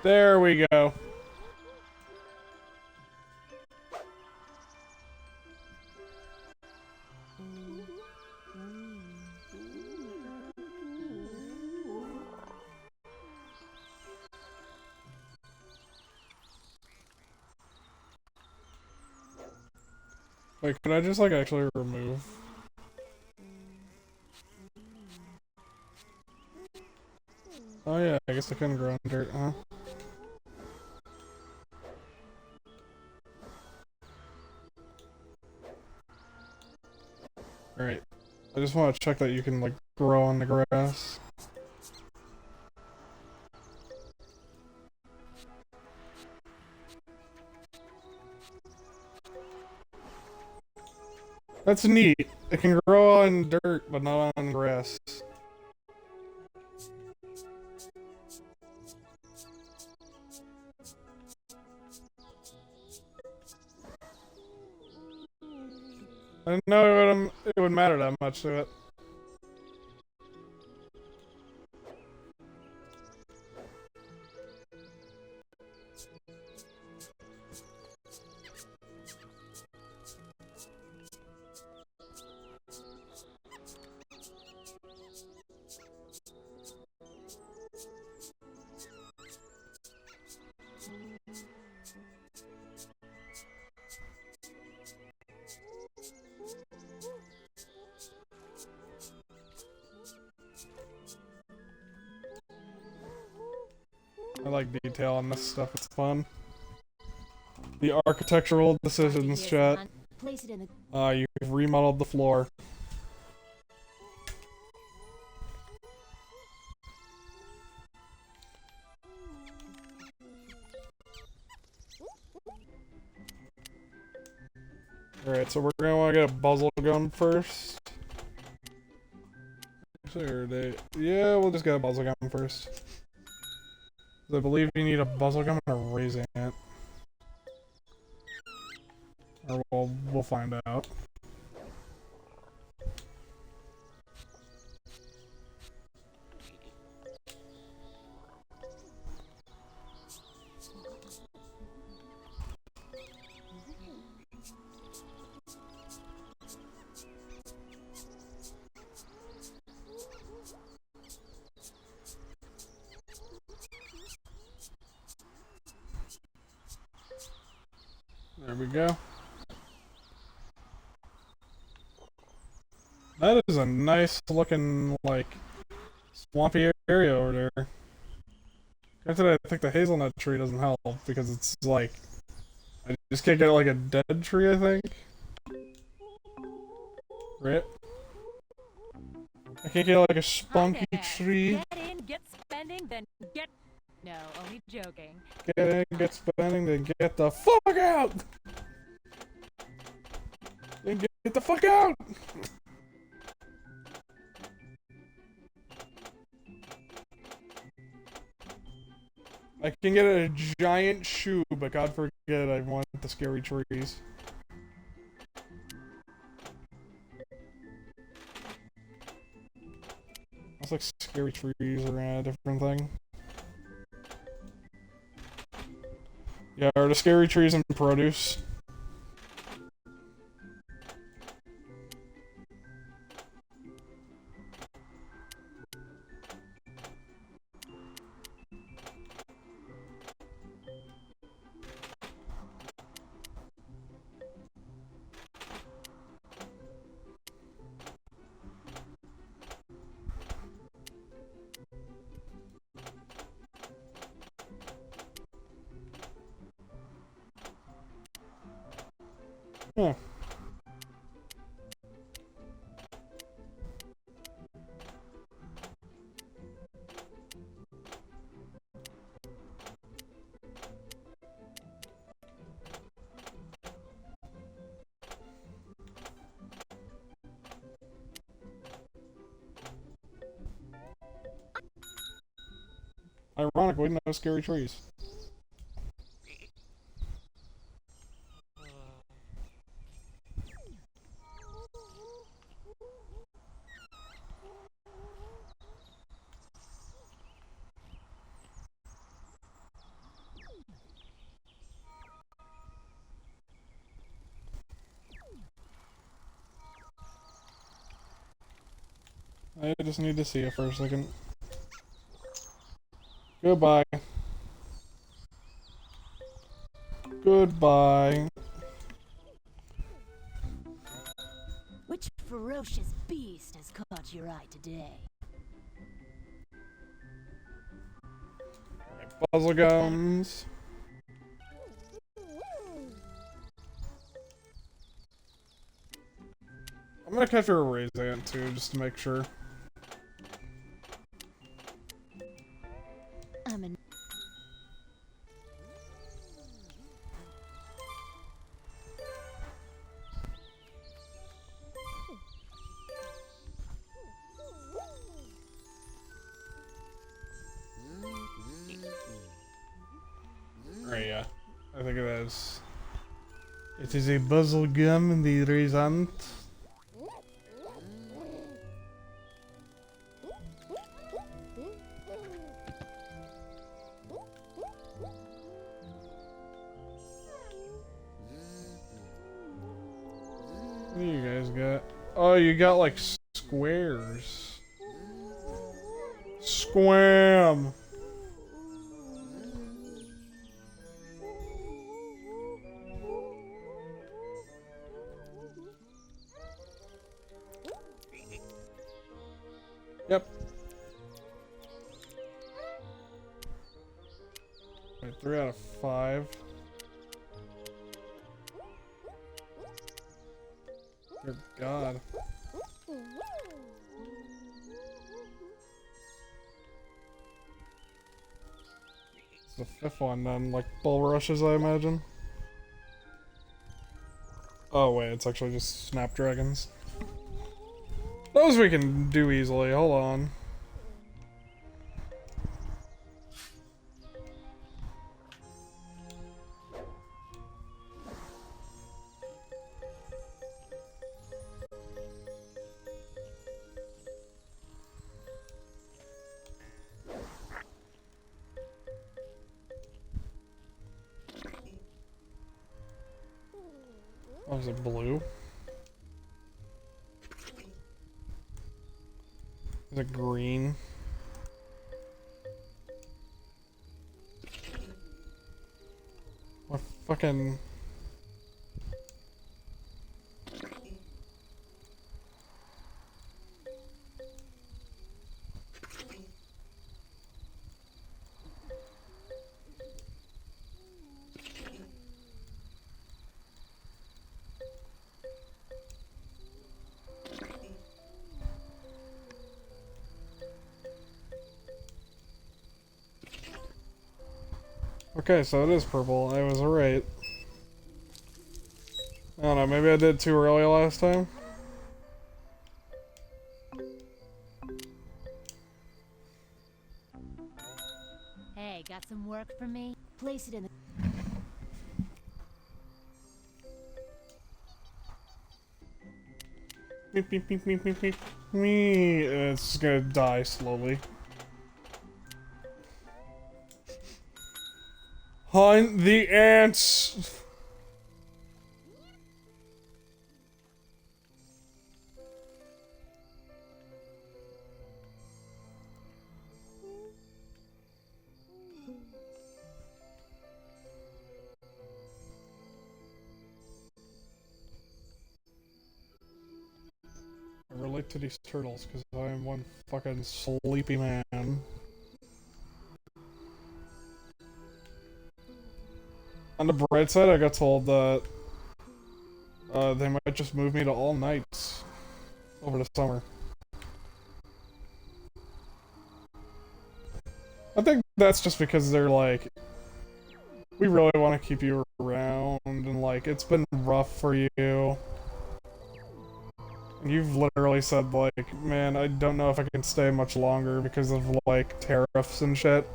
There we go. Wait, could I just like actually remove? Oh yeah, I guess I couldn't grow in dirt, huh? Alright. I just want to check that you can like grow on the grass. That's neat. It can grow on dirt, but not on grass. I didn't know it would matter that much to it. I like detail on this stuff, it's fun. The architectural decisions, chat. Place it in the You've remodeled the floor. Alright, so we're gonna wanna get a muzzle gun first. Actually, yeah, we'll just get a muzzle gun first. I believe you need a muzzle gun and a raising it. Or we'll find out. There we go. That is a nice looking, like, swampy area over there. Granted, I think the hazelnut tree doesn't help because it's like I just can't get like a dead tree, I think. Right? I can't get like a spunky tree. Get in, get spending, then get. No, only joking. Get in, get spending, then get the fuck out! Then get the fuck out! I can get a giant shoe, but God forbid I want the scary trees. It's like scary trees are a different thing. Yeah, are the scary trees in produce? Huh. Ironically, no scary trees. I just need to see it for a second. Goodbye. Goodbye. Which ferocious beast has caught your eye today? Puzzle gums. I'm gonna capture a raise ant too, just to make sure. I'm an Right, yeah. I think it is. It is a puzzle gum in the raise ant. What do you guys got? Oh, you got like squares. Squam! Yep. Wait, 3 out of 5. Dear God. It's the 5th one then, like bull rushes, I imagine. Oh wait, it's actually just snapdragons. Those we can do easily, hold on. Oh, is it blue? Is it green? What fucking... Okay, so it is purple. I was right. I don't know, maybe I did too early last time? Hey, got some work for me? Place it in the... Beep, beep, beep, beep, beep, beep. Me. It's just gonna die slowly. Hunt the ants! I relate to these turtles because I am one fucking sleepy man. On the bright side, I got told that they might just move me to all nights over the summer. I think that's just because they're like, we really want to keep you around, and like, it's been rough for you. You've literally said like, man, I don't know if I can stay much longer because of like tariffs and shit.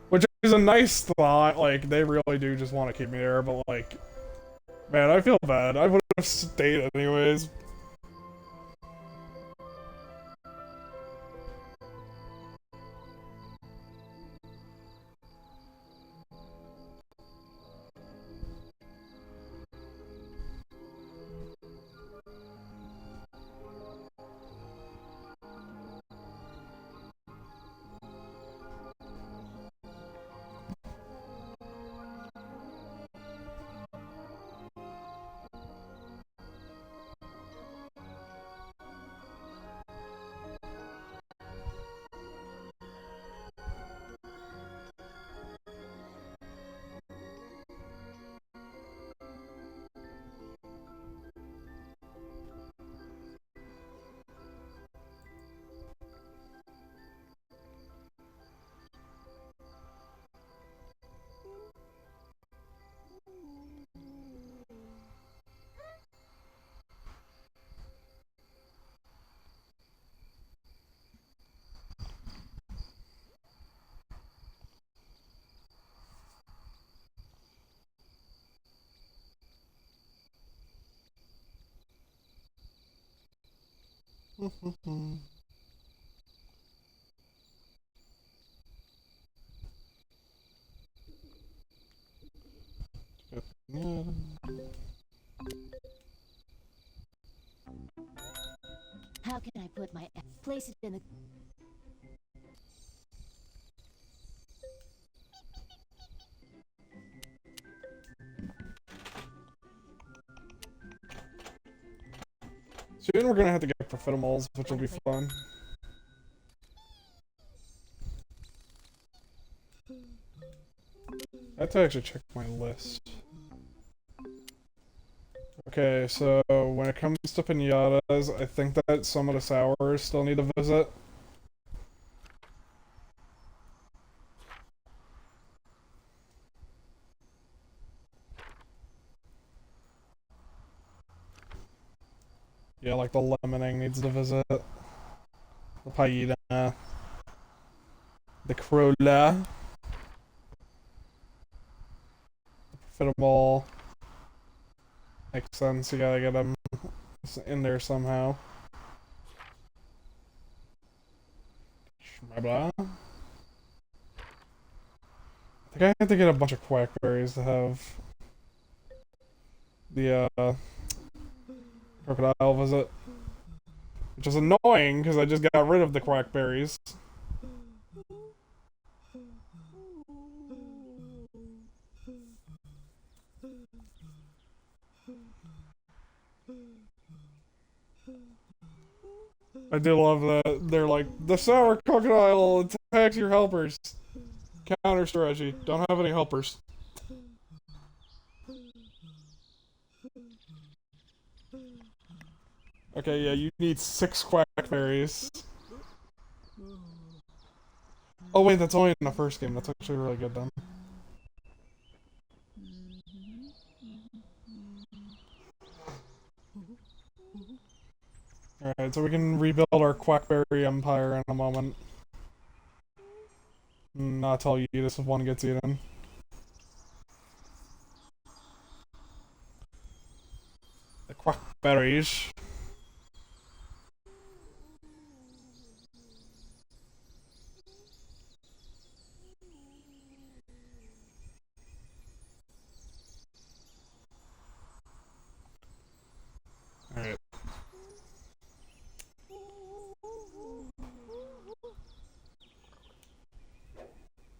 Which is a nice thought, like, they really do just want to keep me there, but like, man, I feel bad. I would have stayed anyways. Yeah. How can I put my... Place it in the... Soon we're gonna have to get profitables, which will be fun. I have to actually check my list. Okay, so when it comes to pinatas, I think that some of the sours still need a visit. Yeah, like the lemoning needs to visit. The paella. The crulla. The profitable. Makes sense, you gotta get them in there somehow. Blah. I think I have to get a bunch of quackberries to have the crocodile visit. Which is annoying because I just got rid of the quackberries. I do love that they're like, the sour crocodile attacks your helpers. Counter strategy. Don't have any helpers. Okay, yeah, you need 6 quackberries. Oh wait, that's only in the first game. That's actually really good then. Alright, so we can rebuild our Quackberry Empire in a moment. Not till you this one gets eaten. The Quackberries. Alright.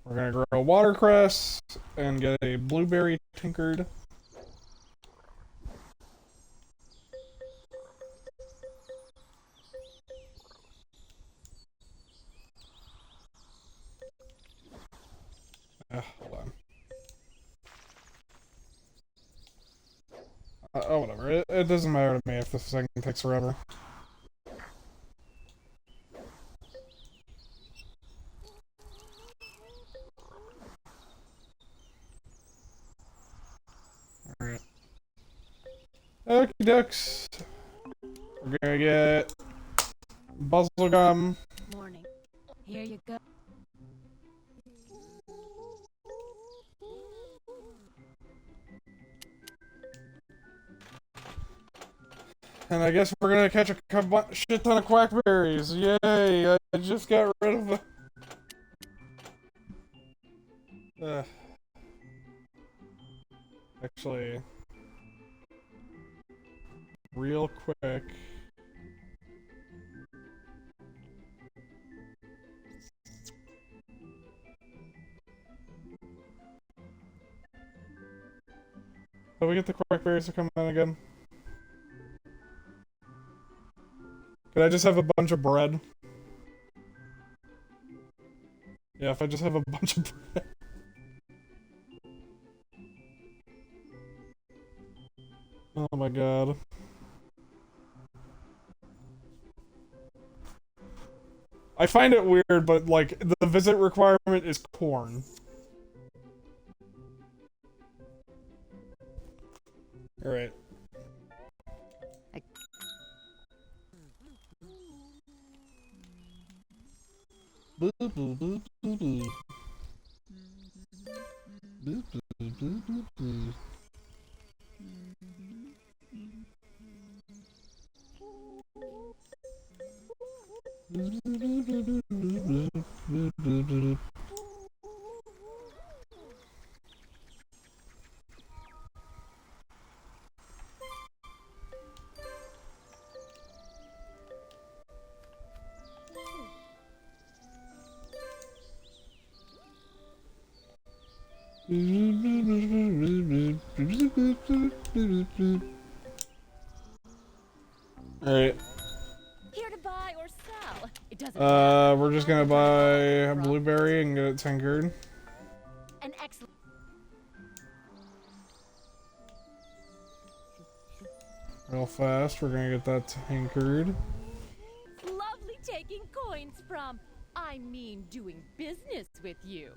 We're gonna grow watercress and get a blueberry tinkered. Hold on. Oh, whatever. It doesn't matter to me if this thing takes forever. Alright. Okie ducks. We're gonna get buzzle gum. Morning. Here you go. And I guess we're gonna catch a shit ton of quackberries. Yay! I just got rid of actually, real quick. How do we get the quackberries to come in again? Could I just have a bunch of bread? Yeah, if I just have a bunch of bread. Oh my god. I find it weird, but like, the visit requirement is corn. Alright. Boo boo boo boo boo. Boo boo boo boo boo. Alright. Here to buy or sell. It doesn't matter. We're just gonna buy a blueberry and get it tinkered. An excellent. Real fast, we're gonna get that tinkered. Lovely taking coins from. I mean, doing business with you.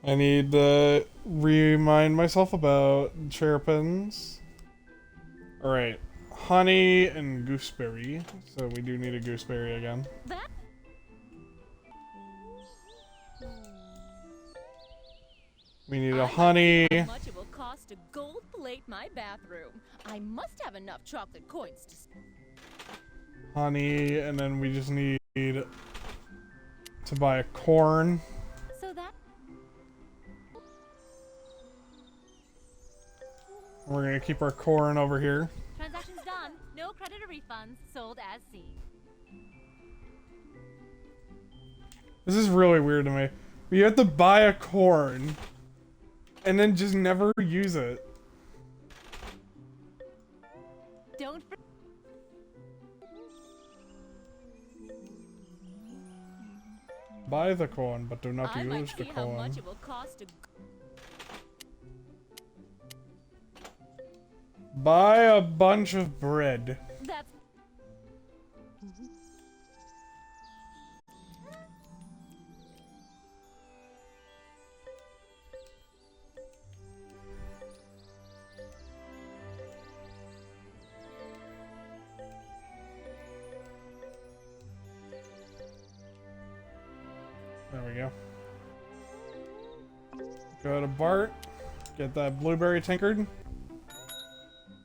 I need to remind myself about Chirpins. Alright. Honey and gooseberry. So we do need a gooseberry again. That. We need a honey. How much it will cost to gold plate my bathroom? I must have enough chocolate coins to. Honey, and then we just need to buy a corn. So that. We're gonna keep our corn over here. Transaction's done. No credit or refunds. Sold as seen. This is really weird to me. You have to buy a corn and then just never use it. Don't. Buy the corn, but do not I might use the see how corn. much it will cost to. Buy a bunch of bread. That's. we go. Go to Bart. Get that blueberry tinkered.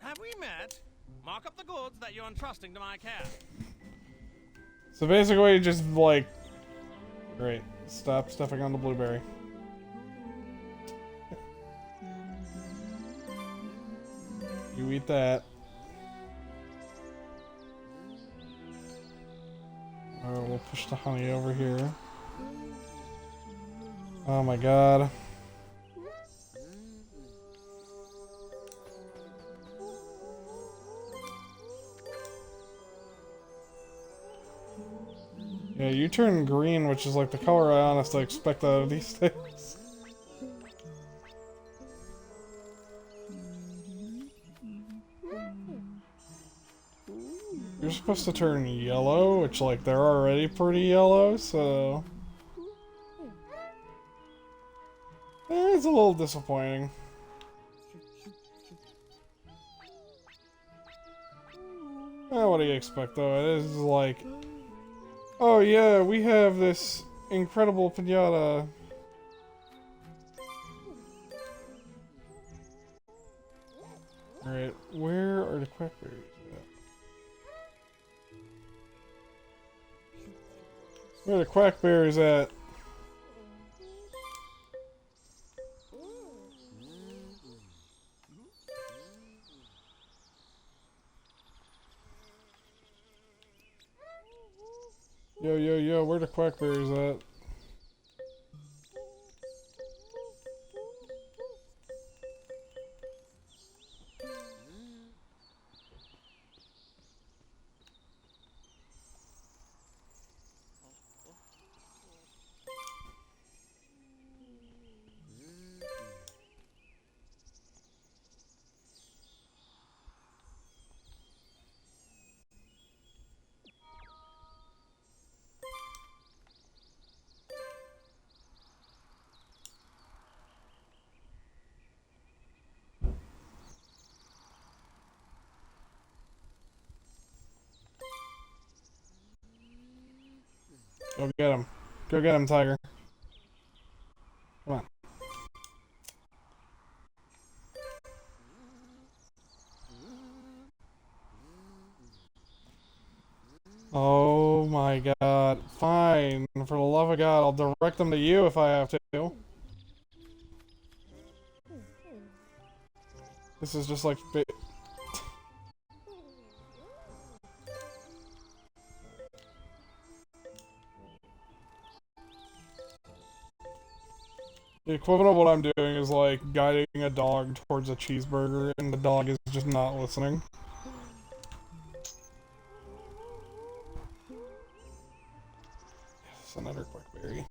Have we met? Mark up the goods that you're entrusting to my care. So basically, just like... Great. Stop stuffing on the blueberry. You eat that. Alright, we'll push the honey over here. Oh my god. Yeah, you turn green, which is like the color I honestly expect out of these things. You're supposed to turn yellow, which like they're already pretty yellow, so... it's a little disappointing. What do you expect though? It is like... Oh yeah, we have this incredible pinata. Alright, where are the quackberries at? Where are the quackberries at? Yo, yo, yo, where the quackberries at? Go get him. Go get him, Tiger. Come on. Oh my god. Fine. For the love of God, I'll direct them to you if I have to. This is just like... The equivalent of what I'm doing is like guiding a dog towards a cheeseburger and the dog is just not listening. Yes, another quackberry.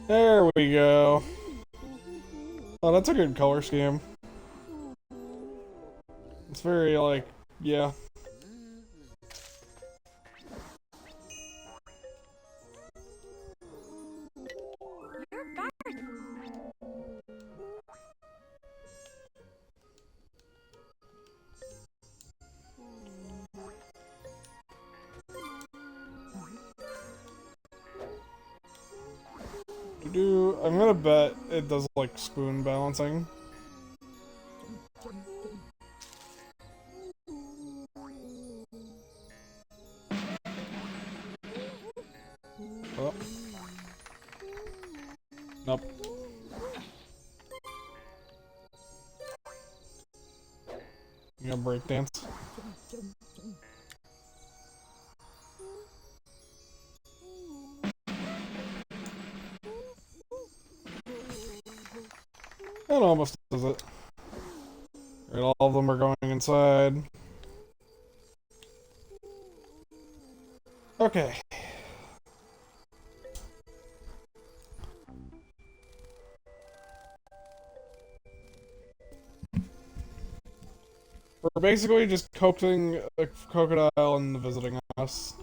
There we go. Oh, that's a good color scheme. It's very, like, yeah. I'm gonna bet it does like spoon balancing. Oh. Nope. You gonna break dance? That almost does it. Right, all of them are going inside. Okay. We're basically just coaxing a crocodile into visiting us.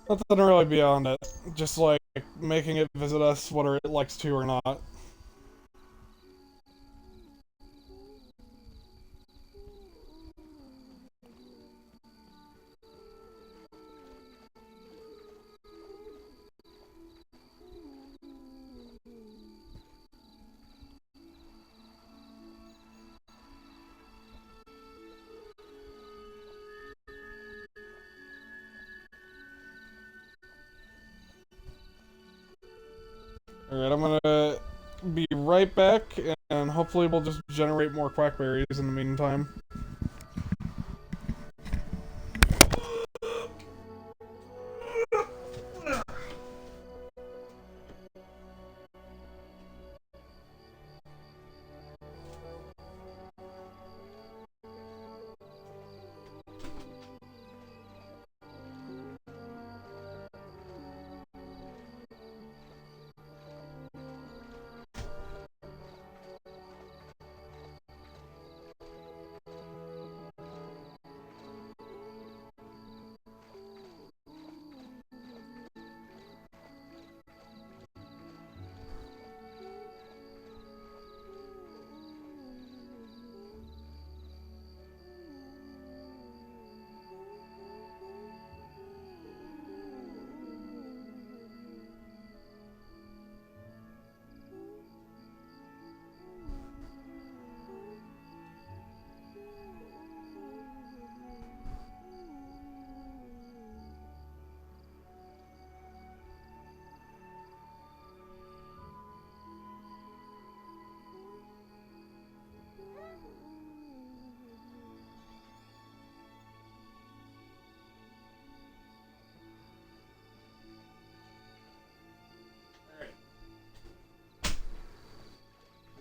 Nothing really beyond it. Just like making it visit us whether it likes to or not. Alright, I'm gonna be right back, and hopefully we'll just generate more quackberries in the meantime.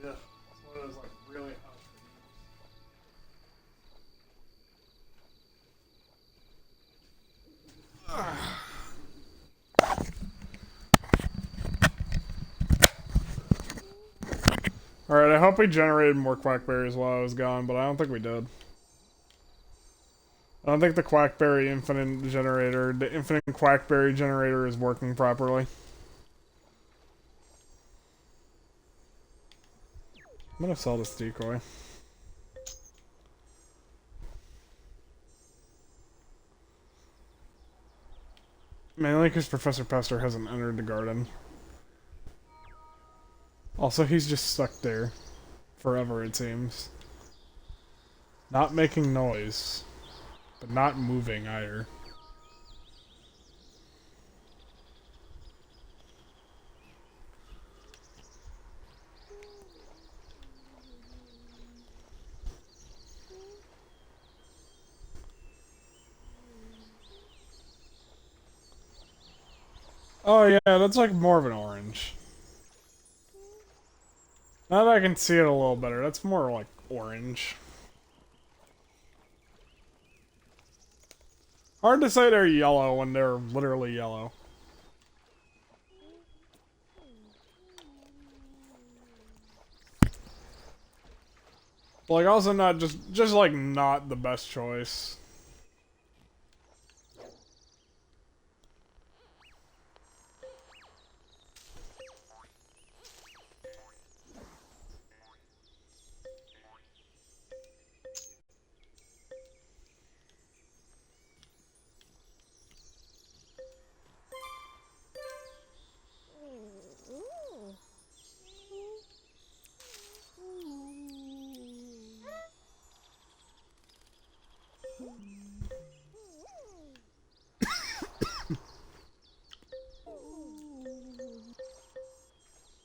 Yeah, it's one of those like really hot Alright, I hope we generated more quackberries while I was gone, but I don't think we did. I don't think the quackberry infinite generator, the infinite quackberry generator is working properly. I'm gonna sell this decoy. Mainly because Professor Pester hasn't entered the garden. Also, he's just stuck there. Forever, it seems. Not making noise. But not moving either. Oh yeah, that's like more of an orange. Now that I can see it a little better, that's more like orange. Hard to say they're yellow when they're literally yellow. Like also not just like not the best choice.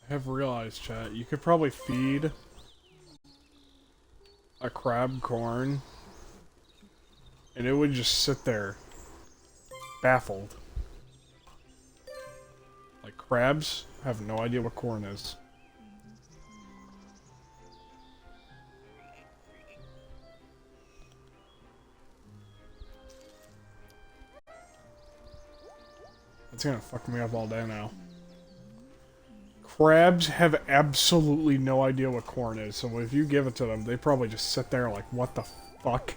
I have realized, chat, you could probably feed a crab corn and it would just sit there baffled. Like crabs have no idea what corn is. It's gonna fuck me up all day now. Crabs have absolutely no idea what corn is, so if you give it to them, they probably just sit there like, what the fuck?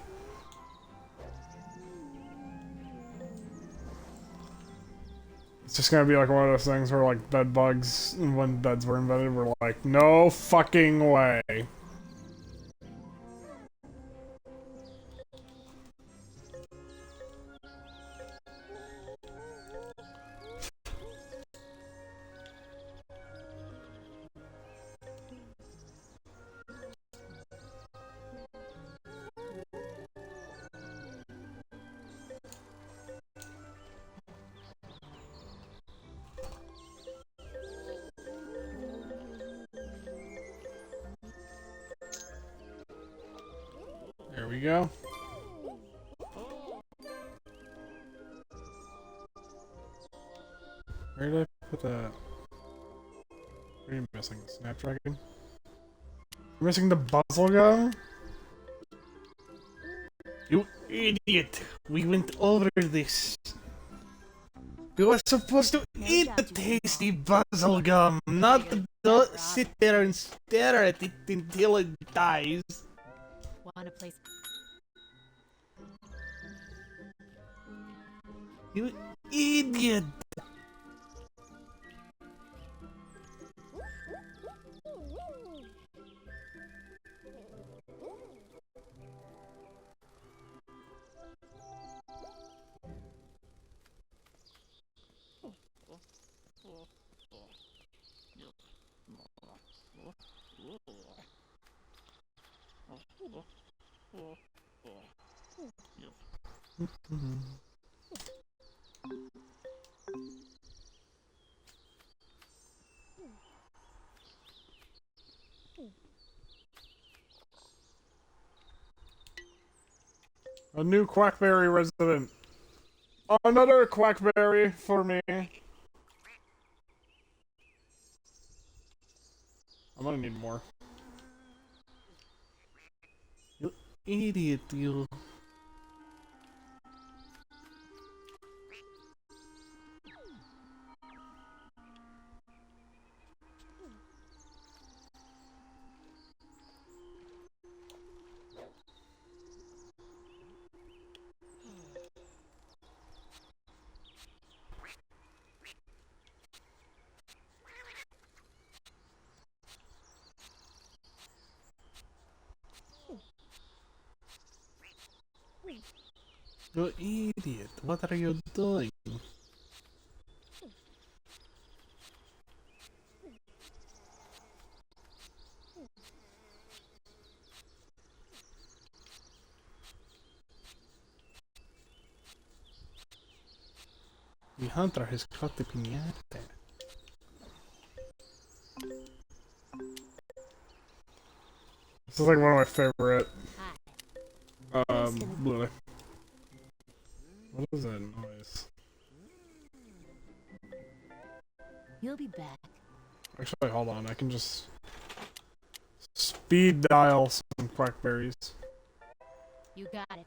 It's just gonna be like one of those things where, like, bed bugs, when beds were invented, were like, no fucking way. There we go. Where did I put that? What are you missing? The Snapdragon? You're missing the buzzle gum? You idiot! We went over this. We were supposed to eat the tasty buzzle gum, not sit there and stare at it until it dies. Want a place? You idiot! A new Quackberry resident. Another Quackberry for me. I'm gonna need more. You idiot, you. You idiot, what are you doing? The hunter has caught the pinata. This is like one of my favorite. Blue. What is that noise? You'll be back. Actually, hold on. I can just speed dial some Quackberries. You got it.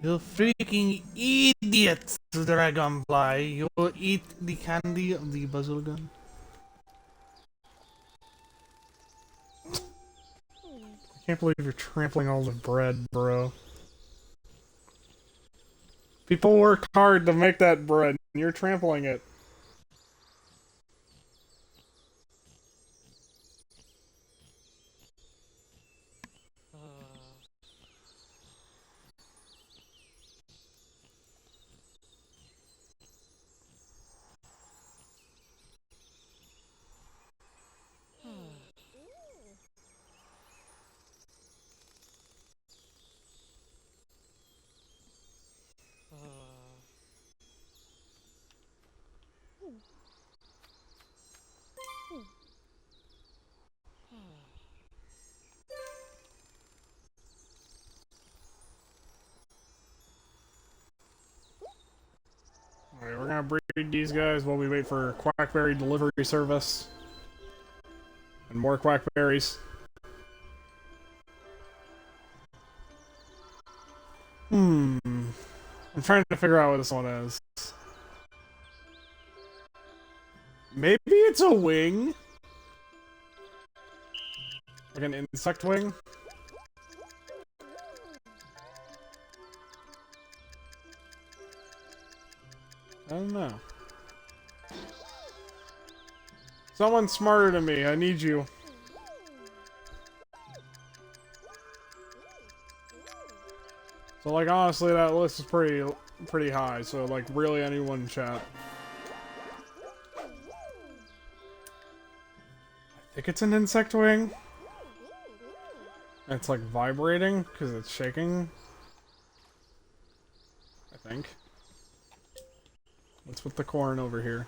You freaking idiot, Dragonfly! You eat the candy of the buzzle gun. I can't believe you're trampling all the bread, bro. People work hard to make that bread, and you're trampling it. Alright, we're gonna breed these guys while we wait for quackberry delivery service. And more quackberries. I'm trying to figure out what this one is. Maybe it's a wing? Like an insect wing? I don't know. Someone smarter than me, I need you. So, like, honestly, that list is pretty high, so, like, really anyone in chat. I think it's an insect wing. It's, like, vibrating, because it's shaking. I think. What's with the corn over here?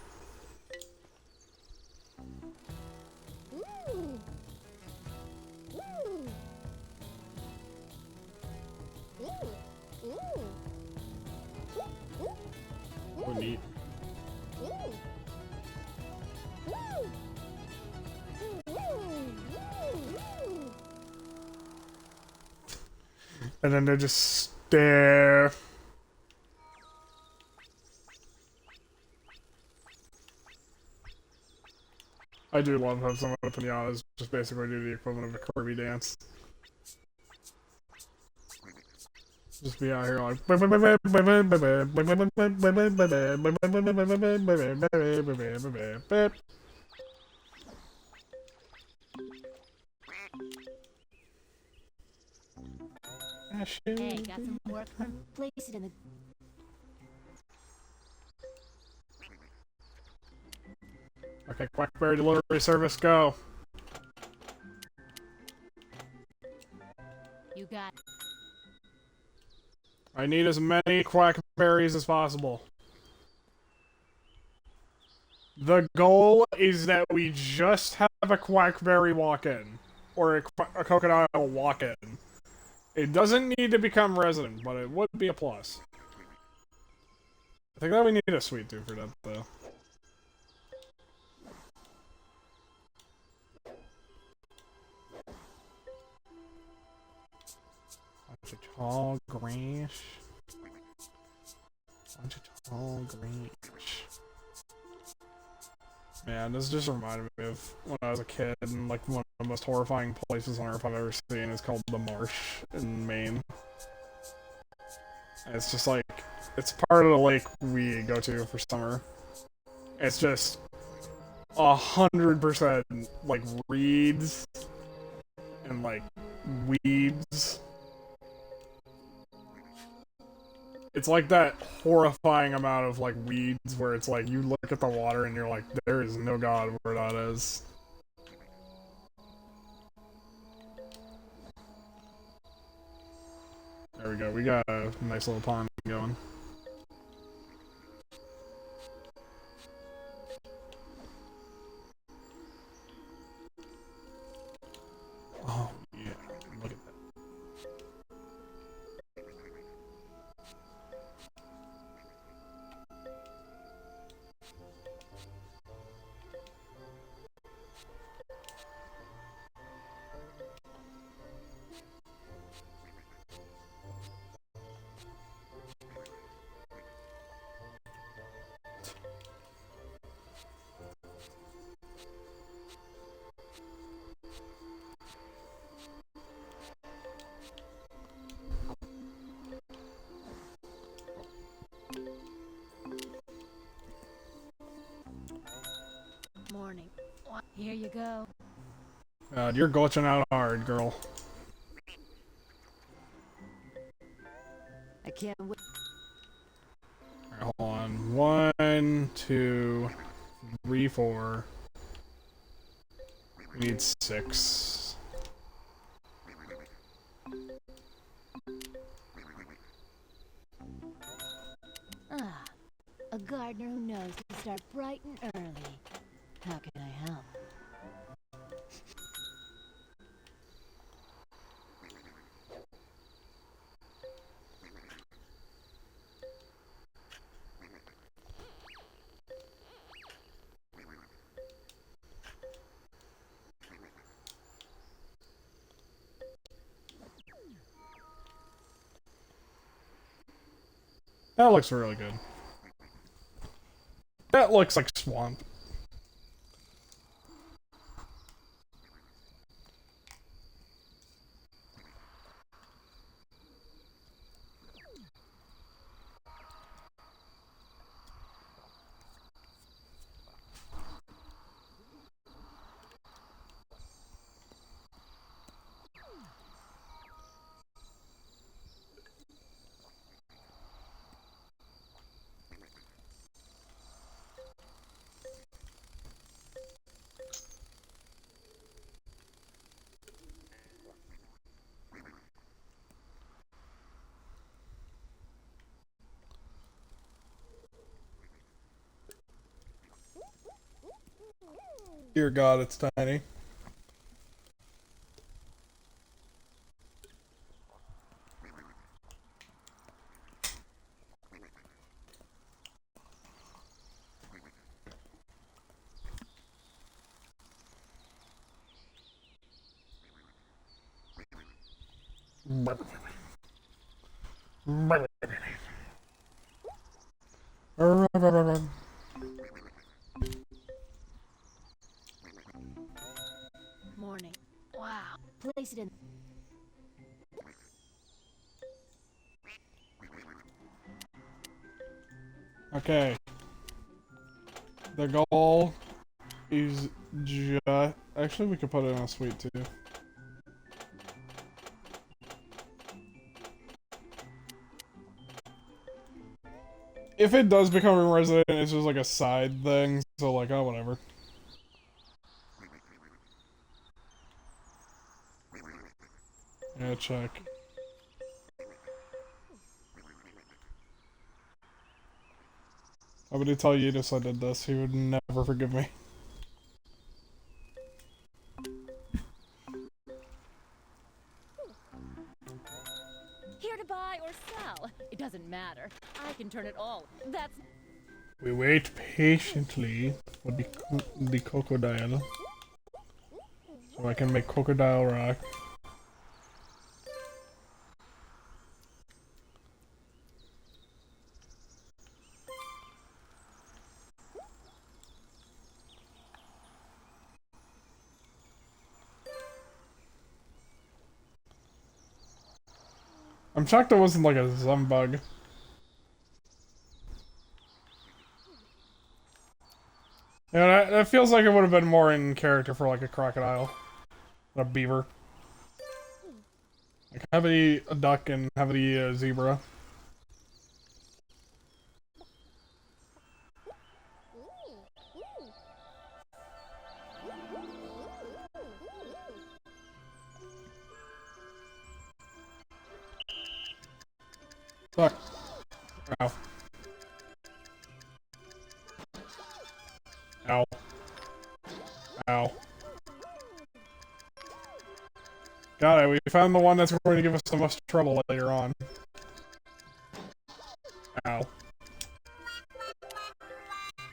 Oh, neat. And then they just stare. I do love how some of the Pinatas just basically do the equivalent of a Kirby dance. Just be out here like... Hey, got some work for place it in the Okay, quackberry delivery service, go. You got I need as many quackberries as possible. The goal is that we just have a quackberry walk-in. Or a crocodile walk-in. It doesn't need to become resident, but it would be a plus. I think that we need a sweet tooth for that, though. Bunch of tall grass. Bunch of tall grass. Man, this just reminded me of when I was a kid, and like one of the most horrifying places on Earth I've ever seen is called the Marsh in Maine. And it's just like, it's part of the lake we go to for summer. It's just 100% like reeds and like weeds. It's like that horrifying amount of like weeds where it's like you look at the water and you're like, there is no god where that is. There we go, we got a nice little pond going. Oh, yeah, look at that. morning. Here you go. God, you're glitching out hard, girl. I can't wait. Alright, hold on. 1, 2, 3, 4. We need 6. Ah, a gardener who knows to start bright and early. How can I help? That looks really good. That looks like swamp. Dear God, it's tiny. Morning. Wow. Place it in. Okay. The goal is just... Actually, we could put it in a suite, too. If it does become a resident, it's just like a side thing, so like, oh, whatever. Yeah, check. I would tell Yudis I did this, he would never forgive me. Here to buy or sell. It doesn't matter. I can turn it all. That's We wait patiently for the crocodile. So I can make crocodile rock. I'm shocked it wasn't like a Zumbug. You know, that feels like it would have been more in character for like a crocodile. A beaver. Like have it a duck and have it a zebra. Fuck. Ow. Ow. Ow. Got it, we found the one that's going to give us the most trouble later on. Ow.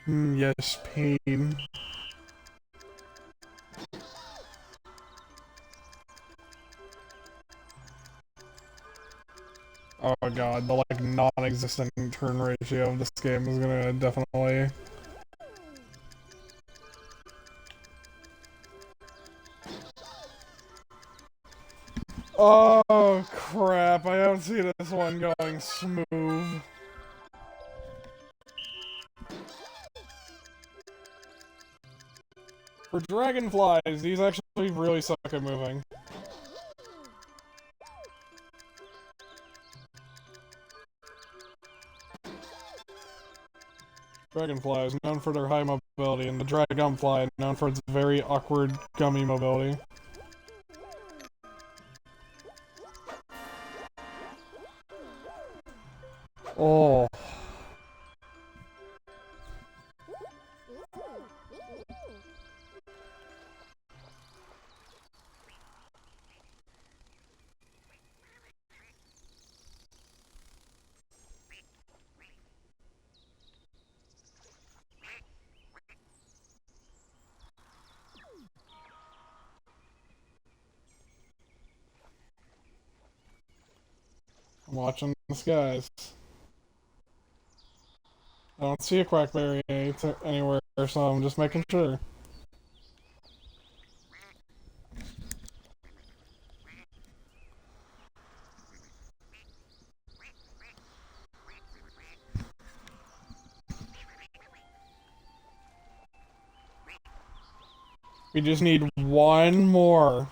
Yes, pain. Oh god, the like non-existent turn ratio of this game is gonna definitely... Oh crap, I don't see this one going smooth. For dragonflies, these actually really suck at moving. Dragonflies, known for their high mobility, and the dragonfly, known for its very awkward, gummy mobility. Oh. I'm watching the skies. I don't see a quackberry anywhere, so I'm just making sure. We just need one more.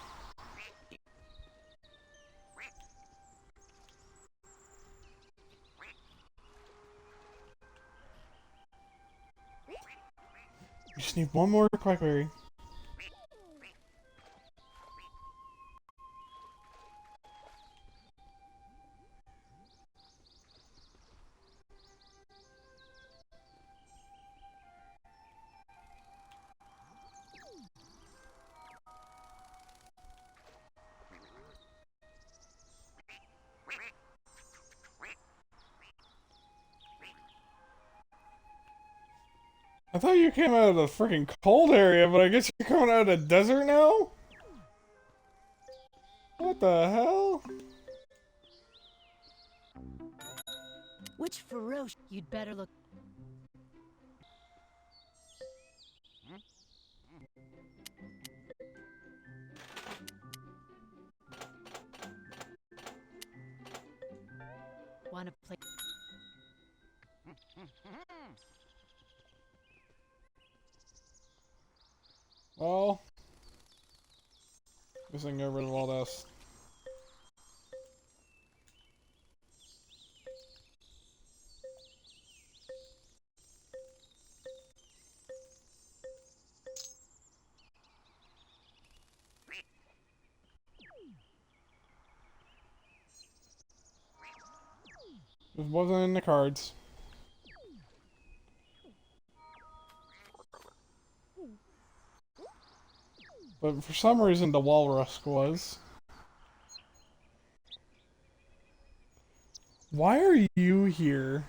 We just need one more quackberry. I thought you came out of the freaking cold area, but I guess you're coming out of the desert now? What the hell? Which ferocious... You'd better look... Wanna play... Well, guess I can get rid of all this. It wasn't in the cards. But for some reason the walrus was. Why are you here?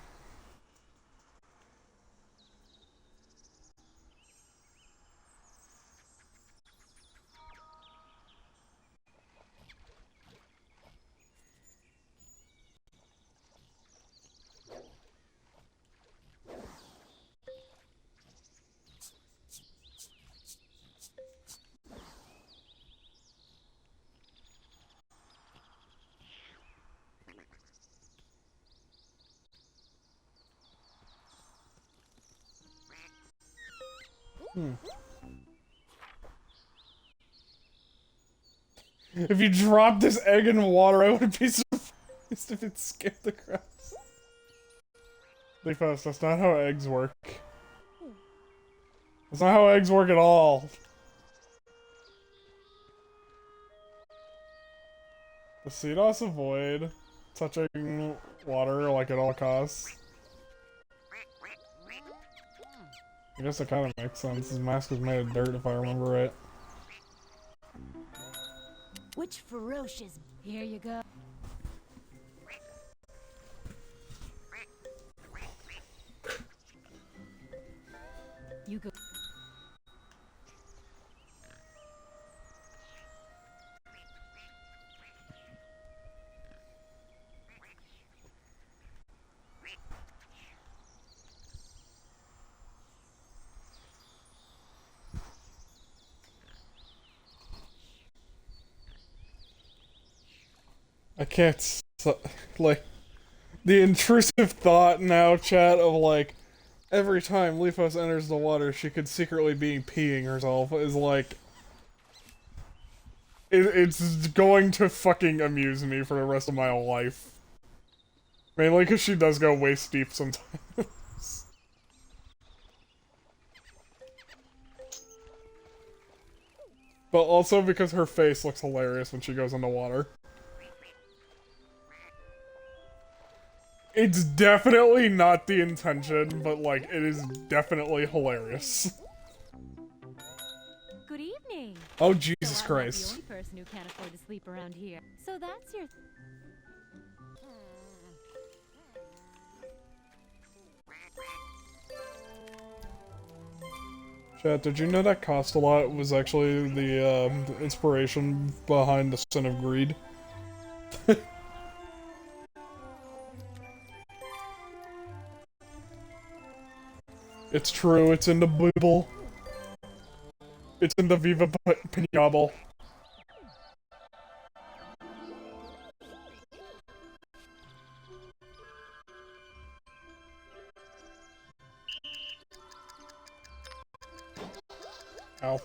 If you dropped this egg in water, I would be surprised if it skipped across. Leafos, that's not how eggs work. That's not how eggs work at all. The Cedos avoid touching water like at all costs. I guess that kind of makes sense. His mask was made of dirt, if I remember right. Which ferocious... Here you go. You go... I can't, like, the intrusive thought now, chat, of like, every time Leafos enters the water, she could secretly be peeing herself, is like, it's going to fucking amuse me for the rest of my life. Mainly because she does go waist deep sometimes. But also because her face looks hilarious when she goes in the water. It's definitely not the intention, but like, it is definitely hilarious. Good evening. Oh, Jesus So I'm not Christ. the only person who can't afford to sleep around here. So that's your... Chat, did you know that Cost-a-Lot was actually the inspiration behind the Sin of Greed? It's true, it's in the Bible. It's in the Viva Pinable. Ow.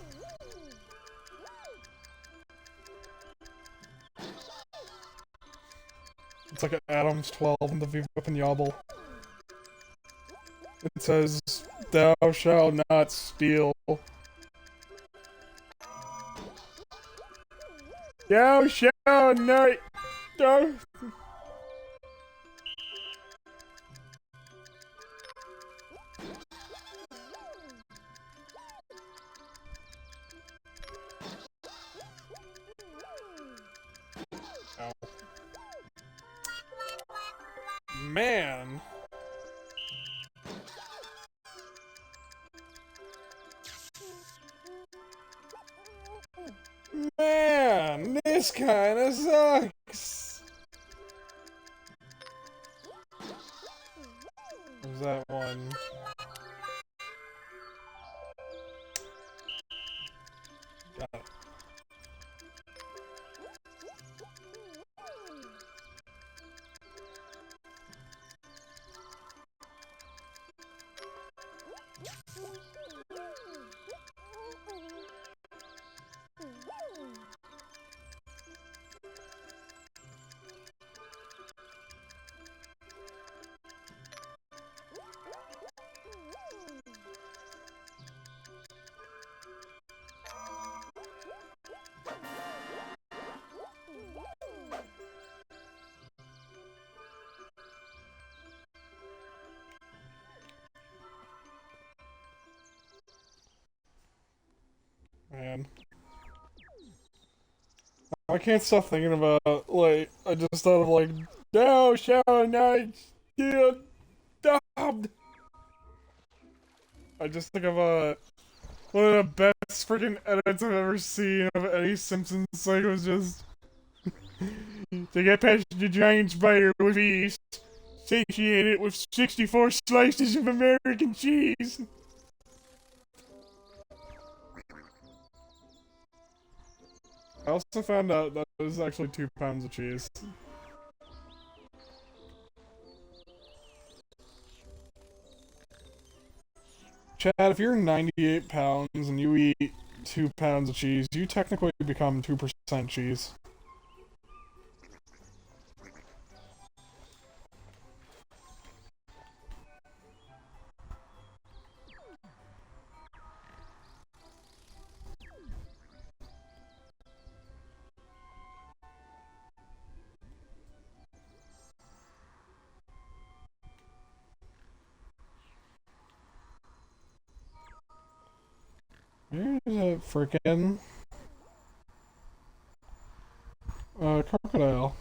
It's like an Adam's 12 in the Viva Pinable. It says, "Thou shalt not steal." Thou shalt not. Thou. Ow. Man. Man, this kinda sucks. Where's that one? Got it. Man. I can't stop thinking about, like, I just thought of, like, thou shalt not steal. Dubbed. I just think of, one of the best freaking edits I've ever seen of any Simpsons. Like, it was just, to get past the giant spider with ease, satiate it with 64 slices of American cheese. I also found out that it was actually 2 pounds of cheese. Chad, if you're 98 pounds and you eat 2 pounds of cheese, you technically become 2% cheese. There's a frickin' crocodile.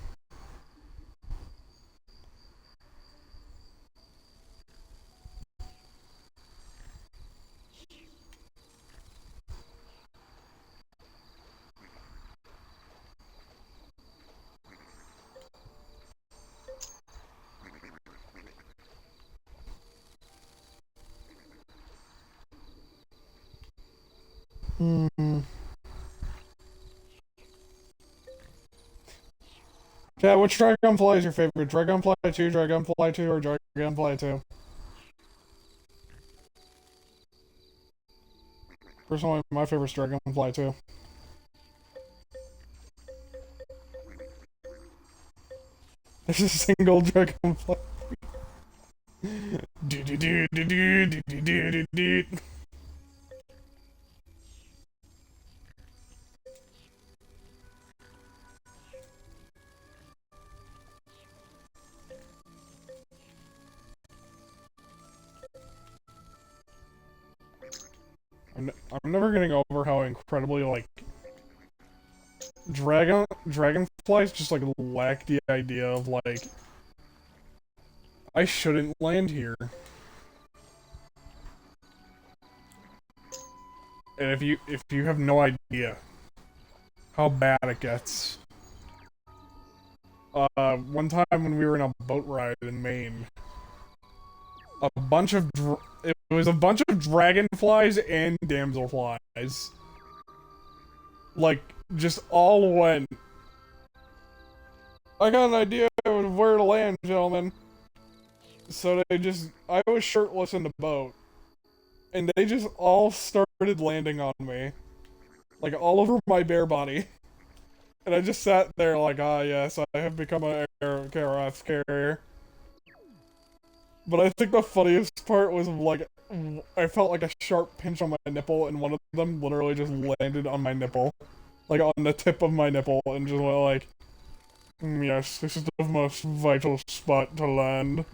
Chad, which dragonfly is your favorite? Dragonfly 2, Dragonfly 2, or Dragonfly 2? Personally, my favorite's Dragonfly 2. There's a single Dragonfly. Do do do do do do do do do. I'm never getting over how incredibly, like, dragonflies just, like, lack the idea of, like, I shouldn't land here. And if you have no idea how bad it gets. One time when we were in a boat ride in Maine, a bunch of it was a bunch of dragonflies and damselflies. Like, just all went. I got an idea of where to land, gentlemen. So I was shirtless in the boat. And they just all started landing on me. Like, all over my bare body. And I just sat there like, ah yes, I have become an aircraft carrier. But I think the funniest part was, like, I felt like a sharp pinch on my nipple, and one of them literally just landed on my nipple. Like, on the tip of my nipple, and just went like, yes, this is the most vital spot to land.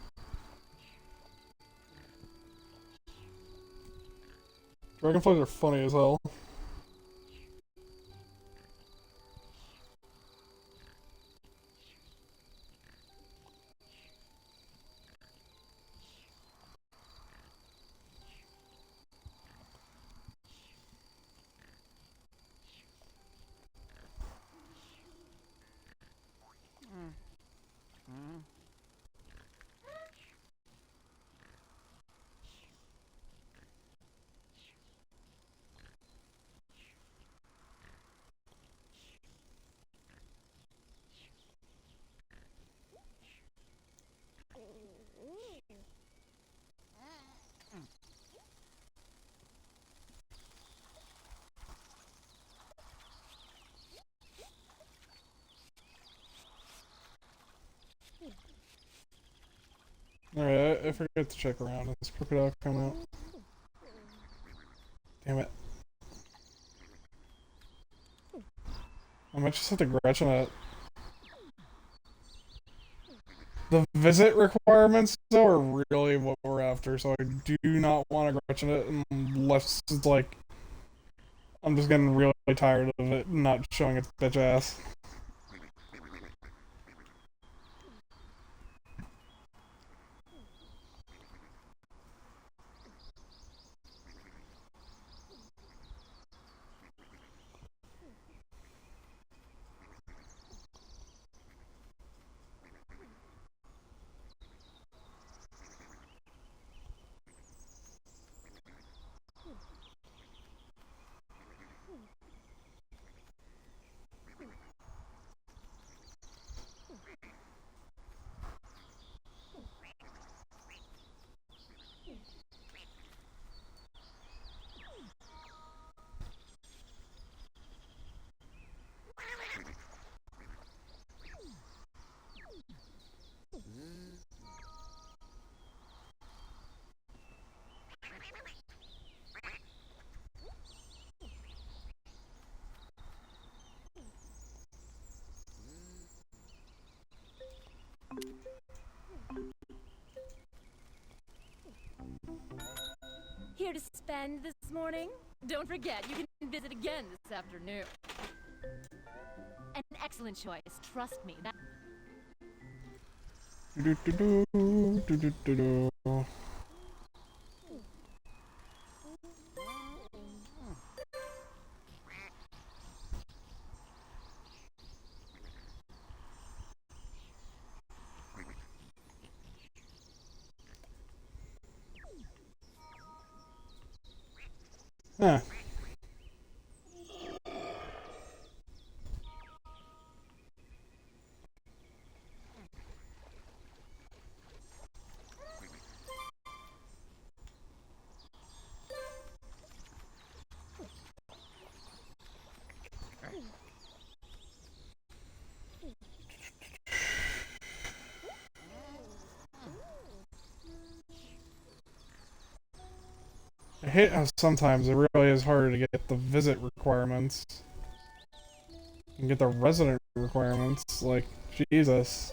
Dragonflies are funny as hell. Alright, I forget to check around. Is crocodile coming out? Damn it. I might just have to Gretchen it. The visit requirements, though, are really what we're after, so I do not want to Gretchen it unless it's like... I'm just getting really tired of it not showing its bitch ass. Here to spend this morning? Don't forget, you can visit again this afternoon. An excellent choice, trust me. That Huh. I hate how sometimes it really is harder to get the visit requirements and get the resident requirements. Like, Jesus.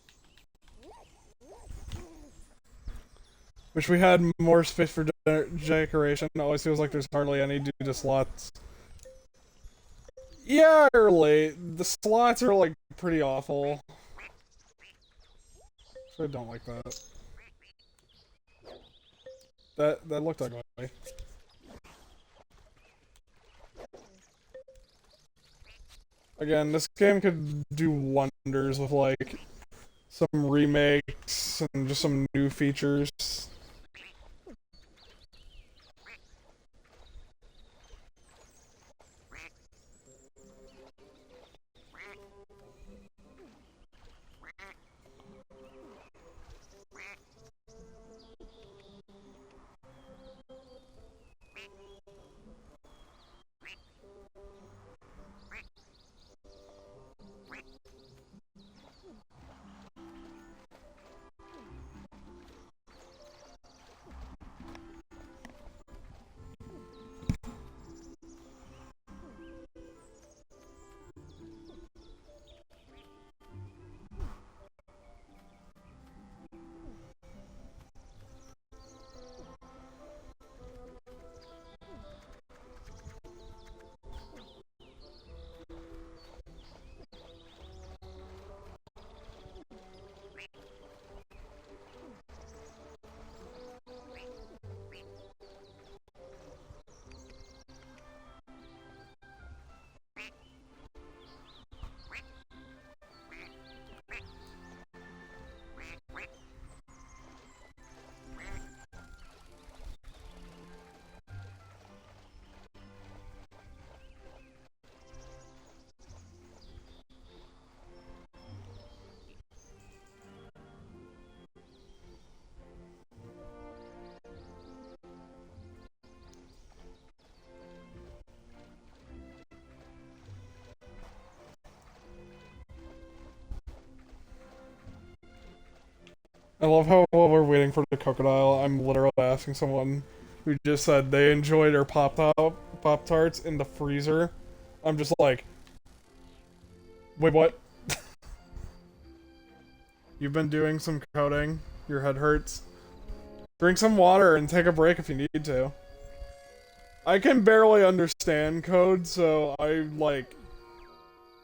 Wish we had more space for decoration. Always feels like there's hardly any due to slots. Yeah, you're late. The slots are like pretty awful. So I don't like that. That looked ugly. Again, this game could do wonders with like some remakes and just some new features. I love how while we're waiting for the crocodile, I'm literally asking someone who just said they enjoy their Pop-Tarts in the freezer. I'm just like, wait, what? You've been doing some coding? Your head hurts? Drink some water and take a break if you need to. I can barely understand code, so I, like,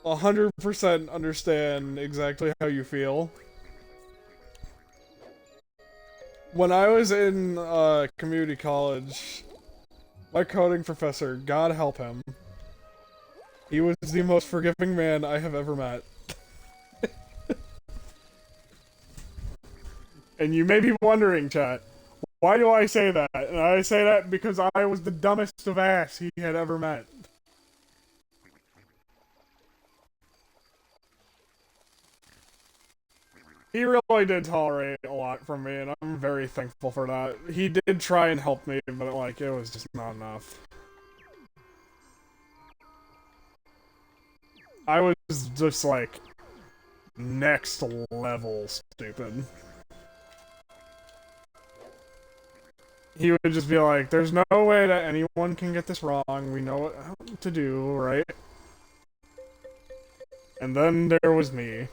100% understand exactly how you feel. When I was in community college, my coding professor, God help him, he was the most forgiving man I have ever met. And you may be wondering, chat, why do I say that? And I say that because I was the dumbest of ass he had ever met. He really did tolerate a lot from me, and I'm very thankful for that. He did try and help me, but like, it was just not enough. I was just like, next level stupid. He would just be like, there's no way that anyone can get this wrong, we know what to do, right? And then there was me,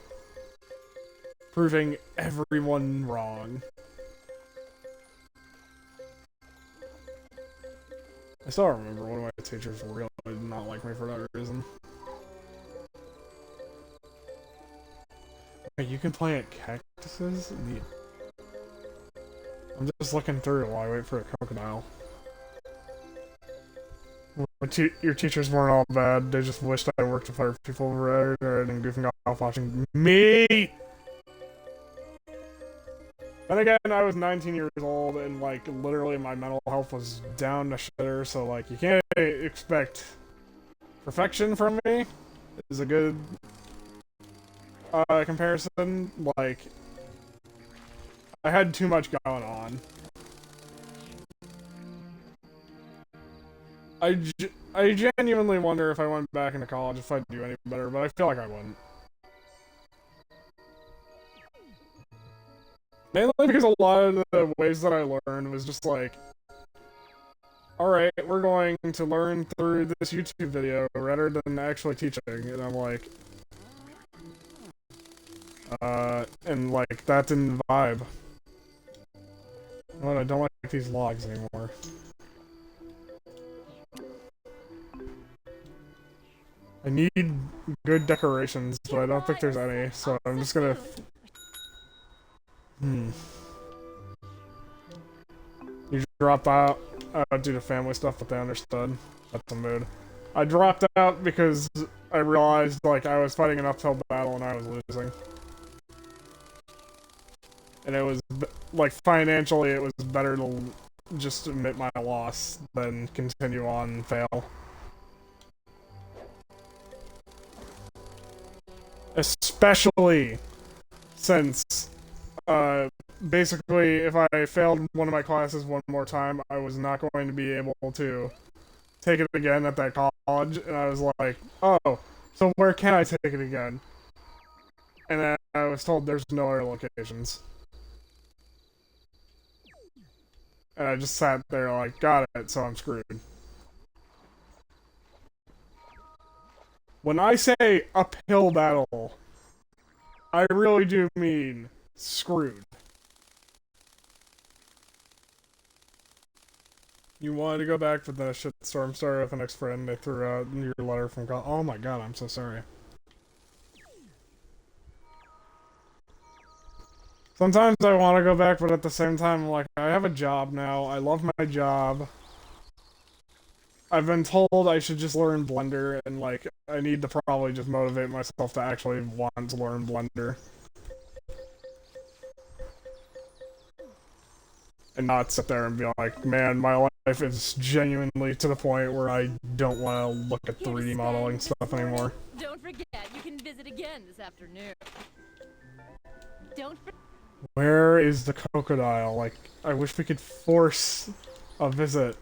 proving everyone wrong. I still remember one of my teachers really did not like me for that reason. Wait, you can plant cactuses? Neat. I'm just looking through while I wait for a crocodile. Your teachers weren't all bad, they just wished I worked with other people rather than goofing off watching me! Then again, I was 19 years old and, like, literally my mental health was down to shitter, so, like, you can't expect perfection from me. Is a good comparison. Like, I had too much going on. I genuinely wonder if I went back into college if I'd do any better, but I feel like I wouldn't. Mainly because a lot of the ways that I learned was just like, alright, we're going to learn through this YouTube video rather than actually teaching, and I'm like, and like, that didn't vibe. What? I don't like these logs anymore. I need good decorations, but I don't think there's any, so I'm just gonna... You dropped out due to family stuff, but they understood. That's a mood. I dropped out because I realized, like, I was fighting an uphill battle and I was losing. And it was, like, financially, it was better to just admit my loss than continue on and fail. Especially since, basically, if I failed one of my classes one more time, I was not going to be able to take it again at that college, and I was like, oh, so where can I take it again? And then I was told there's no other locations. And I just sat there like, got it, so I'm screwed. When I say uphill battle, I really do mean screwed. You wanted to go back, but then a shitstorm started with an ex-friend. They threw out your letter from college. Oh my god, I'm so sorry. Sometimes I want to go back, but at the same time, I'm like, I have a job now. I love my job. I've been told I should just learn Blender, and like, I need to probably just motivate myself to actually want to learn Blender. And not sit there and be like, man, my life is genuinely to the point where I don't want to look at 3D modeling stuff anymore. Don't forget, you can visit again this afternoon. Don't forget. Where is the crocodile? Like, I wish we could force a visit.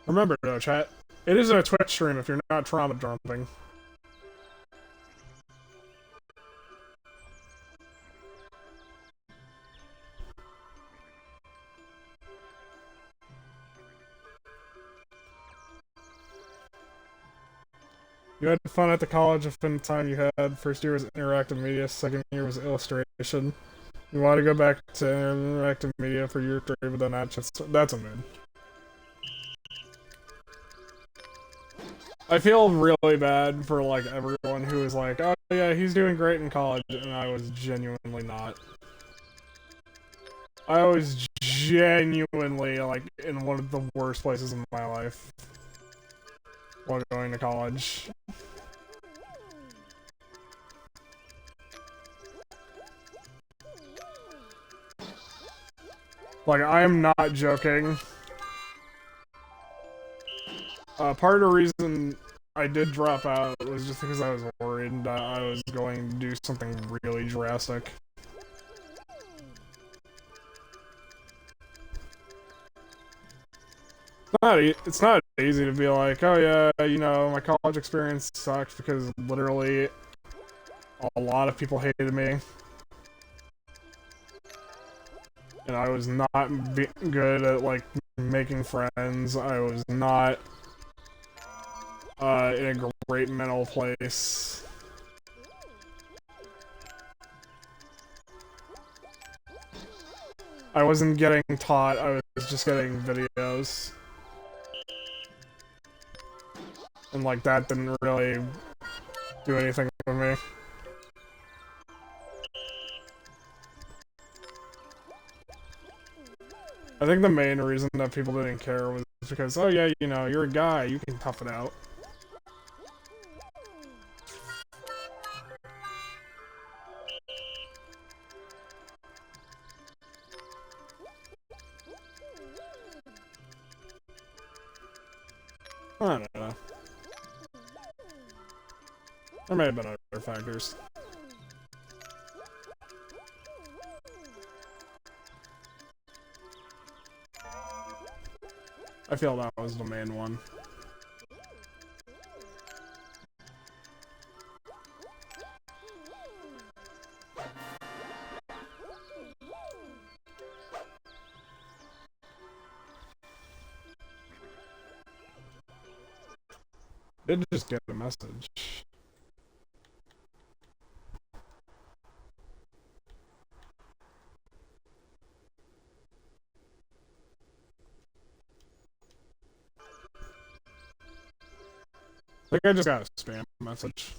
Remember though, chat, it is a Twitch stream if you're not trauma dumping. You had fun at the college of the time you had. First year was interactive media, second year was illustration. You want to go back to interactive media for year 3, but then that's a mood. I feel really bad for like everyone who is like, oh yeah, he's doing great in college, and I was genuinely not. I was genuinely like in one of the worst places in my life while going to college. Like, I am not joking. Part of the reason I did drop out was just because I was worried that I was going to do something really drastic. It's not easy to be like, oh yeah, you know, my college experience sucked because literally a lot of people hated me. And I was not good at, like, making friends. I was not in a great mental place. I wasn't getting taught, I was just getting videos. And, like, that didn't really do anything for me. I think the main reason that people didn't care was because, oh yeah, you know, you're a guy, you can tough it out. I don't know. There may have been other factors. I feel that was the main one. Did just get a message. I think I just got a spam message.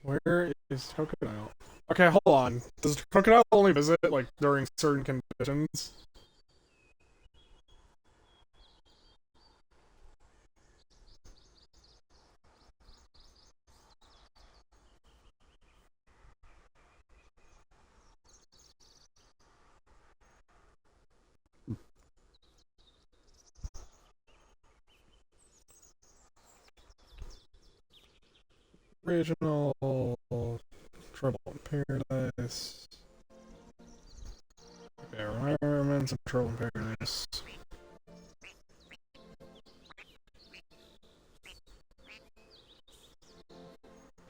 Where is Crocodile? Okay, hold on. Does Crocodile only visit, like, during certain conditions? Original Trouble in Paradise. Okay, Environments and Trouble in Paradise.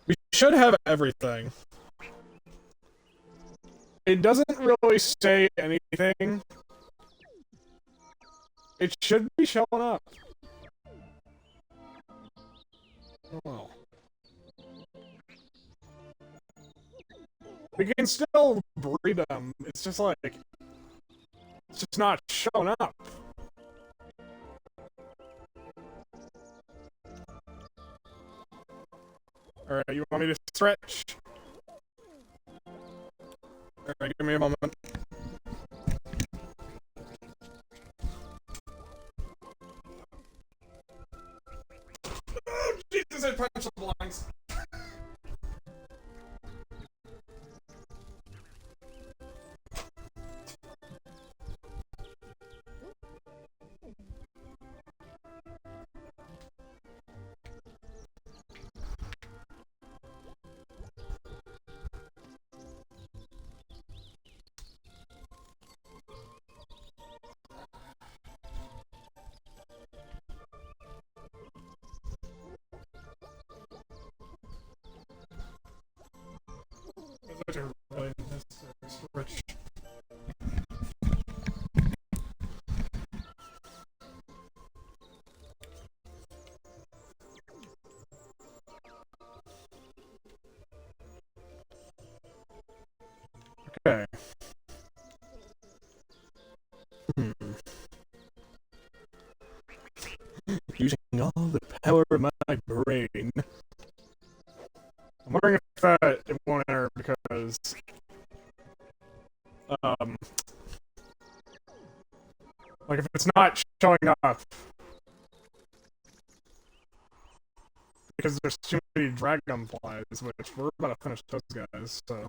We should have everything. It doesn't really say anything. It should be showing up. Oh well. We can still breed them. It's just like... It's just not showing up. Alright, you want me to stretch? Alright, give me a moment. Oh, Jesus, I punched the blinds. Those are really necessary stretch. Okay. Using all the power of my brain. I'm wondering if it won't enter because like if it's not showing up because there's too many dragonflies, which we're about to finish those guys, so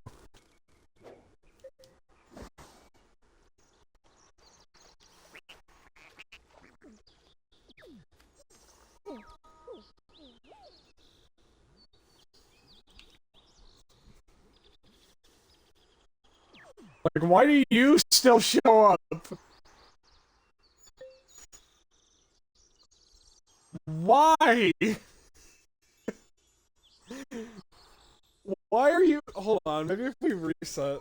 like why do you still show up? Why? Why are you... Hold on, maybe if we reset.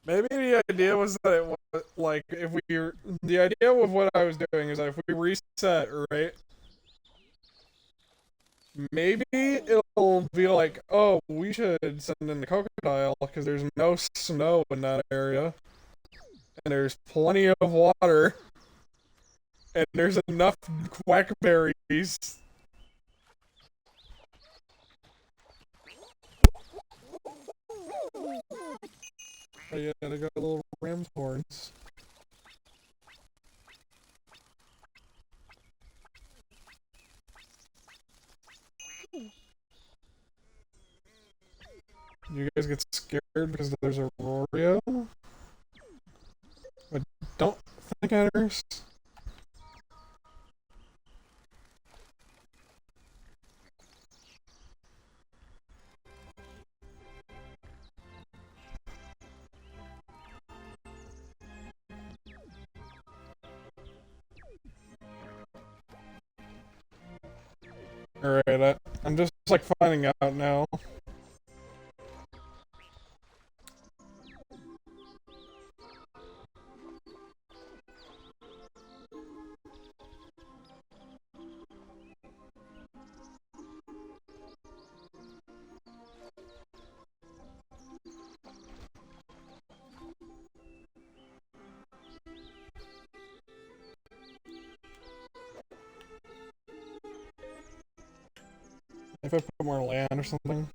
Maybe the idea was that it was, like, if we... The idea of what I was doing is that if we reset, right? Maybe it'll be like, oh, we should send in the crocodile because there's no snow in that area. And there's plenty of water. And there's enough quackberries. Oh yeah, they got little ram's horns. weird because there's a Rorio. I don't think enters. Alright, I'm just like finding out now. If I put more land or something.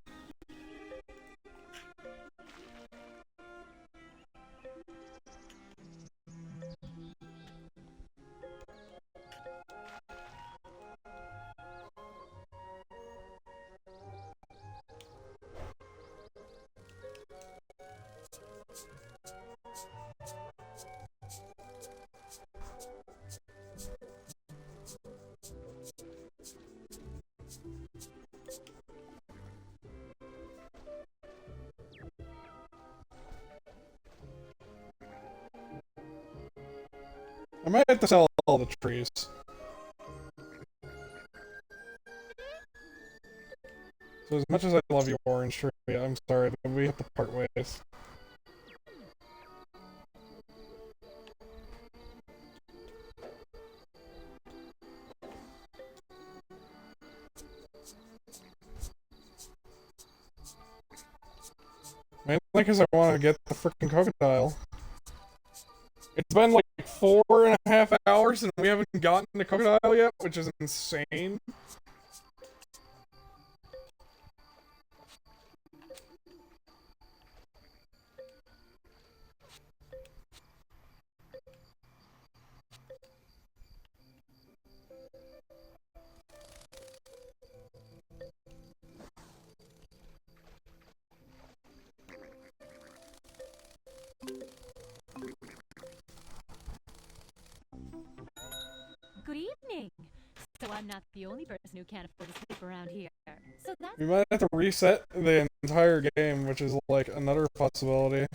I might have to sell all the trees. So as much as I love you, Orange Tree, I'm sorry, but we have to part ways. Mainly because I want to get the freaking crocodile. It's been like 4.5 hours and we haven't gotten the crocodile yet, which is insane. Good evening. So I'm not the only person who can't afford to sleep around here. So that's We might have to reset the entire game, which is like another possibility.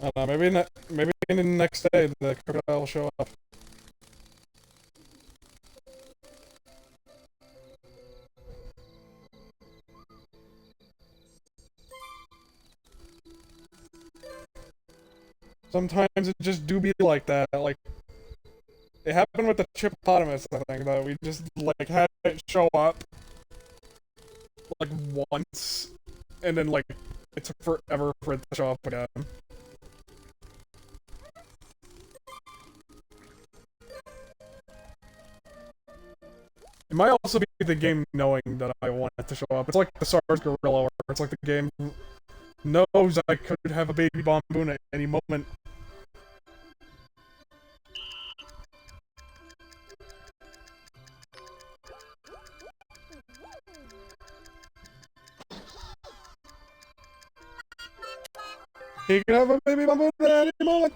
I don't know, maybe in the next day the crocodile will show up. Sometimes it just do be like that, like, it happened with the Chippopotamus, I think, that we just, like, had it show up, like, once, and then, like, it took forever for it to show up again. It might also be the game knowing that I want it to show up. It's like the SARS Gorilla, where it's like the game knows I could have a baby Bomboon at any moment. He can have a baby Bomboon at any moment!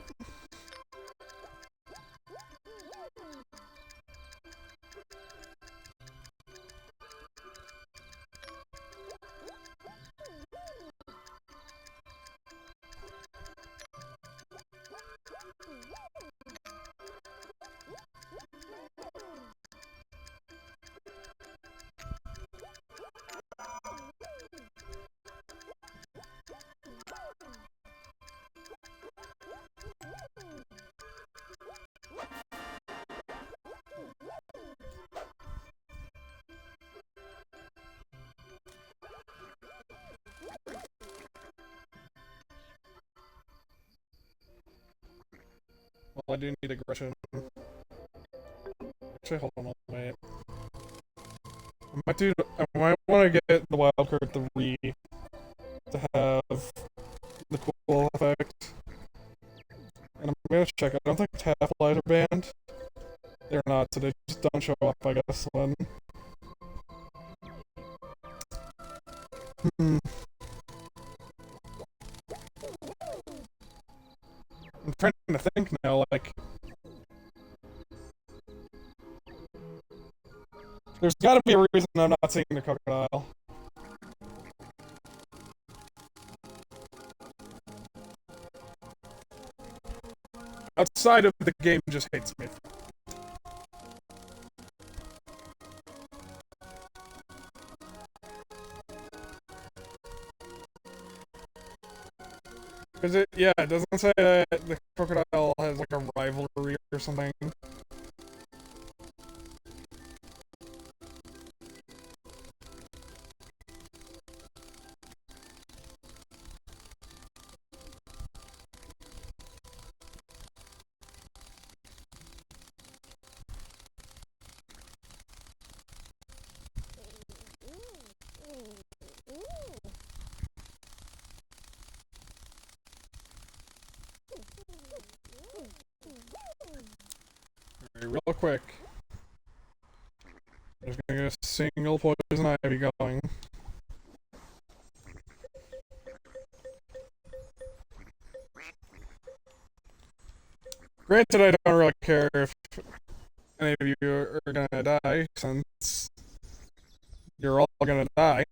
Well, I do need aggression. Actually, hold on, wait. I might want to get the wild card 3 to have the cool effect. crocodiles are banned? They're not, so they just don't show up, I guess, then. Hmm. I'm trying to think now, like... There's gotta be a reason I'm not seeing the crocodile. Outside of the game just hates me. Cause it doesn't say that the crocodile has like a rivalry or something. Alright, real quick. I'm just gonna get a single poison ivy going. Granted, I don't really care if any of you are gonna die, since you're all gonna die.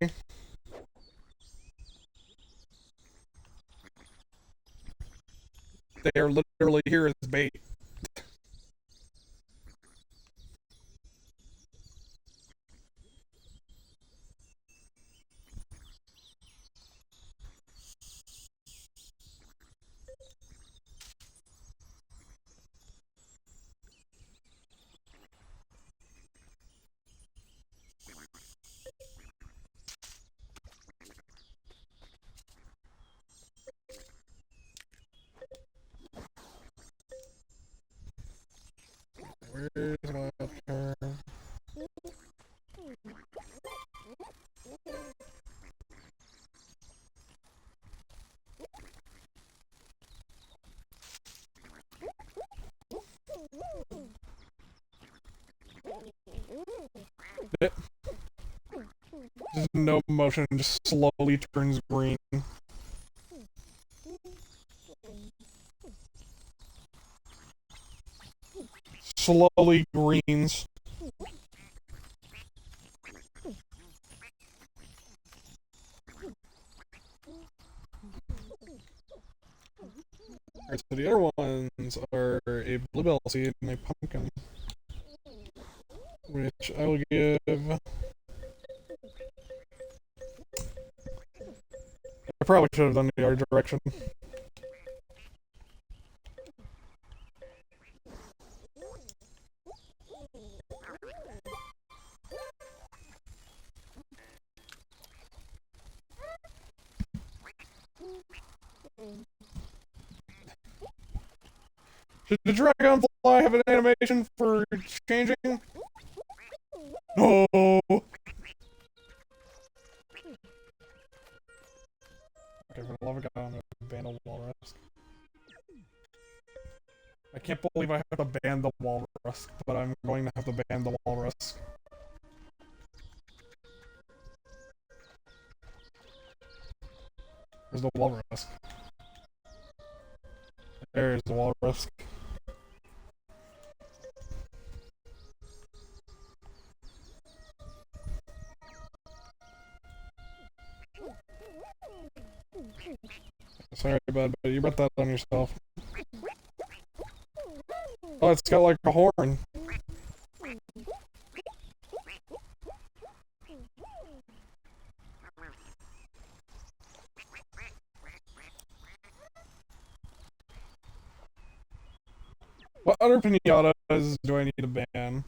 They are literally here as bait. Where's my turn? Just no motion, just slowly turns green. Slowly greens. Alright, so the other ones are a bluebell seed and a pumpkin. Which I will give... I probably should have done the other direction. Should the dragonfly have an animation for changing? No! Okay, for the love of God, I'm gonna ban the walrus. I can't believe I have to ban the walrus, but I'm going to have to ban the walrus. Where's the walrus? There's the walrus. Sorry, bud, but you brought that on yourself. Oh, it's got like a horn. What other pinatas do I need to ban?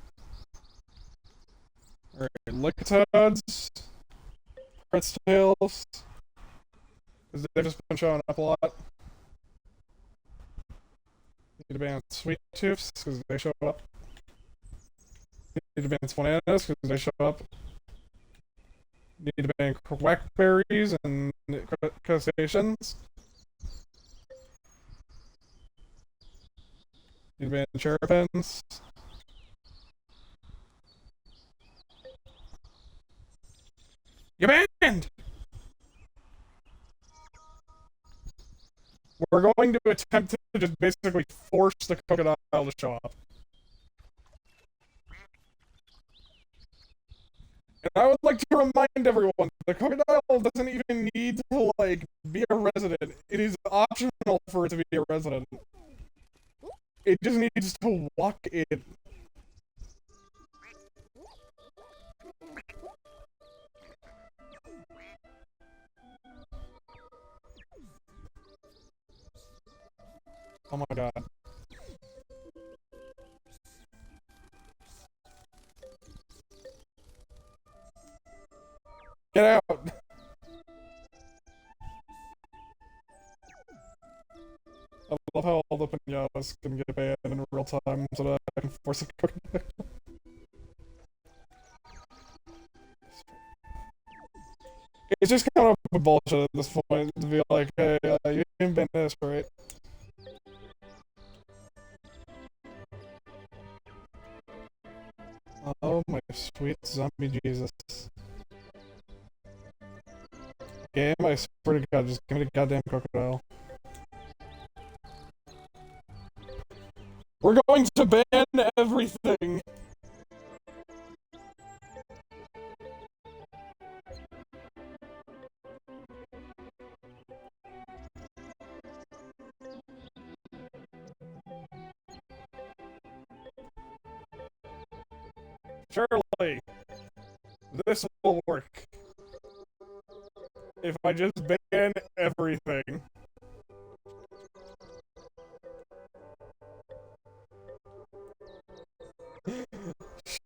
Alright, Lictoads, Pretz Tails, because they've just been showing up a lot. Need to ban Sweet Tooths, because they show up. Need to ban Bananas, because they show up. Need to ban Quackberries and Crustaceans. You banned Cherubins? You banned! We're going to attempt to just basically force the crocodile to show up. And I would like to remind everyone, the crocodile doesn't even need to, like, be a resident. It is optional for it to be a resident. It just needs to walk in. Oh my god. Get out! I love how all the pinatas can get banned in real time so that I can force a crocodile. It's just kind of bullshit at this point to be like, hey, you didn't ban this, right? Oh my sweet zombie Jesus. Game, I swear to god, just give me the goddamn crocodile. We're going to ban everything! Surely, this will work. If I just ban everything.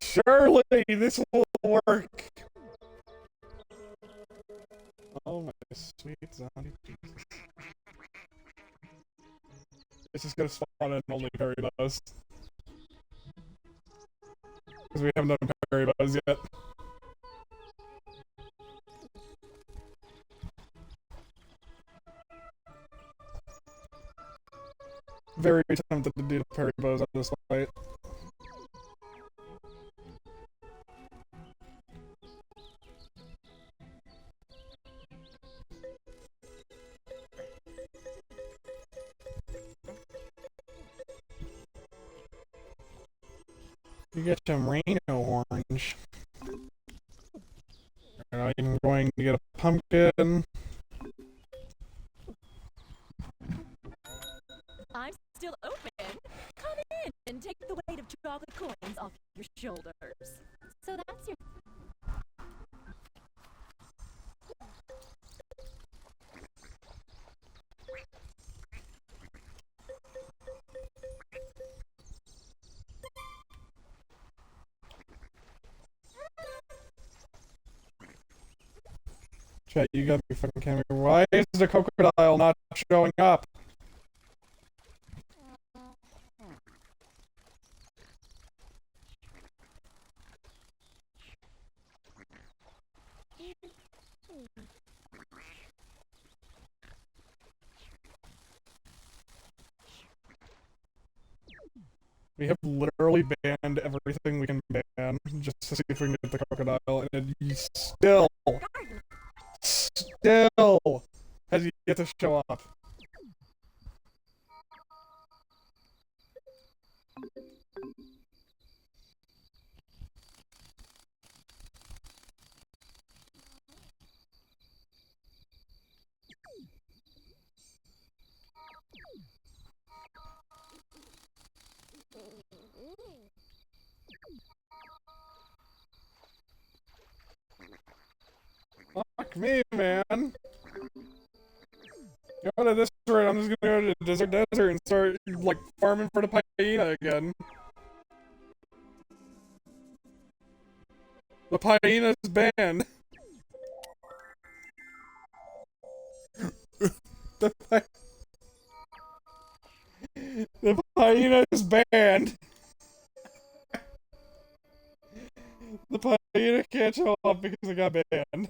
Surely, this will work. Oh my sweet zombie Jesus. It's just gonna spawn in only Perry Buzz. Because we haven't done Perry Buzz yet. Very tempted to do the Perry Buzz on this fight. You get some Reno orange. And I'm going to get a pumpkin. I'm still open. Come in and take the weight of chocolate coins off your shoulders. So that's your... Chat, you gotta be fucking kidding me. Why is the crocodile not showing up? We have literally banned everything we can ban just to see if we can get the crocodile, and he still has yet to show up. Fuck me, man. Going at this rate, I'm just gonna go to the desert and start, like, farming for the hyena again. The hyena's banned. the hyena's banned. The hyena can't show up because it got banned.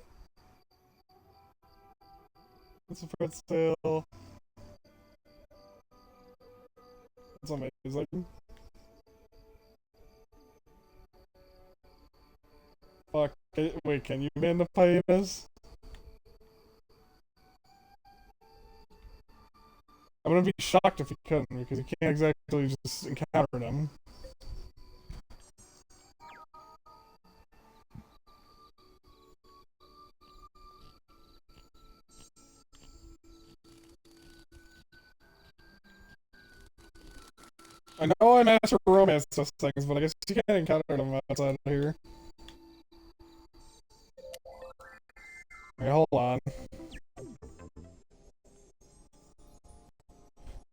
It's a pretzel. That's amazing. noising. Fuck. Wait, can you ban the Pinatas? I'm gonna be shocked if you couldn't, because you can't exactly just encounter them. I know I master romance those things, but I guess you can't encounter them outside of here. Wait, hold on.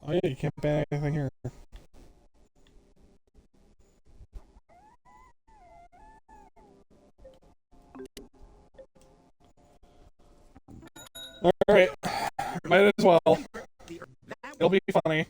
Oh yeah, you can't ban anything here. Alright. Might as well. It'll be funny.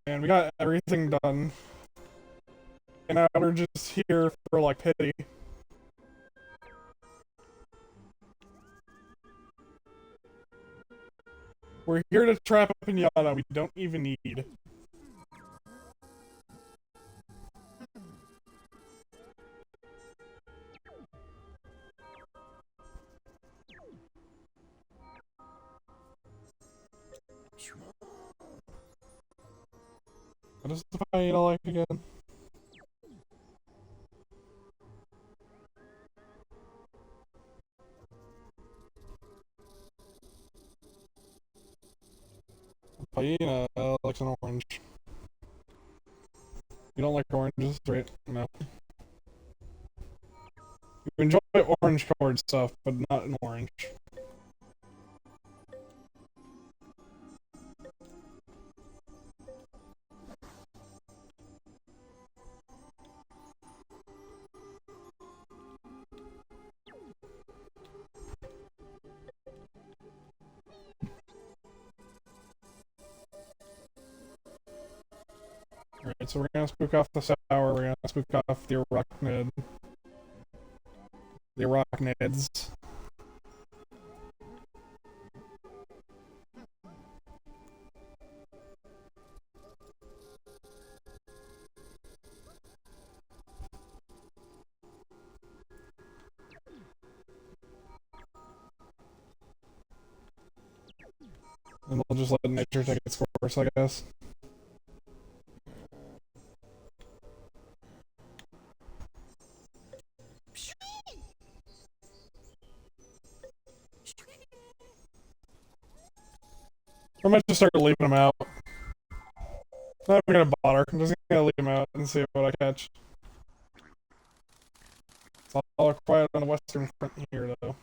And we got everything done. And now we're just here for, like, pity. We're here to trap a pinata we don't even need. What is the pinata like again? Hyena likes an orange. You don't like oranges, right? No. You enjoy orange-colored stuff, but not an orange. Alright, so we're gonna spook off the sour, we're gonna spook off the arachnid. The arachnids. And we'll just let nature take its course, I guess. I might just start leaving them out. Not even gonna bother. I'm just gonna leave them out and see what I catch. It's all quiet on the western front here, though.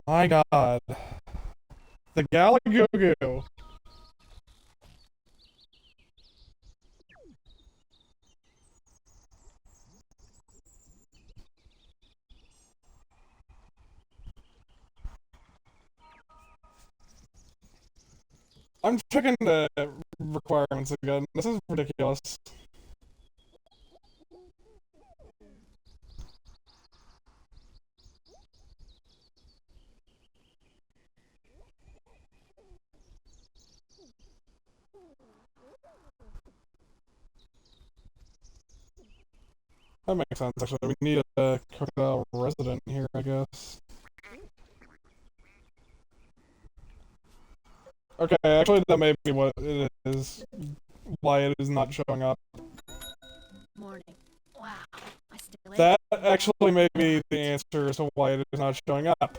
My god. The Galagugu. I'm checking the requirements again. This is ridiculous. That makes sense, actually. We need a crocodile resident here, I guess. Okay, actually, that may be what it is. Why it is not showing up. Morning. Wow. I still ain't. That actually may be the answer as to why it is not showing up.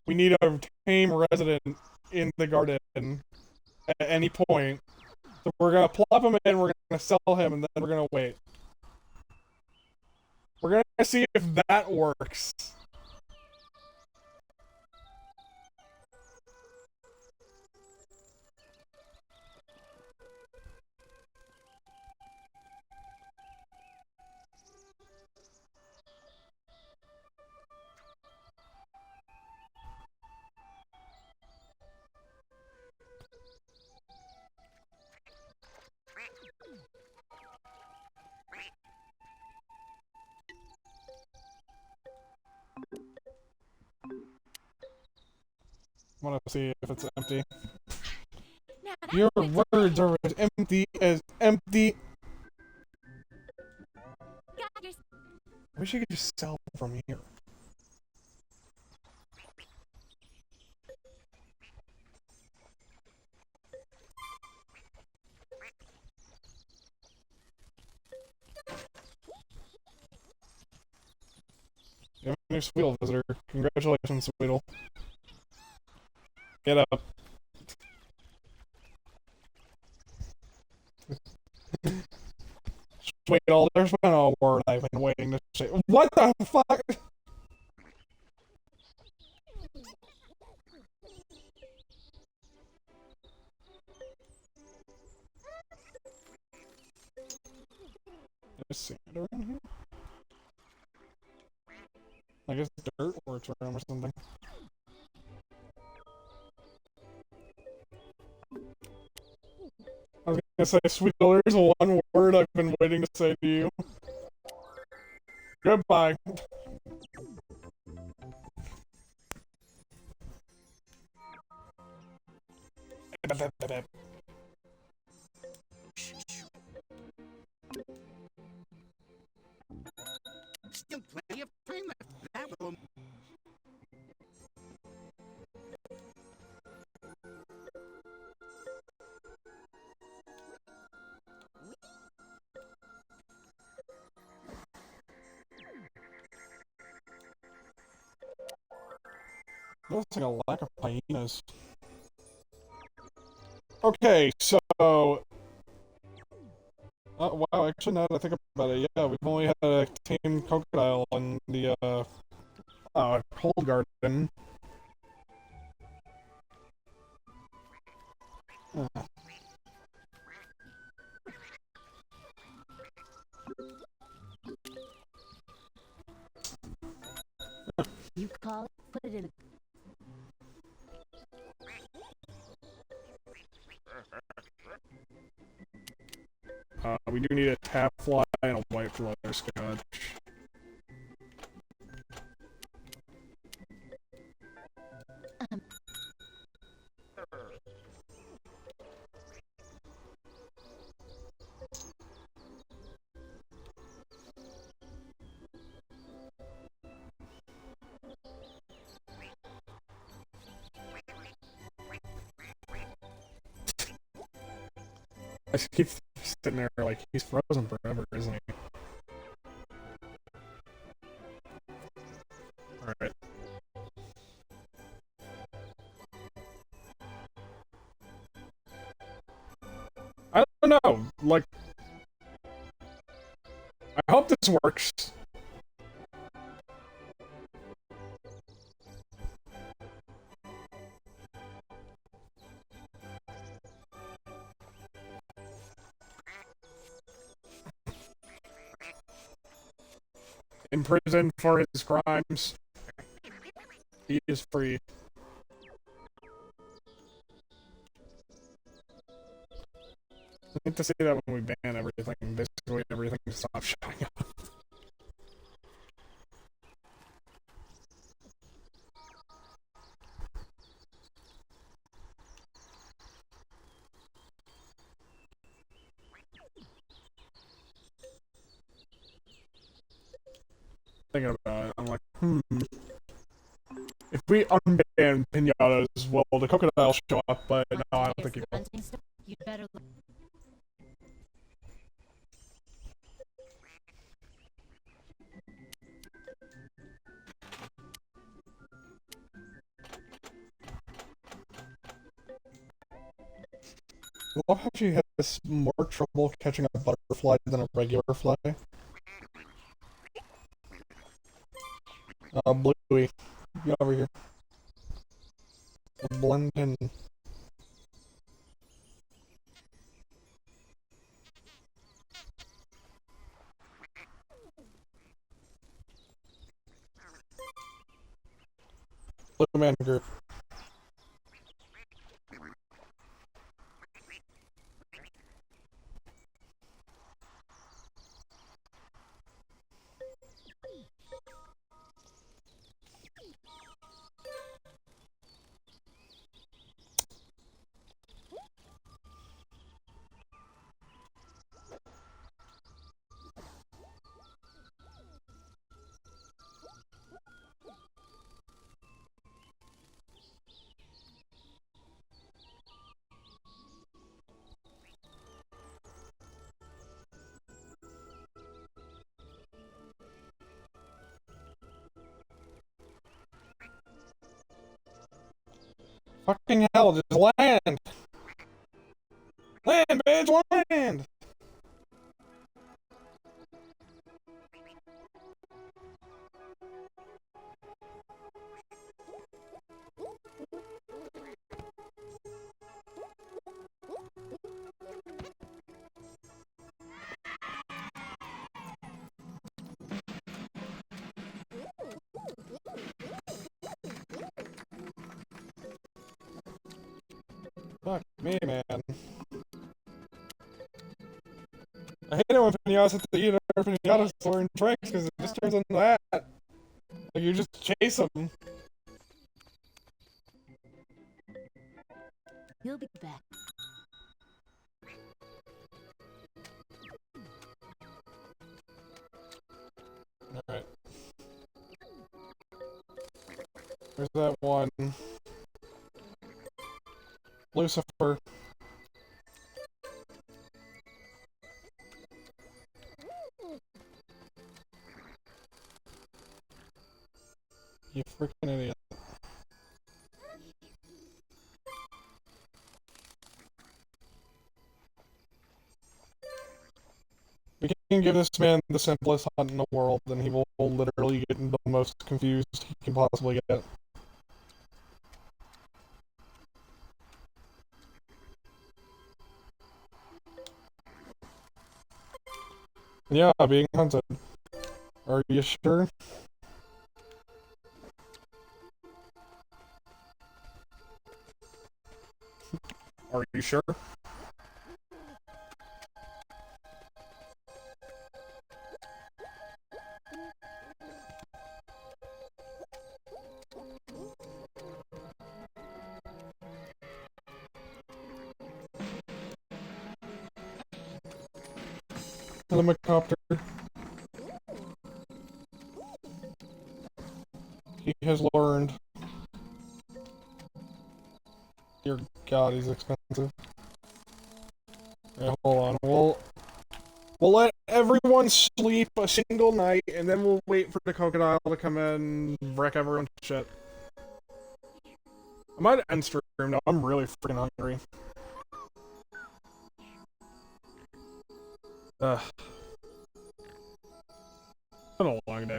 We need a tame resident in the garden. at any point. So we're gonna plop him in, we're gonna sell him, and then we're gonna wait. We're gonna see if that works. I want to see if it's empty. Now that Your makes words are as empty as empty. got your I wish you could just sell from here. You have a new Sweetle visitor. Congratulations, Sweetle. Get up. Sweetle, there's been a word I've been waiting to say. What the fuck? There's sand around here? I guess dirt works around or something. I was gonna say, Sweetle, there's one word I've been waiting to say to you. Goodbye. Still plenty of time left. That will. Looks like a lack of hyenas. Okay, so... wow, actually, now that I think about it, yeah, we've only had a tame crocodile in the, cold garden. You call it, put it in. We do need a tap fly and a white butterscotch. I just keep sitting there like he's frozen forever, isn't he? Alright. I don't know, like... I hope this works. In prison for his crimes. He is free. I hate to say that when we ban everything, basically everything stops showing up. Thinking about it, I'm like, if we unban Pinatas, well, the crocodile show up, but no, I don't think he will. You better look. love how she has more trouble catching a butterfly than a regular fly. Bluey, get over here. Blend in. Blue man group. Fucking hell, just land! Land, bitch, land! Fuck me, man. I hate it when Pinatas hit the eater Pinatas learn tricks because it just turns into that. Like you just chase them. You'll be back. Alright. There's that one. Lucifer. You freaking idiot. We can give this man the simplest hunt in the world, and he will literally get the most confused he can possibly get. Yeah, being hunted. Are you sure? Are you sure? Helicopter. He has learned. Dear God, he's expensive. Right, hold on. We'll let everyone sleep a single night, and then we'll wait for the crocodile to come in and wreck everyone's shit. I might end stream now. I'm really freaking hungry. Ugh. It's been a long day.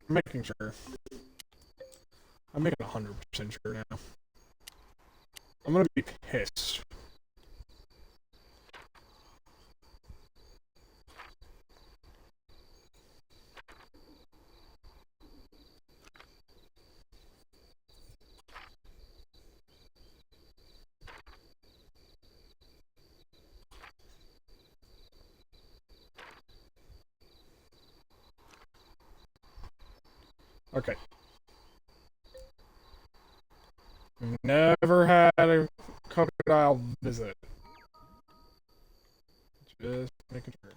I'm making sure. I'm making 100% sure now. gonna be pissed. Okay. We've never had a crocodile visit. Just making sure.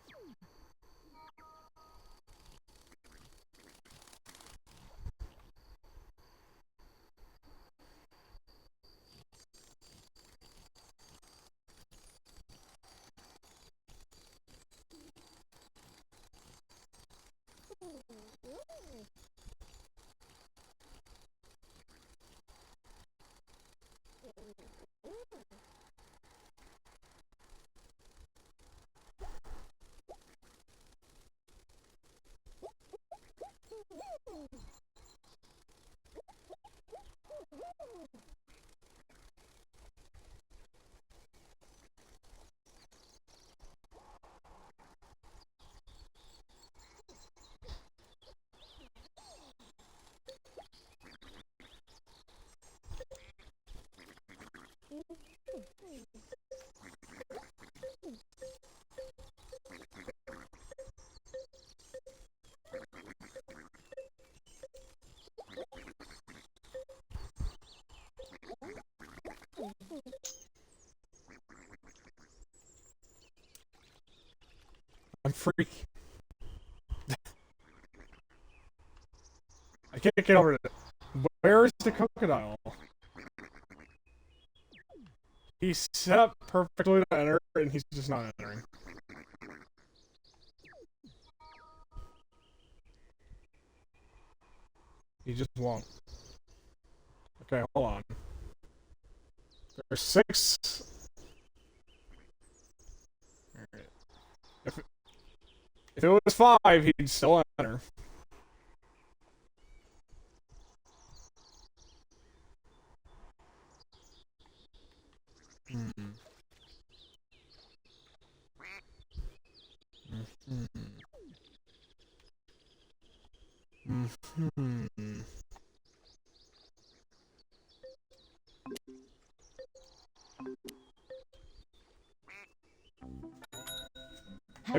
I'm free. I can't get over it. Where is the crocodile? He's set up perfectly to enter, and he's just not entering. He just won't. Okay, hold on. There's 6. Alright. If it was 5, he'd still enter.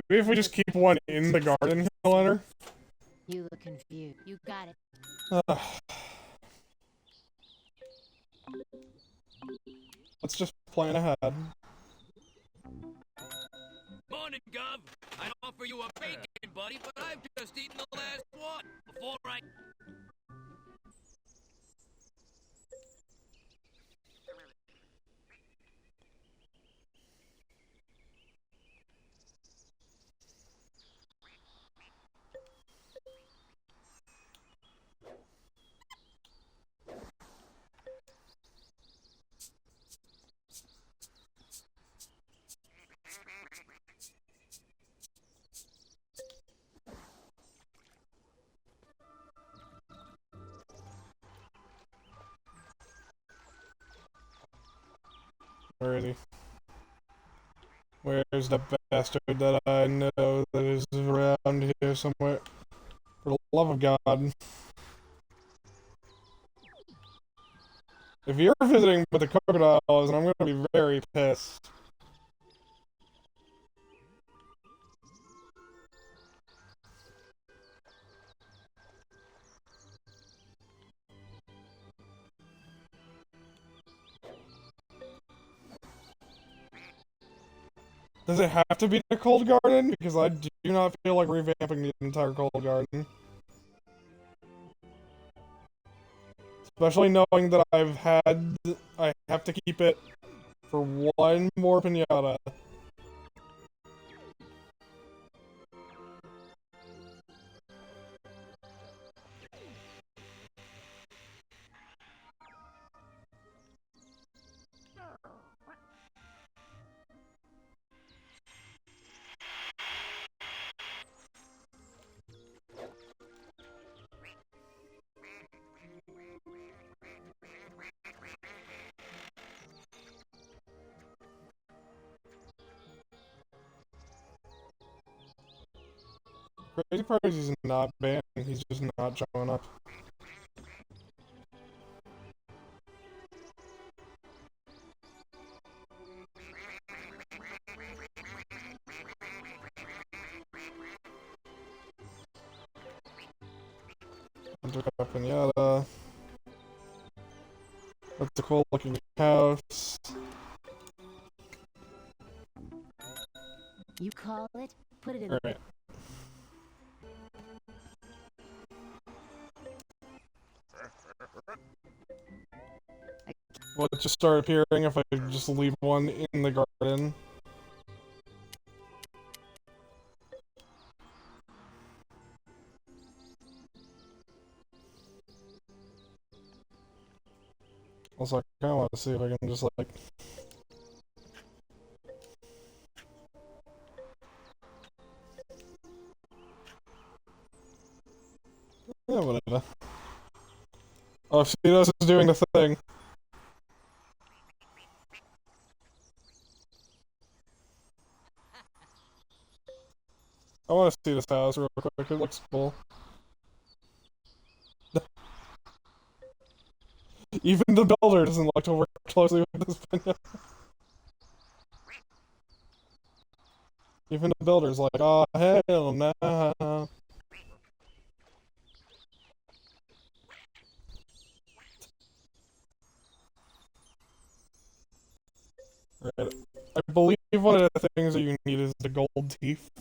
Maybe if we just keep one in the garden, he'll enter. You look confused. You got it. Let's just plan ahead. Morning, Gov. I'd offer you a bacon, buddy, but I've just eaten the last one. Before I... Where is he? Where's the bastard that I know that is around here somewhere? For the love of God. If you're visiting with the crocodiles, I'm gonna be very pissed. Does it have to be the cold garden? Because I do not feel like revamping the entire cold garden. Especially knowing that I have to keep it for one more pinata. Crazy part is he's not banned, he's just not showing up. Hunter got Pinata. That's a cool looking house. You call it, put it in. Alright. Will it just start appearing if I just leave one in the garden? Also, I kinda want to see if I can just, like... Yeah, whatever. Oh, Pinatas is doing the thing. I want to see this house real quick, it looks cool. Even the builder doesn't like to work closely with this Pinata. Even the builder's like, oh hell no. Right. I believe one of the things that you need is the gold teeth.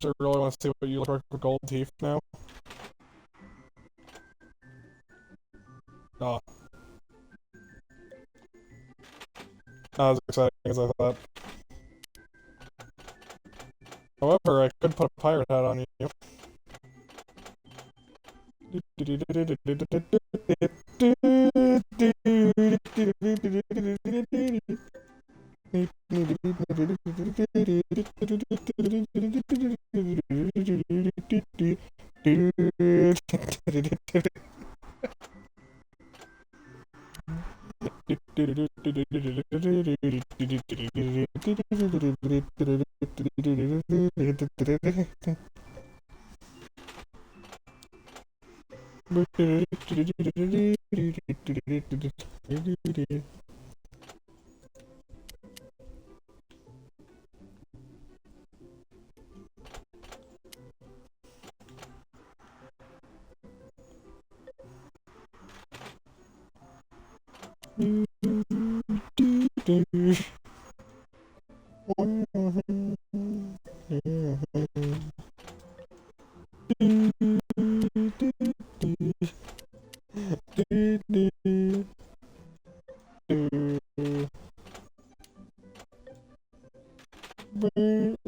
I really want to see what you look like with gold teeth now. Oh. Not as exciting as I thought. However, I could put a pirate hat on you.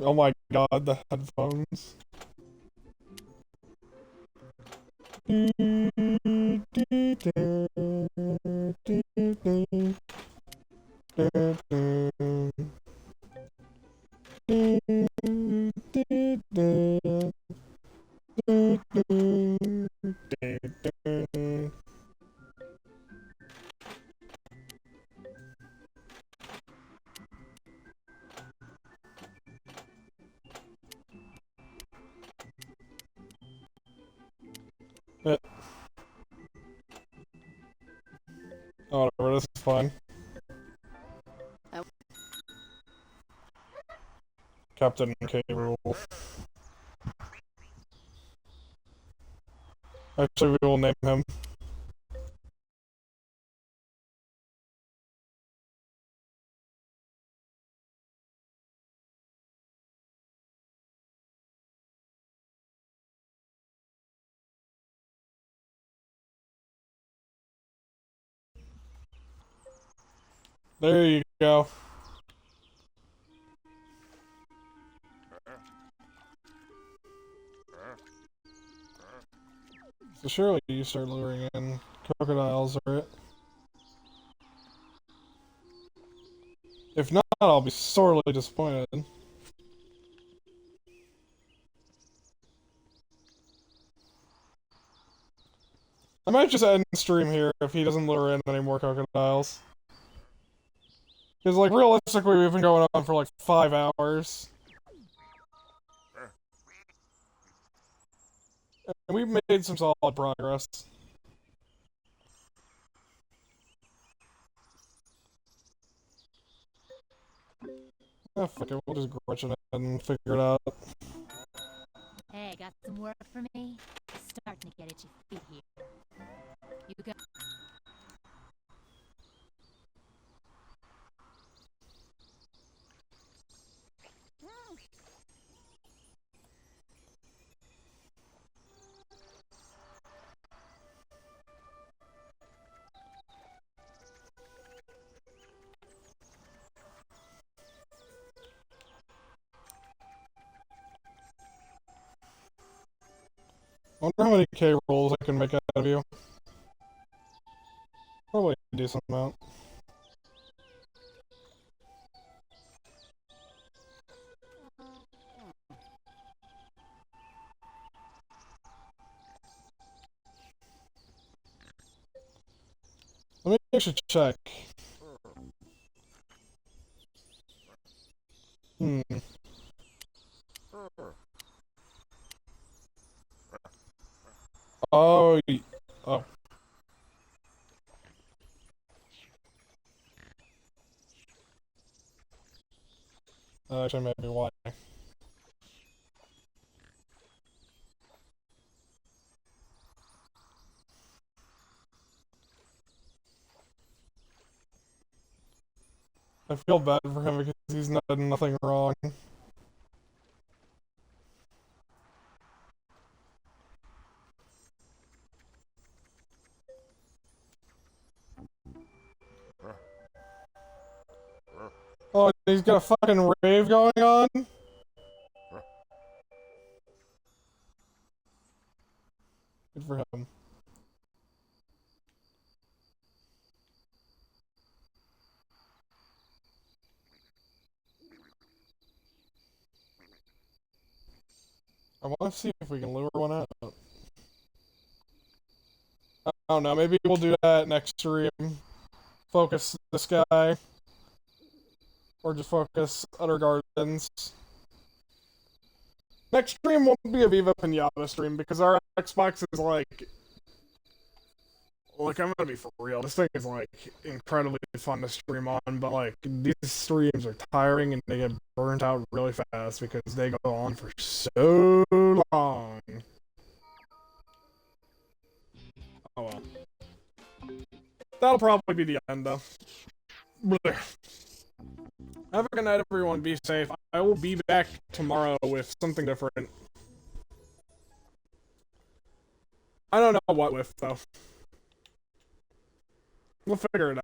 Oh my god, the headphones. Oh, whatever, this is fine. Captain K. Rule. Actually, we will name him. There you go. So surely you start luring in crocodiles, right? If not, I'll be sorely disappointed. I might just end stream here if he doesn't lure in any more crocodiles. Because, like, realistically, we've been going on for like 5 hours. We made some solid progress. Ah, fuck it, we'll just glitch it and figure it out. Hey, got some work for me? Starting to get itchy feet here. You got. I wonder how many K rolls I can make out of you. Probably a decent amount. Let me actually check. Hmm. Oh, oh. Actually, maybe why. I feel bad for him because he's done nothing wrong. Oh, he's got a fucking rave going on? Good for him. I want to see if we can lure one out. I don't know, maybe we'll do that next stream. Focus this guy. Or just focus Utter Gardens. Next stream won't be a Viva Pinata stream because our Xbox is like... Like, I'm gonna be for real. This thing is, like, incredibly fun to stream on, but, like, these streams are tiring and they get burnt out really fast because they go on for so long. Oh well. That'll probably be the end, though. Blech. Have a good night, everyone. Be safe. I will be back tomorrow with something different. I don't know what with, though. We'll figure it out.